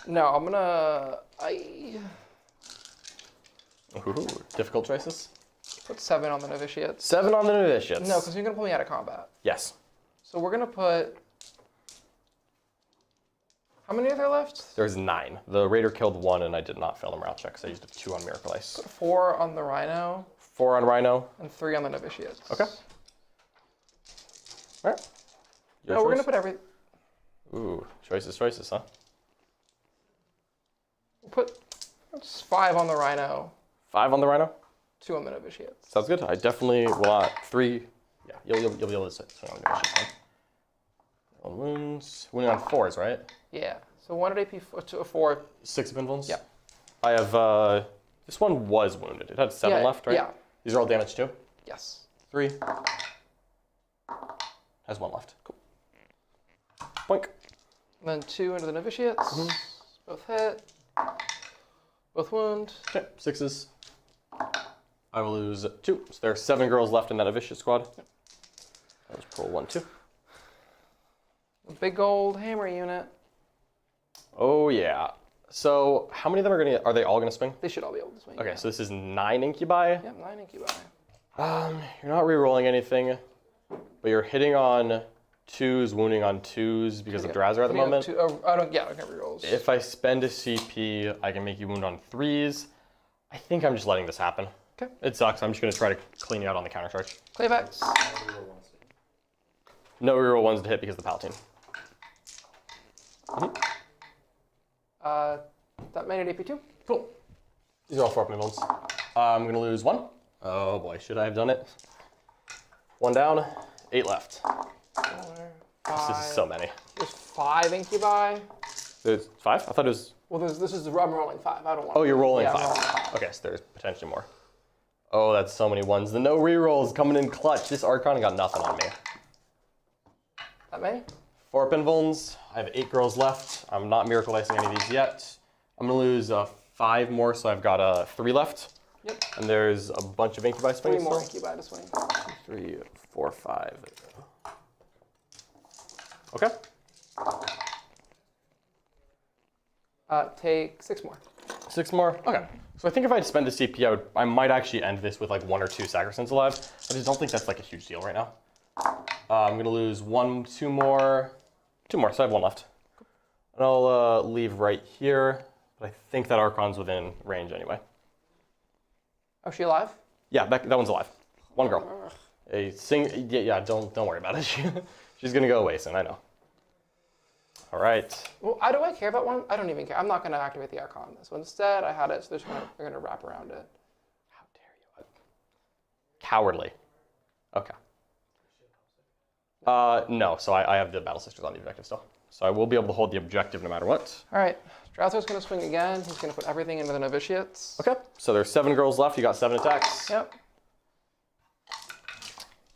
Speaker 3: No, I'm going to...
Speaker 2: Ooh, difficult choices.
Speaker 3: Put 7 on the novitiates.
Speaker 2: 7 on the novitiates.
Speaker 3: No, because you're going to pull me out of combat.
Speaker 2: Yes.
Speaker 3: So we're going to put... How many are there left?
Speaker 2: There's 9. The raider killed 1, and I did not fail the morale check, so I used a 2 on Miracle Ice.
Speaker 3: 4 on the rhino.
Speaker 2: 4 on Rhino.
Speaker 3: And 3 on the novitiates.
Speaker 2: Okay. All right.
Speaker 3: No, we're going to put every...
Speaker 2: Ooh, choices, huh?
Speaker 3: We'll put 5 on the rhino.
Speaker 2: 5 on the Rhino?
Speaker 3: 2 on the novitiates.
Speaker 2: Sounds good. I definitely will not. 3. Yeah, you'll be able to swing on the novitiates. On wounds. Wounding on 4s, right?
Speaker 3: Yeah. So 1 at AP, 4.
Speaker 2: 6 of wounds?
Speaker 3: Yeah.
Speaker 2: I have, this one was wounded. It had 7 left, right?
Speaker 3: Yeah.
Speaker 2: These are all damage too?
Speaker 3: Yes.
Speaker 2: 3. Has 1 left. Cool. Boink.
Speaker 3: And then 2 into the novitiates. Both hit. Both wound.
Speaker 2: Okay, 6s. I will lose 2. So there are 7 girls left in that novitiate squad. Yep. I'll just pull 1, 2.
Speaker 3: A big old hammer unit.
Speaker 2: Oh yeah. So how many of them are they all gonna swing?
Speaker 3: They should all be able to swing.
Speaker 2: Okay, so this is 9 incubi.
Speaker 3: Yep, 9 incubi.
Speaker 2: You're not re-rolling anything, but you're hitting on 2s, wounding on 2s because of Drazhar at the moment.
Speaker 3: I don't get rerolls.
Speaker 2: If I spend a CP, I can make you wound on 3s. I think I'm just letting this happen.
Speaker 3: Okay.
Speaker 2: It sucks. I'm just gonna try to clean you out on the counter charge.
Speaker 3: Clayvex.
Speaker 2: No reroll 1s to hit because of the Palatine.
Speaker 3: That made it AP2.
Speaker 2: Cool. These are all 4 up ones. I'm gonna lose 1. Oh boy, should I have done it? 1 down, 8 left.
Speaker 3: 4, 5.
Speaker 2: This is so many.
Speaker 3: There's 5 incubi.
Speaker 2: There's 5? I thought it was...
Speaker 3: Well, I'm rolling 5. I don't want.
Speaker 2: Oh, you're rolling
Speaker 3: yeah,
Speaker 2: 5.
Speaker 3: I'm rolling 5.
Speaker 2: Okay, so there's potentially more. Oh, that's so many 1s. The no rerolls coming in clutch. This Archon got nothing on me.
Speaker 3: That many?
Speaker 2: 4 pinvolns. I have 8 girls left. I'm not miracle icing any of these yet. I'm gonna lose 5 more, so I've got 3 left.
Speaker 3: Yep.
Speaker 2: And there's a bunch of incubi
Speaker 3: 3
Speaker 2: swings.
Speaker 3: more incubi to swing.
Speaker 2: 3, 4, 5. Okay.
Speaker 3: Take 6 more.
Speaker 2: 6 more. Okay. So I think if I'd spend the CP, I might actually end this with like 1 or 2 Sacrosands alive. I just don't think that's like a huge deal right now. I'm gonna lose 1, 2 more. 2 more, so I have 1 left. And I'll leave right here. But I think that Archon's within range anyway.
Speaker 3: Oh, she alive?
Speaker 2: Yeah, that one's alive. 1 girl. Yeah, don't worry about it. She's gonna go away soon, I know. All right.
Speaker 3: Well, do I care about 1? I don't even care. I'm not going to activate the Archon on this. So instead, I had it, so they're going to wrap around it.
Speaker 2: How dare you? Cowardly. Okay. No, so I have the Battle Sisters on the objective still. So I will be able to hold the objective no matter what.
Speaker 3: All right. Drazhar's going to swing again. He's going to put everything into the novitiates.
Speaker 2: Okay, so there's 7 girls left. You got 7 attacks.
Speaker 3: Yep.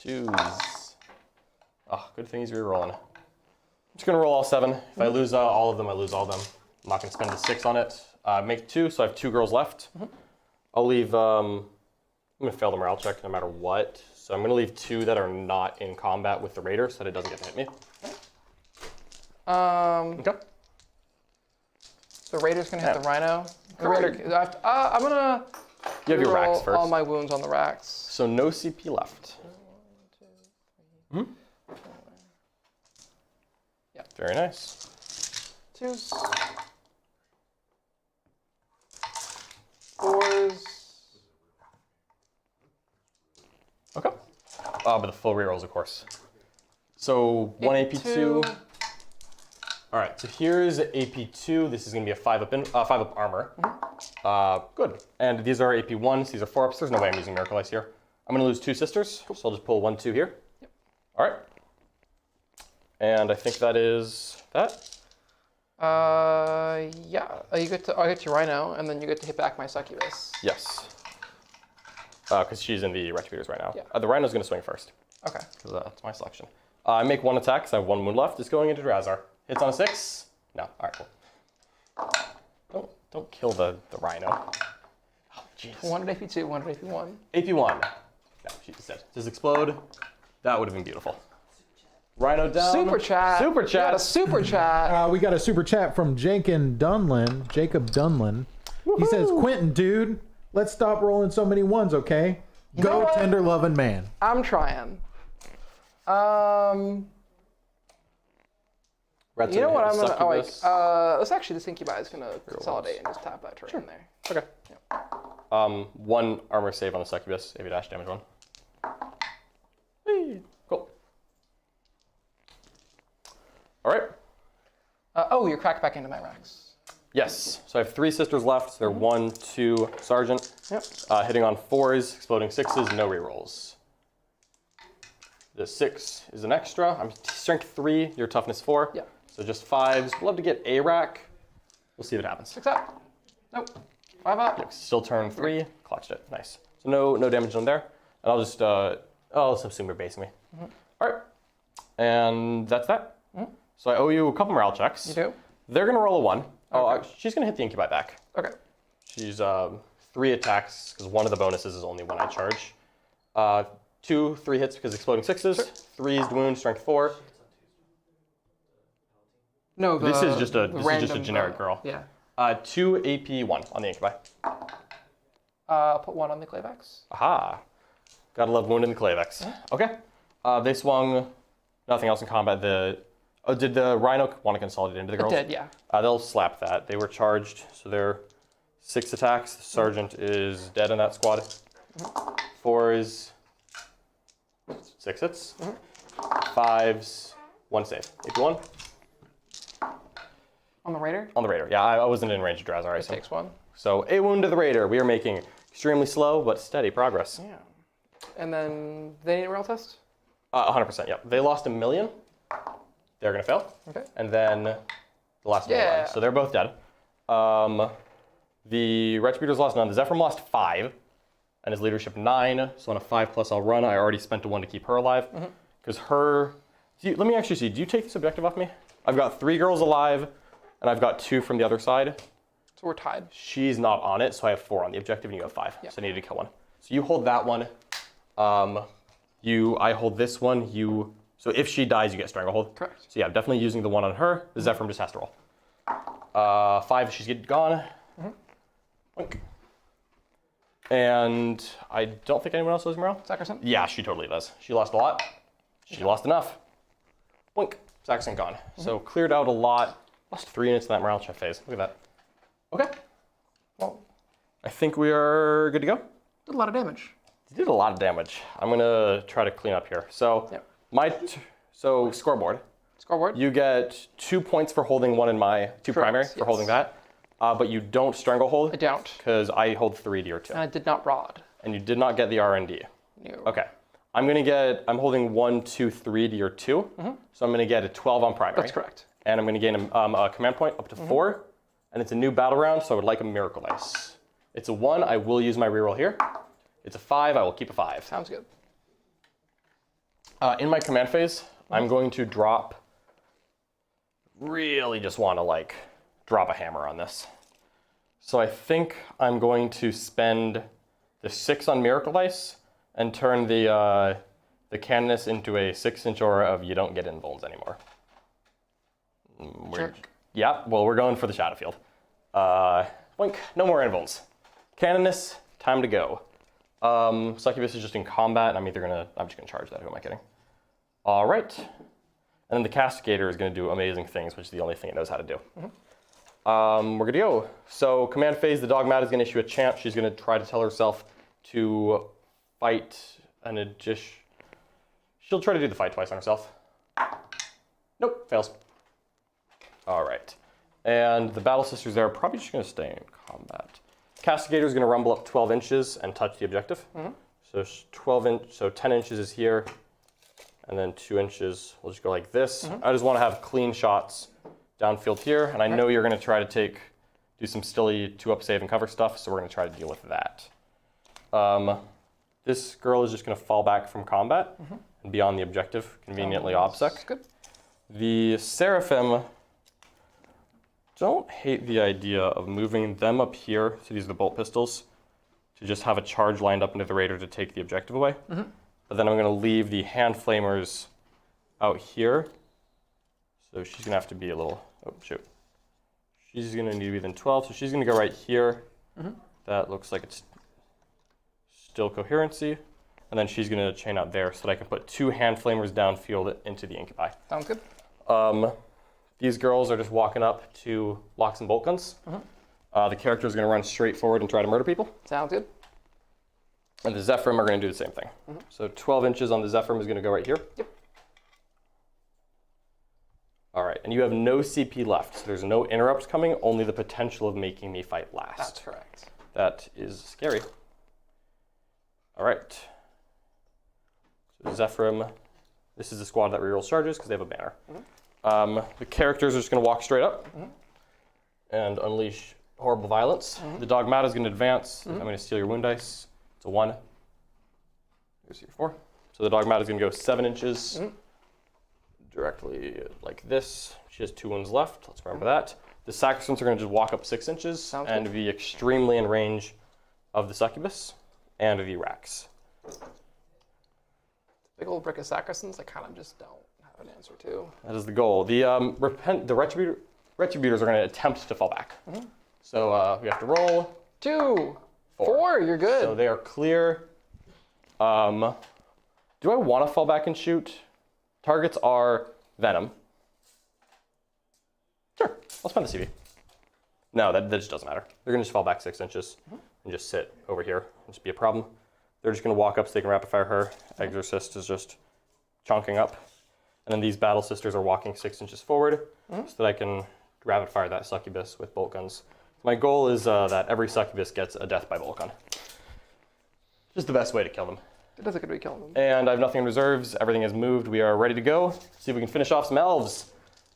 Speaker 2: 2s. Oh, good thing he's re-rolling. I'm just gonna roll all 7. If I lose all of them, I lose all of them. I'm not gonna spend a 6 on it. Make 2, so I have 2 girls left. I'll leave, I'm gonna fail the morale check no matter what. So I'm gonna leave 2 that are not in combat with the raider so that it doesn't get to hit me. Okay.
Speaker 3: The raider's gonna hit the rhino. The
Speaker 2: Alright.
Speaker 3: raider, I'm gonna
Speaker 2: You have your
Speaker 3: roll
Speaker 2: Wracks first.
Speaker 3: all my wounds on the Wracks.
Speaker 2: So no CP left.
Speaker 3: 1, 2, 3, 4.
Speaker 2: Yeah. Very nice.
Speaker 3: 2s. 4s.
Speaker 2: Okay. But the full rerolls, of course. So 1 AP2. All right, so here's AP2. This is gonna be a 5 up armor. Good. And these are AP1s. These are 4 ups. There's no way I'm using Miracle Ice here. I'm gonna lose 2 sisters, so I'll just pull 1, 2 here.
Speaker 3: Yep.
Speaker 2: All right. And I think that is that.
Speaker 3: Yeah. I get to rhino, and then you get to hit back my succubus.
Speaker 2: Yes. Because she's in the retributor's right now.
Speaker 3: Yeah.
Speaker 2: The rhino's gonna swing first.
Speaker 3: Okay.
Speaker 2: Because that's my selection. I make 1 attack, so I have 1 wound left. It's going into Drazhar. Hits on a 6. No. All right. Cool. Don't kill the rhino. Oh, jeez.
Speaker 3: 1 at AP2, 1 at AP1.
Speaker 2: AP1. No, she said. Does explode? That would have been beautiful. Rhino down.
Speaker 3: Super chat.
Speaker 2: Super
Speaker 3: We got
Speaker 2: chat.
Speaker 3: a super chat.
Speaker 6: We got a super chat from Jacob Dunlin. He says, Quentin, dude, let's stop rolling so many ones, okay?
Speaker 3: know
Speaker 6: Go
Speaker 3: what?
Speaker 6: tender loving man.
Speaker 3: I'm trying.
Speaker 2: Red's
Speaker 3: You know
Speaker 2: gonna
Speaker 3: what?
Speaker 2: hit
Speaker 3: I'm
Speaker 2: the
Speaker 3: gonna. Oh,
Speaker 2: Succubus.
Speaker 3: let's actually, this Incubi is gonna consolidate and just tap that turn in there.
Speaker 2: Okay. One armor save on the Succubus if you dash damage one. Whee! Cool. All right.
Speaker 3: Oh, you're cracked back into my Wracks.
Speaker 2: Yes. So I have 3 sisters left. So they're 1, 2, Sergeant.
Speaker 3: Yep.
Speaker 2: Hitting on 4s, exploding 6s, no rerolls. The 6 is an extra. I'm strength 3, your toughness 4.
Speaker 3: Yep.
Speaker 2: So just 5s. Love to get a rack. We'll see what happens.
Speaker 3: 6 up. Nope. 5 up.
Speaker 2: Still turn 3, clutched it. Nice. So no damage on there. And I'll just, let's assume you're basing me. All right. And that's that. So I owe you a couple morale checks.
Speaker 3: You do?
Speaker 2: They're going to roll a 1.
Speaker 3: Okay.
Speaker 2: She's going to hit the Incubi back.
Speaker 3: Okay.
Speaker 2: She's 3 attacks, because one of the bonuses is only when I charge. 2, 3 hits because exploding 6s. 3's the wound, strength 4.
Speaker 3: No,
Speaker 2: This is just a
Speaker 3: random,
Speaker 2: generic girl.
Speaker 3: Yeah.
Speaker 2: 2 AP 1 on the Incubi.
Speaker 3: Put 1 on the Clayvax.
Speaker 2: Aha. Gotta love wound in the Clavex. Okay. They swung nothing else in combat. Did the Rhino want to consolidate into the girls?
Speaker 3: It did, yeah.
Speaker 2: They'll slap that. They were charged, so they're 6 attacks. The Sergeant is dead in that squad. 4 is 6 hits. 5's 1 save. AP 1
Speaker 3: On the Raider?
Speaker 2: on the Raider. Yeah, I wasn't in range of Drazhar.
Speaker 3: It takes 1.
Speaker 2: So a wound to the Raider. We are making extremely slow but steady progress.
Speaker 3: Yeah. And then they need a morale test?
Speaker 2: 100%, yep. They lost 1 million. They're going to fail.
Speaker 3: Okay.
Speaker 2: And then the last one.
Speaker 3: Yeah.
Speaker 2: So they're both dead. The Retributors lost none. The Zephyr lost 5. And his leadership 9. So on a 5+ I'll run. I already spent a 1 to keep her alive. Because let me actually see. Do you take this objective off me? I've got 3 girls alive. And I've got 2 from the other side.
Speaker 3: So we're tied.
Speaker 2: She's not on it. So I have 4 on the objective and you have 5.
Speaker 3: Yeah.
Speaker 2: So I needed to kill 1. So you hold that one. I hold this one. So if she dies, you get Stranglehold.
Speaker 3: Correct.
Speaker 2: So yeah, I'm definitely using the 1 on her. The Zephyr just has to roll. 5, she's gone. Boink. And I don't think anyone else has morale.
Speaker 3: Sackerson?
Speaker 2: Yeah, she totally does. She lost a lot. She lost enough. Boink. Sackerson gone. So cleared out a lot. Lost 3 units in that morale check phase. Look at that. Okay. Well, I think we are good to go.
Speaker 3: Did a lot of damage.
Speaker 2: Did a lot of damage. I'm gonna try to clean up here. So scoreboard.
Speaker 3: Scoreboard?
Speaker 2: You get 2 points for holding 1 in my primary for
Speaker 3: yes.
Speaker 2: holding that, but you don't stranglehold.
Speaker 3: I don't.
Speaker 2: Because I hold 3 to your 2.
Speaker 3: And I did not rod.
Speaker 2: And you did not get the RND.
Speaker 3: No.
Speaker 2: Okay. I'm holding 1, 2, 3 to your 2. So I'm gonna get a 12 on primary.
Speaker 3: That's correct.
Speaker 2: And I'm gonna gain a command point up to 4. And it's a new battle round, so I would like a Miracle Dice. It's a 1, I will use my reroll here. It's a 5, I will keep a 5.
Speaker 3: Sounds good.
Speaker 2: In my command phase, I'm going to really just want to drop a hammer on this. So I think I'm going to spend the 6 on Miracle Dice and turn the Canoness into a 6-inch aura of you don't get invulns anymore. Yeah, well, we're going for the Shadowfield. Blink, no more invulns. Canoness, time to go. Succubus is just in combat, and I'm just gonna charge that. Who am I kidding? All right. And then the Castigator is gonna do amazing things, which is the only thing it knows how to do. We're good to go. So command phase, the Dogmat is gonna issue a chant. She's gonna try to tell herself to fight she'll try to do the fight twice on herself. Nope, fails. All right. And the Battle Sisters there are probably just gonna stay in combat. Castigator is going to rumble up 12 inches and touch the objective. So 10 inches is here, and then 2 inches. We'll just go like this. I just want to have clean shots downfield here, and I know you're going to try to do some stilly 2-up save and cover stuff, so we're going to try to deal with that. This girl is just going to fall back from combat and be on the objective, conveniently OBSEC.
Speaker 3: Good.
Speaker 2: The Seraphim don't hate the idea of moving them up here, so these are the bolt pistols, to just have a charge lined up into the Raider to take the objective away. But then I'm going to leave the hand flamers out here. So she's gonna have to be a little, oh shoot. She's gonna need to be within 12, so she's gonna go right here. That looks like it's still coherency. And then she's gonna chain out there so that I can put 2 hand flamers downfield into the Incubi.
Speaker 3: Sounds good.
Speaker 2: These girls are just walking up to locks and bolt guns. The character is gonna run straight forward and try to murder people.
Speaker 3: Sounds good.
Speaker 2: And the Zephyrim are gonna do the same thing. So 12 inches on the Zephyrim is gonna go right here.
Speaker 3: Yep.
Speaker 2: All right, and you have no CP left, so there's no interrupts coming, only the potential of making me fight last.
Speaker 3: That's correct.
Speaker 2: That is scary. All right. So Zephyrim, this is the squad that rerolls charges because they have a banner. The characters are just going to walk straight up and unleash horrible violence. The Dogmata is going to advance. I'm going to steal your wound dice. It's a 1. Here's your 4. So the Dogmata is going to go 7 inches. Directly like this. She has 2 wounds left. Let's remember that. The Sacristans are going to just walk up 6 inches and be extremely in range of the Succubus and the Wracks.
Speaker 3: Big old brick of Sacristans, I kind of just don't have an answer to.
Speaker 2: That is the goal. The Retributors are going to attempt to fall back. So we have to roll.
Speaker 3: 2. 4, you're good.
Speaker 2: So they are clear. Do I want to fall back and shoot? Targets are Venom. Sure, I'll spend the CV. No, that just doesn't matter. They're gonna just fall back 6 inches and just sit over here and just be a problem. They're just gonna walk up so they can rapid fire her. Exorcist is just chonking up. And then these Battle Sisters are walking 6 inches forward so that I can rapid fire that Succubus with bolt guns. My goal is that every Succubus gets a death by bolt gun. Just the best way to kill them.
Speaker 3: It does a good way killing them.
Speaker 2: And I have nothing in reserves. Everything is moved. We are ready to go. See if we can finish off some elves.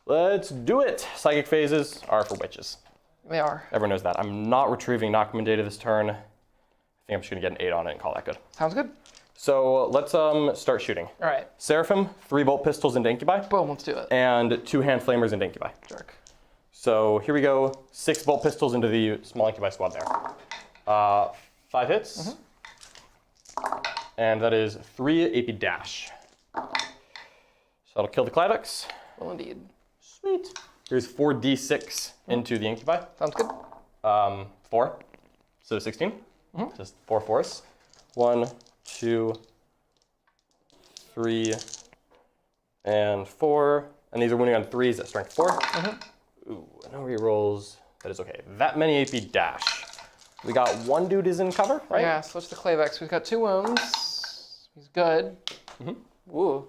Speaker 2: Let's do it. Psychic phases are for witches.
Speaker 3: They are.
Speaker 2: Everyone knows that. I'm not retrieving Knockman data this turn. I think I'm just going to get an 8 on it and call that good.
Speaker 3: Sounds good.
Speaker 2: So let's start shooting.
Speaker 3: All right.
Speaker 2: Seraphim, 3 bolt pistols into Incubi.
Speaker 3: Boom, let's do it.
Speaker 2: And 2 hand flamers into Incubi.
Speaker 3: Jerk.
Speaker 2: So here we go. 6 bolt pistols into the small Incubi squad there. 5 hits. And that is 3 AP dash. So that'll kill the Clavex.
Speaker 3: Well, indeed.
Speaker 2: Sweet. Here's 4d6 into the Incubi.
Speaker 3: Sounds good.
Speaker 2: 4. So 16. Just 4 force. 1, 2, 3, and 4. And these are wounding on 3s at strength 4. Ooh, no rerolls. That is okay. That many AP dash. We got 1 dude is in cover, right?
Speaker 3: Yeah, switch the Clavex. We've got 2 wounds. He's good. Ooh.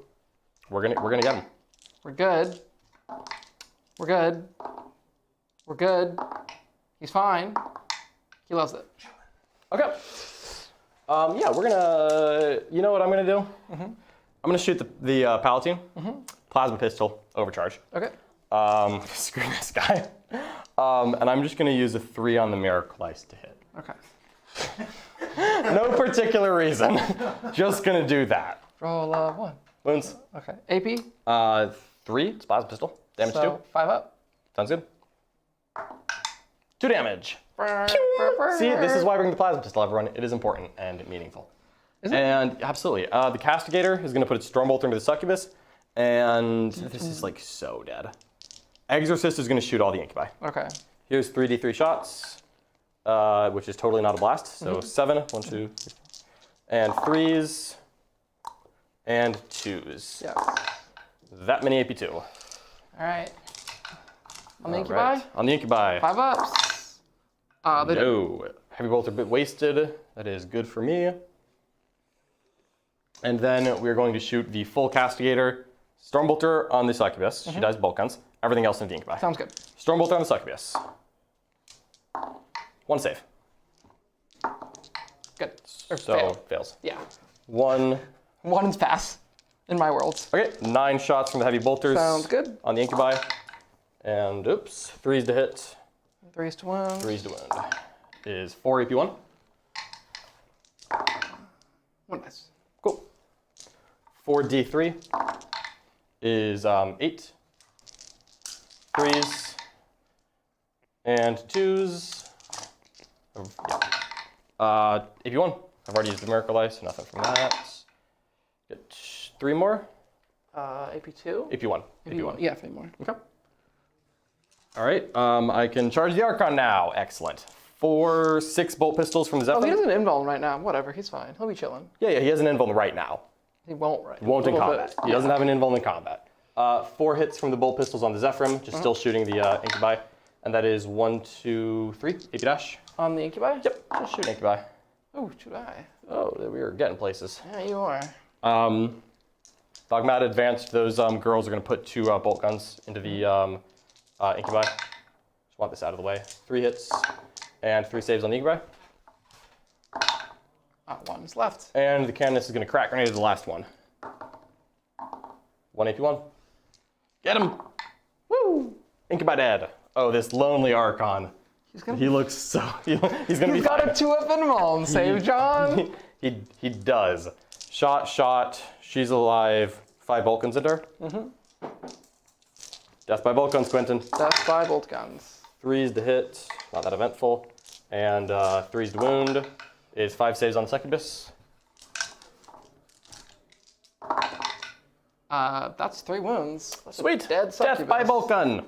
Speaker 2: We're gonna get him.
Speaker 3: We're good. We're good. We're good. He's fine. He loves it.
Speaker 2: Okay. Yeah, we're gonna. You know what I'm gonna do? I'm gonna shoot the Palatine. Plasma pistol, overcharge.
Speaker 3: Okay.
Speaker 2: Screw this guy. And I'm just gonna use a 3 on the Miraculize to hit.
Speaker 3: Okay.
Speaker 2: No particular reason. Just gonna do that.
Speaker 3: Roll 1.
Speaker 2: Wounds.
Speaker 3: Okay. AP?
Speaker 2: 3. It's plasma pistol. Damage
Speaker 3: So 5 up.
Speaker 2: 2. Sounds good. 2 damage. See, this is why I bring the plasma pistol, everyone. It is important and meaningful.
Speaker 3: Is it?
Speaker 2: And absolutely. The Castigator is gonna put its Stormbolter into the Succubus, and this is like so dead. Exorcist is gonna shoot all the Incubi.
Speaker 3: Okay.
Speaker 2: Here's 3d3 shots, which is totally not a blast. So 7, 1, 2, 3, and 3s, and 2s.
Speaker 3: Yeah.
Speaker 2: That many AP2.
Speaker 3: All right. On the
Speaker 2: All
Speaker 3: Incubi?
Speaker 2: right. On the Incubi.
Speaker 3: 5 ups.
Speaker 2: No. Heavy bolts are a bit wasted. That is good for me. And then we're going to shoot the full Castigator. Stormbolter on the Succubus. She dies bolt guns. Everything else in the Incubi.
Speaker 3: Sounds good.
Speaker 2: Stormbolter on the Succubus. 1 save.
Speaker 3: Good. Or
Speaker 2: So fails.
Speaker 3: Yeah.
Speaker 2: 1.
Speaker 3: 1's pass in my world.
Speaker 2: Okay, 9 shots from the heavy bolters.
Speaker 3: Sounds good.
Speaker 2: On the Incubi. And oops, 3s to hit.
Speaker 3: 3s to wound.
Speaker 2: 3s to wound. Is 4 AP1.
Speaker 3: 1 miss.
Speaker 2: Cool. 4d3 is 8. 3s and 2s. AP1. I've already used the Miracle Ice, so nothing from that. Get 3 more.
Speaker 3: AP2?
Speaker 2: AP1.
Speaker 3: AP1. Yeah, 3 more.
Speaker 2: Okay. All right. I can charge the Archon now. Excellent. 4 6 bolt pistols from the Zephyr.
Speaker 3: Oh, he doesn't invuln right now. Whatever, he's fine. He'll be chilling.
Speaker 2: Yeah, he has an invuln right now.
Speaker 3: He won't right now.
Speaker 2: Won't in combat. He doesn't have an invuln in combat. 4 hits from the bolt pistols on the Zephyr, just still shooting the Incubi. And that is 1, 2, 3. AP dash.
Speaker 3: On the Incubi?
Speaker 2: Yep, just shoot Incubi.
Speaker 3: Oh, should I?
Speaker 2: Oh, we are getting places.
Speaker 3: Yeah, you are.
Speaker 2: Dogmat advanced. Those girls are going to put 2 bolt guns into the Incubi. Just want this out of the way. 3 hits and 3 saves on the Incubi.
Speaker 3: 1's left.
Speaker 2: And the Canonist is going to crack grenade the last one. 1 AP1. Get him! Woo! Incubi dead. Oh, this lonely Archon. He looks so... he's going to be
Speaker 3: He's got a 2-up invuln. Save John.
Speaker 2: He does. Shot. She's alive. 5 bolt guns into her. Death by bolt guns, Quentin.
Speaker 3: Death by bolt guns.
Speaker 2: 3's to hit. Not that eventful. And 3's to wound. Is 5 saves on Succubus.
Speaker 3: That's 3 wounds. That's
Speaker 2: Sweet.
Speaker 3: Dead Succubus.
Speaker 2: Death by bolt gun.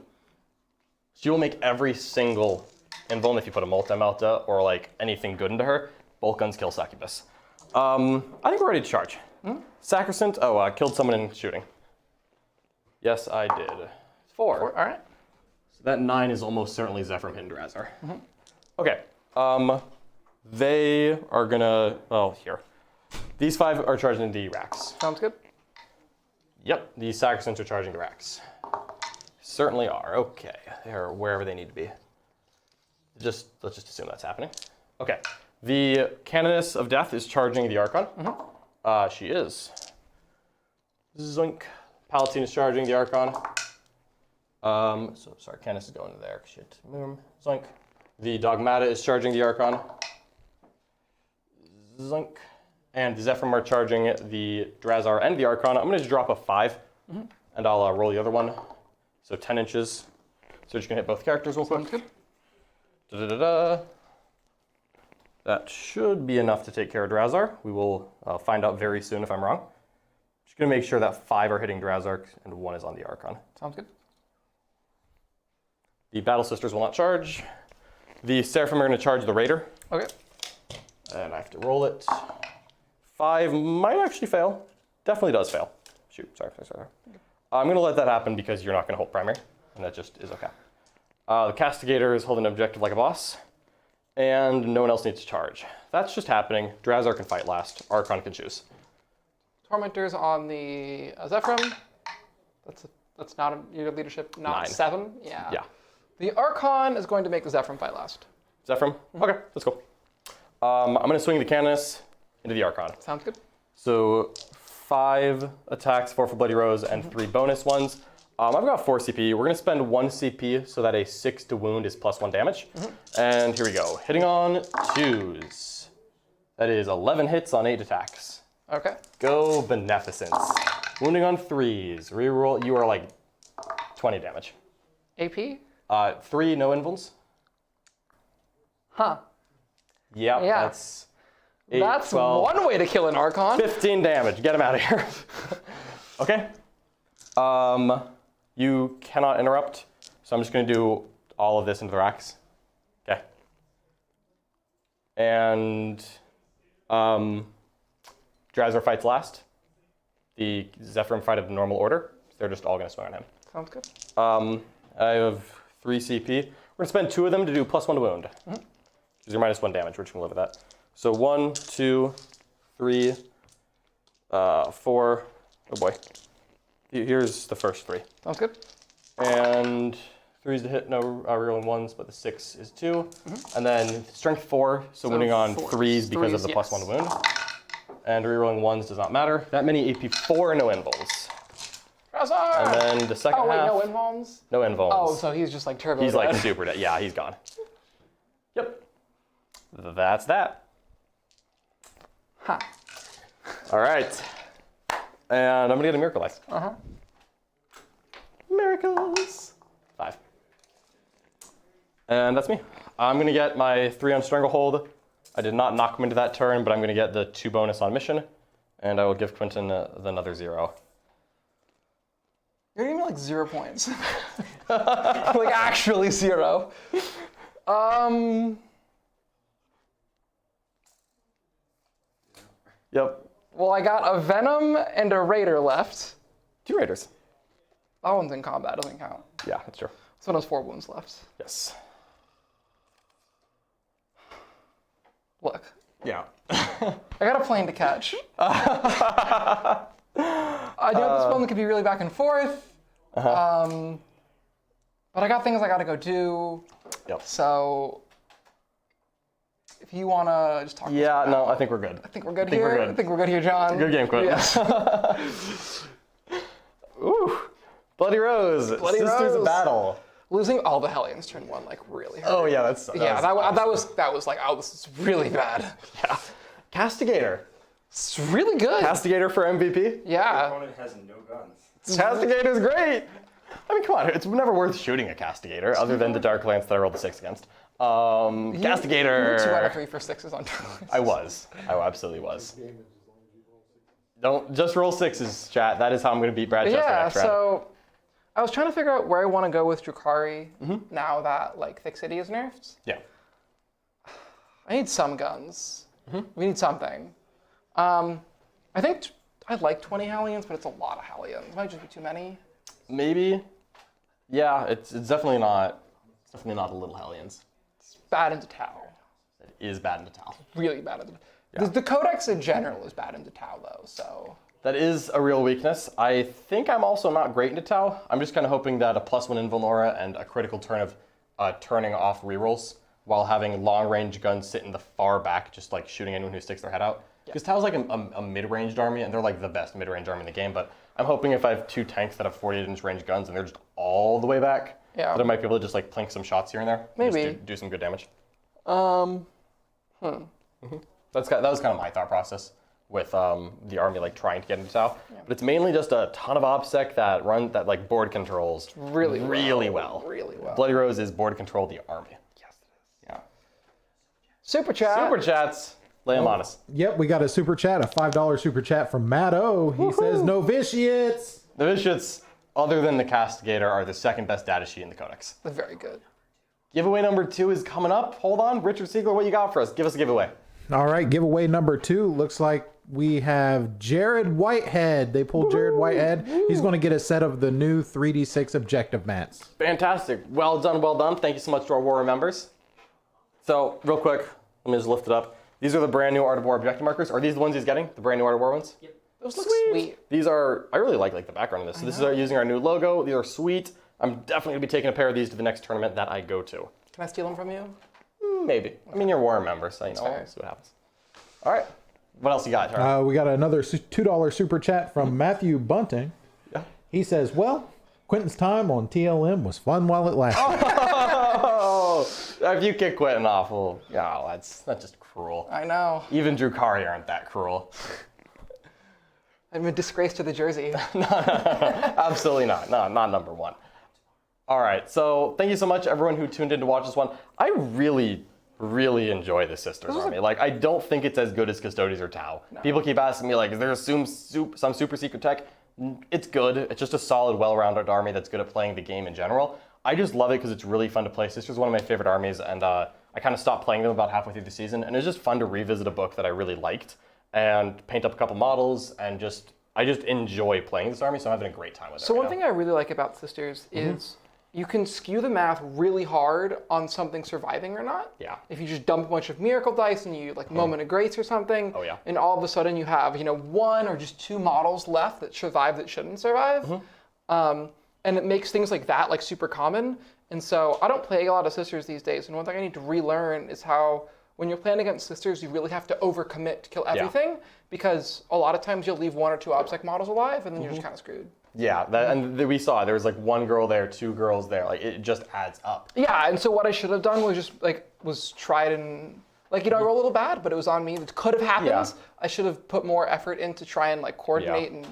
Speaker 2: She will make every single invuln if you put a multi-melta or like anything good into her. Bolt guns kill Succubus. I think we're ready to charge. Sacrosanct. Oh, killed someone in shooting. Yes, I did. 4.
Speaker 3: All right.
Speaker 2: So that 9 is almost certainly Zephyr hitting Drazhar. Okay. They are gonna. Oh, here. These 5 are charging the Wracks.
Speaker 3: Sounds good.
Speaker 2: Yep, the Sacrosancts are charging the Wracks. Certainly are. Okay, they're wherever they need to be. Let's just assume that's happening. Okay, the Canonist of Death is charging the Archon. She is. Zoink. Palatine is charging the Archon. So sorry, Canonist is going to there. Shit. Zoink. The Dogmata is charging the Archon. Zoink. And the Zephyr are charging the Drazhar and the Archon. I'm going to drop a 5, and I'll roll the other one. So 10 inches. So just going to hit both characters real quick.
Speaker 3: Sounds good.
Speaker 2: That should be enough to take care of Drazhar. We will find out very soon if I'm wrong. Just going to make sure that 5 are hitting Drazhar and 1 is on the Archon.
Speaker 3: Sounds good.
Speaker 2: The Battle Sisters will not charge. The Seraphim are going to charge the Raider.
Speaker 3: Okay.
Speaker 2: And I have to roll it. 5 might actually fail. Definitely does fail. Shoot, sorry. I'm going to let that happen because you're not going to hold primary, and that just is okay. The Castigator is holding an objective like a boss, and no one else needs to charge. That's just happening. Drazhar can fight last. Archon can choose.
Speaker 3: Tormentors on the Zephyr. That's not your leadership. Not
Speaker 2: 9.
Speaker 3: 7. Yeah.
Speaker 2: Yeah.
Speaker 3: The Archon is going to make the Zephyr fight last.
Speaker 2: Zephyr? Okay, that's cool. I'm going to swing the Canonist into the Archon.
Speaker 3: Sounds good.
Speaker 2: So 5 attacks, 4 for Bloody Rose, and 3 bonus ones. I've got 4 CP. We're going to spend 1 CP so that a 6 to wound is +1 damage. And here we go. Hitting on 2s. That is 11 hits on 8 attacks.
Speaker 3: Okay.
Speaker 2: Go Beneficence. Wounding on 3s. Reroll. You are like 20 damage.
Speaker 3: AP?
Speaker 2: 3 no invulns.
Speaker 3: Huh.
Speaker 2: Yep,
Speaker 3: Yeah.
Speaker 2: that's 8,
Speaker 3: That's
Speaker 2: 12,
Speaker 3: one way to kill an Archon.
Speaker 2: 15 damage. Get him out of here. Okay. You cannot interrupt, so I'm just going to do all of this into the Wracks. Okay. And Drazhar fights last. The Zephyr fight of the normal order. They're just all going to swing on him.
Speaker 3: Sounds good.
Speaker 2: I have 3 CP. We're going to spend 2 of them to do +1 to wound. Because you're -1 damage. We're just going to live with that. So 1, 2, 3, 4. Oh boy. Here's the first 3.
Speaker 3: Sounds good.
Speaker 2: And 3's to hit, no rerolling 1s, but the 6 is 2. And then strength 4, so wounding on 3s because of the +1 to wound. And rerolling 1s does not matter. That many AP4, no invulns.
Speaker 3: Drazhar!
Speaker 2: And then the second half.
Speaker 3: no invulns?
Speaker 2: No invulns.
Speaker 3: Oh, so he's just like turbo
Speaker 2: He's
Speaker 3: dead.
Speaker 2: like super dead. Yeah, he's gone. Yep. That's that.
Speaker 3: Huh.
Speaker 2: All right. And I'm going to get a Miracle Life. Miracles. 5. And that's me. I'm going to get my 3 on Stranglehold. I did not knock him into that turn, but I'm going to get the 2 bonus on mission. And I will give Quentin another 0.
Speaker 3: You're giving me like 0 points. Like actually 0.
Speaker 2: Yep.
Speaker 3: Well, I got a Venom and a Raider left.
Speaker 2: 2 Raiders.
Speaker 3: That one's in combat, doesn't count.
Speaker 2: Yeah, that's true.
Speaker 3: This one has 4 wounds left.
Speaker 2: Yes.
Speaker 3: Look,
Speaker 2: Yeah.
Speaker 3: I got a plane to catch. I know this one could be really back and forth. But I got things I gotta go do.
Speaker 2: Yep.
Speaker 3: So if you wanna just talk.
Speaker 2: Yeah, no, I think we're good.
Speaker 3: I think we're good here. I think we're good here, John.
Speaker 2: Good game, Quentin.
Speaker 3: Yes.
Speaker 2: Ooh. Bloody Rose.
Speaker 3: Bloody
Speaker 2: Sisters
Speaker 3: Rose.
Speaker 2: of Battle.
Speaker 3: Losing all the Hellions turn 1 like really hurt.
Speaker 2: Oh yeah, that
Speaker 3: was like, oh, this is really bad.
Speaker 2: Yeah. Castigator.
Speaker 3: It's really good.
Speaker 2: Castigator for MVP.
Speaker 3: Yeah.
Speaker 4: Opponent has no guns.
Speaker 2: Castigator's great. I mean, come on, it's never worth shooting a Castigator other than the Dark Lance that I rolled a 6 against. Castigator.
Speaker 3: You were 2 out of 3 for 6s on Dark Lance.
Speaker 2: I absolutely was. Don't just roll 6s, chat. That is how I'm going to beat Brad Chester next round.
Speaker 3: So I was trying to figure out where I want to go with Drukhari now that like Thick City is nerfed.
Speaker 2: Yeah.
Speaker 3: I need some guns. We need something. I think I'd like 20 Hellions, but it's a lot of Hellions. It might just be too many.
Speaker 2: Maybe. Yeah, it's definitely not. It's definitely not the little Hellions.
Speaker 3: It's bad into Tau.
Speaker 2: It is bad into Tau.
Speaker 3: Really bad into.
Speaker 2: Yeah.
Speaker 3: The Codex in general is bad into Tau though. So.
Speaker 2: That is a real weakness. I think I'm also not great into Tau. I'm just kind of hoping that a +1 Invulnora and a critical turn of turning off rerolls while having long-range guns sit in the far back, just like shooting anyone who sticks their head out. Because Tau's like a mid-ranged army, and they're like the best mid-range army in the game, but I'm hoping if I have 2 tanks that have 48-inch range guns and they're just all the way back, that I might be able to just like plink some shots here and there.
Speaker 3: Maybe.
Speaker 2: Just do some good damage. That was kind of my thought process with the army like trying to get into Tau. Yeah. But it's mainly just a ton of OBSEC that like board controls really well. Bloody Rose is board control the army. Yes, it is. Yeah.
Speaker 3: Super chat.
Speaker 2: Super chats. Lay them on us.
Speaker 6: Yep, we got a super chat, a $5 super chat from Matt O. He says, Novitiates.
Speaker 2: Novitiates, other than the Castigator, are the second best data sheet in the Codex.
Speaker 3: They're very good.
Speaker 2: Giveaway number 2 is coming up. Hold on. Richard Siegler, what you got for us? Give us a giveaway.
Speaker 6: All right, giveaway number 2. Looks like we have Jared Whitehead. They pulled Jared Whitehead. He's going to get a set of the new 3D6 objective mats.
Speaker 2: Fantastic. Well done, well done. Thank you so much to our Warrior members. So, real quick, let me just lift it up. These are the brand new Art of War objective markers. Are these the ones he's getting? The brand new Art of War ones?
Speaker 3: Yep. Those look sweet.
Speaker 2: These are, I really like the background of this. So this is using our new logo. These are sweet. I'm definitely going to be taking a pair of these to the next tournament that I go to.
Speaker 3: Can I steal them from you?
Speaker 2: Maybe. I mean, you're a Warrior member, so we'll see what happens. All right. What else you got, Charlie?
Speaker 6: We got another $2 super chat from Matthew Bunting.
Speaker 2: Yeah.
Speaker 6: He says, well, Quentin's time on TLM was fun while it lasted.
Speaker 2: Oh, if you kick Quentin off, well, that's just cruel.
Speaker 3: I know.
Speaker 2: Even Drukhari aren't that cruel.
Speaker 3: I'm a disgrace to the jersey.
Speaker 2: No, absolutely not. No, not number 1. All right, so thank you so much, everyone who tuned in to watch this one. I really enjoy the Sisters army. Like, I don't think it's as good as Custodes or Tau. No. People keep asking me, like, is there some super secret tech? It's good. It's just a solid, well-rounded army that's good at playing the game in general. I just love it because it's really fun to play. Sisters is one of my favorite armies, and I kind of stopped playing them about halfway through the season, and it was just fun to revisit a book that I really liked and paint up a couple models, and I just enjoy playing this army, so I'm having a great time with it.
Speaker 3: So one thing I really like about Sisters is you can skew the math really hard on something surviving or not.
Speaker 2: Yeah.
Speaker 3: If you just dump a bunch of miracle dice and you like Moment of Grace or something, and all of a sudden you have 1 or just 2 models left that survive that shouldn't survive, and it makes things like that like super common. And so I don't play a lot of Sisters these days, and one thing I need to relearn is how when you're playing against Sisters, you really have to overcommit to kill everything, because a lot of times you'll leave 1 or 2 OBSEC models alive, and then you're just kind of screwed.
Speaker 2: Yeah, and we saw there was like 1 girl there, 2 girls there. Like, it just adds up.
Speaker 3: Yeah, and so what I should have done was just was tried and I roll a little bad, but it was on me. It could have happened. Yeah. I should have put more effort in to try and coordinate and.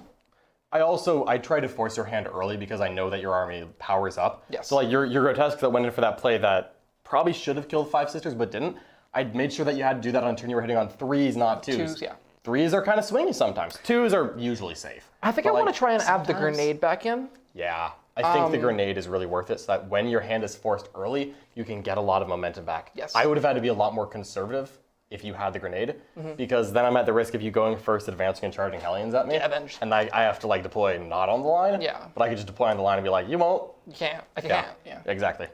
Speaker 2: I tried to force your hand early because I know that your army powers up.
Speaker 3: Yes.
Speaker 2: So like your Grotesques that went in for that play that probably should have killed 5 Sisters but didn't. I made sure that you had to do that on a turn you were hitting on 3s, not 2s.
Speaker 3: 2s, yeah.
Speaker 2: 3s are kind of swingy sometimes. 2s are usually safe.
Speaker 3: I think I want to try and add the grenade back in.
Speaker 2: Yeah, I think the grenade is really worth it so that when your hand is forced early, you can get a lot of momentum back.
Speaker 3: Yes.
Speaker 2: I would have had to be a lot more conservative if you had the grenade, because then I'm at the risk of you going first, advancing and charging Hellions at me.
Speaker 3: Yeah, then...
Speaker 2: And I have to like deploy not on the line.
Speaker 3: Yeah.
Speaker 2: But I could just deploy on the line and be like, you won't.
Speaker 3: You can't. I can't. Yeah.
Speaker 2: Exactly.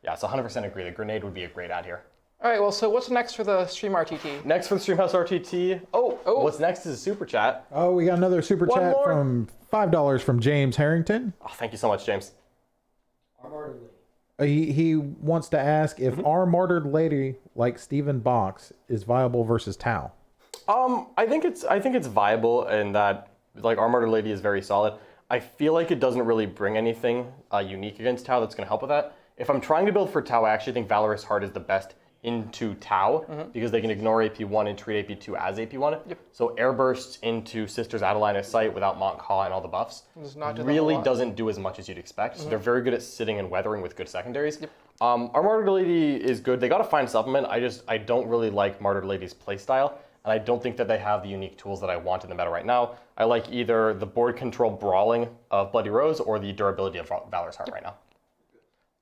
Speaker 2: Yeah, so 100% agree. The grenade would be a great ad here.
Speaker 3: All right, well, so what's next for the Stream RTT?
Speaker 2: Next for the Streamhouse RTT. Oh, what's next is a super chat.
Speaker 6: Oh, we got another super
Speaker 2: One
Speaker 6: chat
Speaker 2: more?
Speaker 6: from $5 from James Harrington.
Speaker 2: Oh, thank you so much, James.
Speaker 6: He wants to ask if our martyred lady like Stephen Box is viable versus Tau.
Speaker 2: I think it's viable in that like our Martyr Lady is very solid. I feel like it doesn't really bring anything unique against Tau that's going to help with that. If I'm trying to build for Tau, I actually think Valorous Heart is the best into Tau because they can ignore AP1 and treat AP2 as AP1.
Speaker 3: Yep.
Speaker 2: So air bursts into Sisters out of line of sight without Monk Caw and all the buffs
Speaker 3: Does not do that a
Speaker 2: really
Speaker 3: lot.
Speaker 2: doesn't do as much as you'd expect. So they're very good at sitting and weathering with good secondaries. Yep. Our Martyr Lady is good. They got to find supplement. I don't really like Martyr Lady's playstyle. And I don't think that they have the unique tools that I want in the meta right now. I like either the board control brawling of Bloody Rose or the durability of Valorous Heart right now.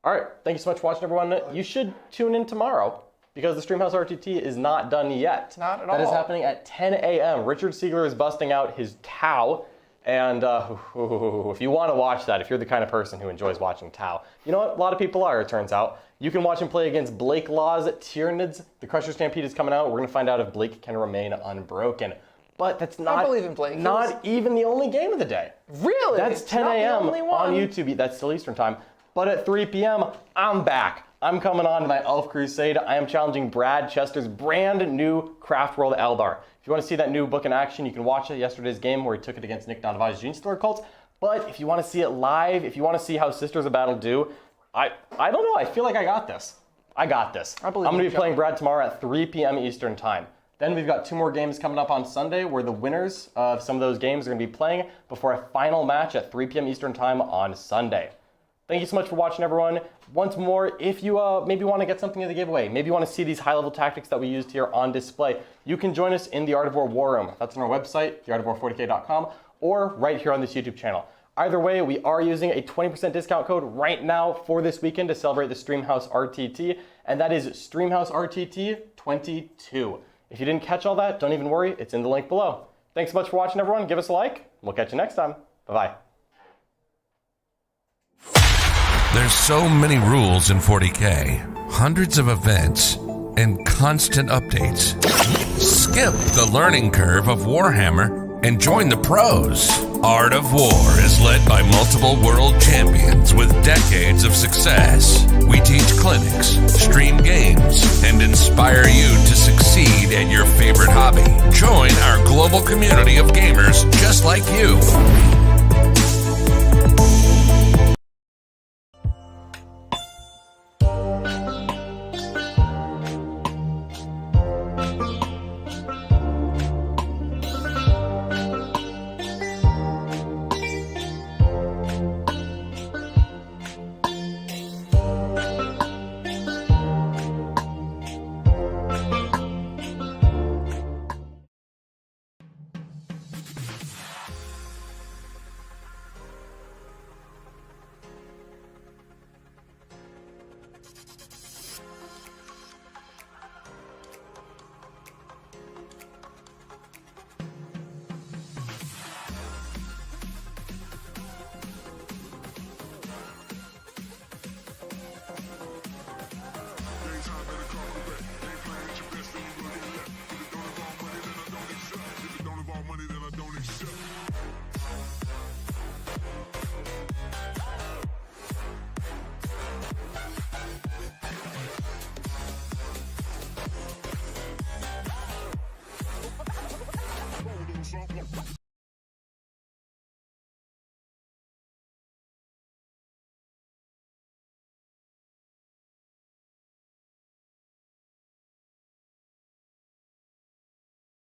Speaker 2: All right, thank you so much for watching, everyone. You should tune in tomorrow because the Streamhouse RTT is not done yet.
Speaker 3: Not at
Speaker 2: That is
Speaker 3: all.
Speaker 2: happening at 10 a.m. Richard Siegler is busting out his Tau. And if you want to watch that, if you're the kind of person who enjoys watching Tau, you know what? A lot of people are, it turns out. You can watch him play against Blake Law's Tyranids. The Crusher Stampede is coming out. We're going to find out if Blake can remain unbroken. But that's not,
Speaker 3: I believe in Blake.
Speaker 2: not even the only game of the day.
Speaker 3: Really?
Speaker 2: That's 10
Speaker 3: Not the
Speaker 2: a.m.
Speaker 3: only one.
Speaker 2: on YouTube. That's still Eastern time. But at 3 p.m., I'm back. I'm coming on to my Elf Crusade. I am challenging Brad Chester's brand new Craft World Eldar. If you want to see that new book in action, you can watch it. Yesterday's game where he took it against Nick Donavai's Gene Stealer cult. But if you want to see it live, if you want to see how Sisters of Battle do, I don't know. I feel like I got this. I got this.
Speaker 3: I believe
Speaker 2: I'm going
Speaker 3: in
Speaker 2: to be
Speaker 3: you,
Speaker 2: playing
Speaker 3: John.
Speaker 2: Brad tomorrow at 3 p.m. Eastern time. Then we've got 2 more games coming up on Sunday where the winners of some of those games are going to be playing before a final match at 3 p.m. Eastern time on Sunday. Thank you so much for watching, everyone. Once more, if you maybe want to get something in the giveaway, maybe you want to see these high-level tactics that we used here on display, you can join us in the Art of War War Room. That's on our website, theartofwar40k.com, or right here on this YouTube channel. Either way, we are using a 20% discount code right now for this weekend to celebrate the Streamhouse RTT, and that is Streamhouse RTT 22. If you didn't catch all that, don't even worry, it's in the link below. Thanks so much for watching, everyone. Give us a like. We'll catch you next time. Bye-bye.
Speaker 1: There's so many rules in 40K, hundreds of events, and constant updates. Skip the learning curve of Warhammer and join the pros. Art of War is led by multiple world champions with decades of success. We teach clinics, stream games, and inspire you to succeed at your favorite hobby. Join our global community of gamers just like you.
Speaker 7: Something.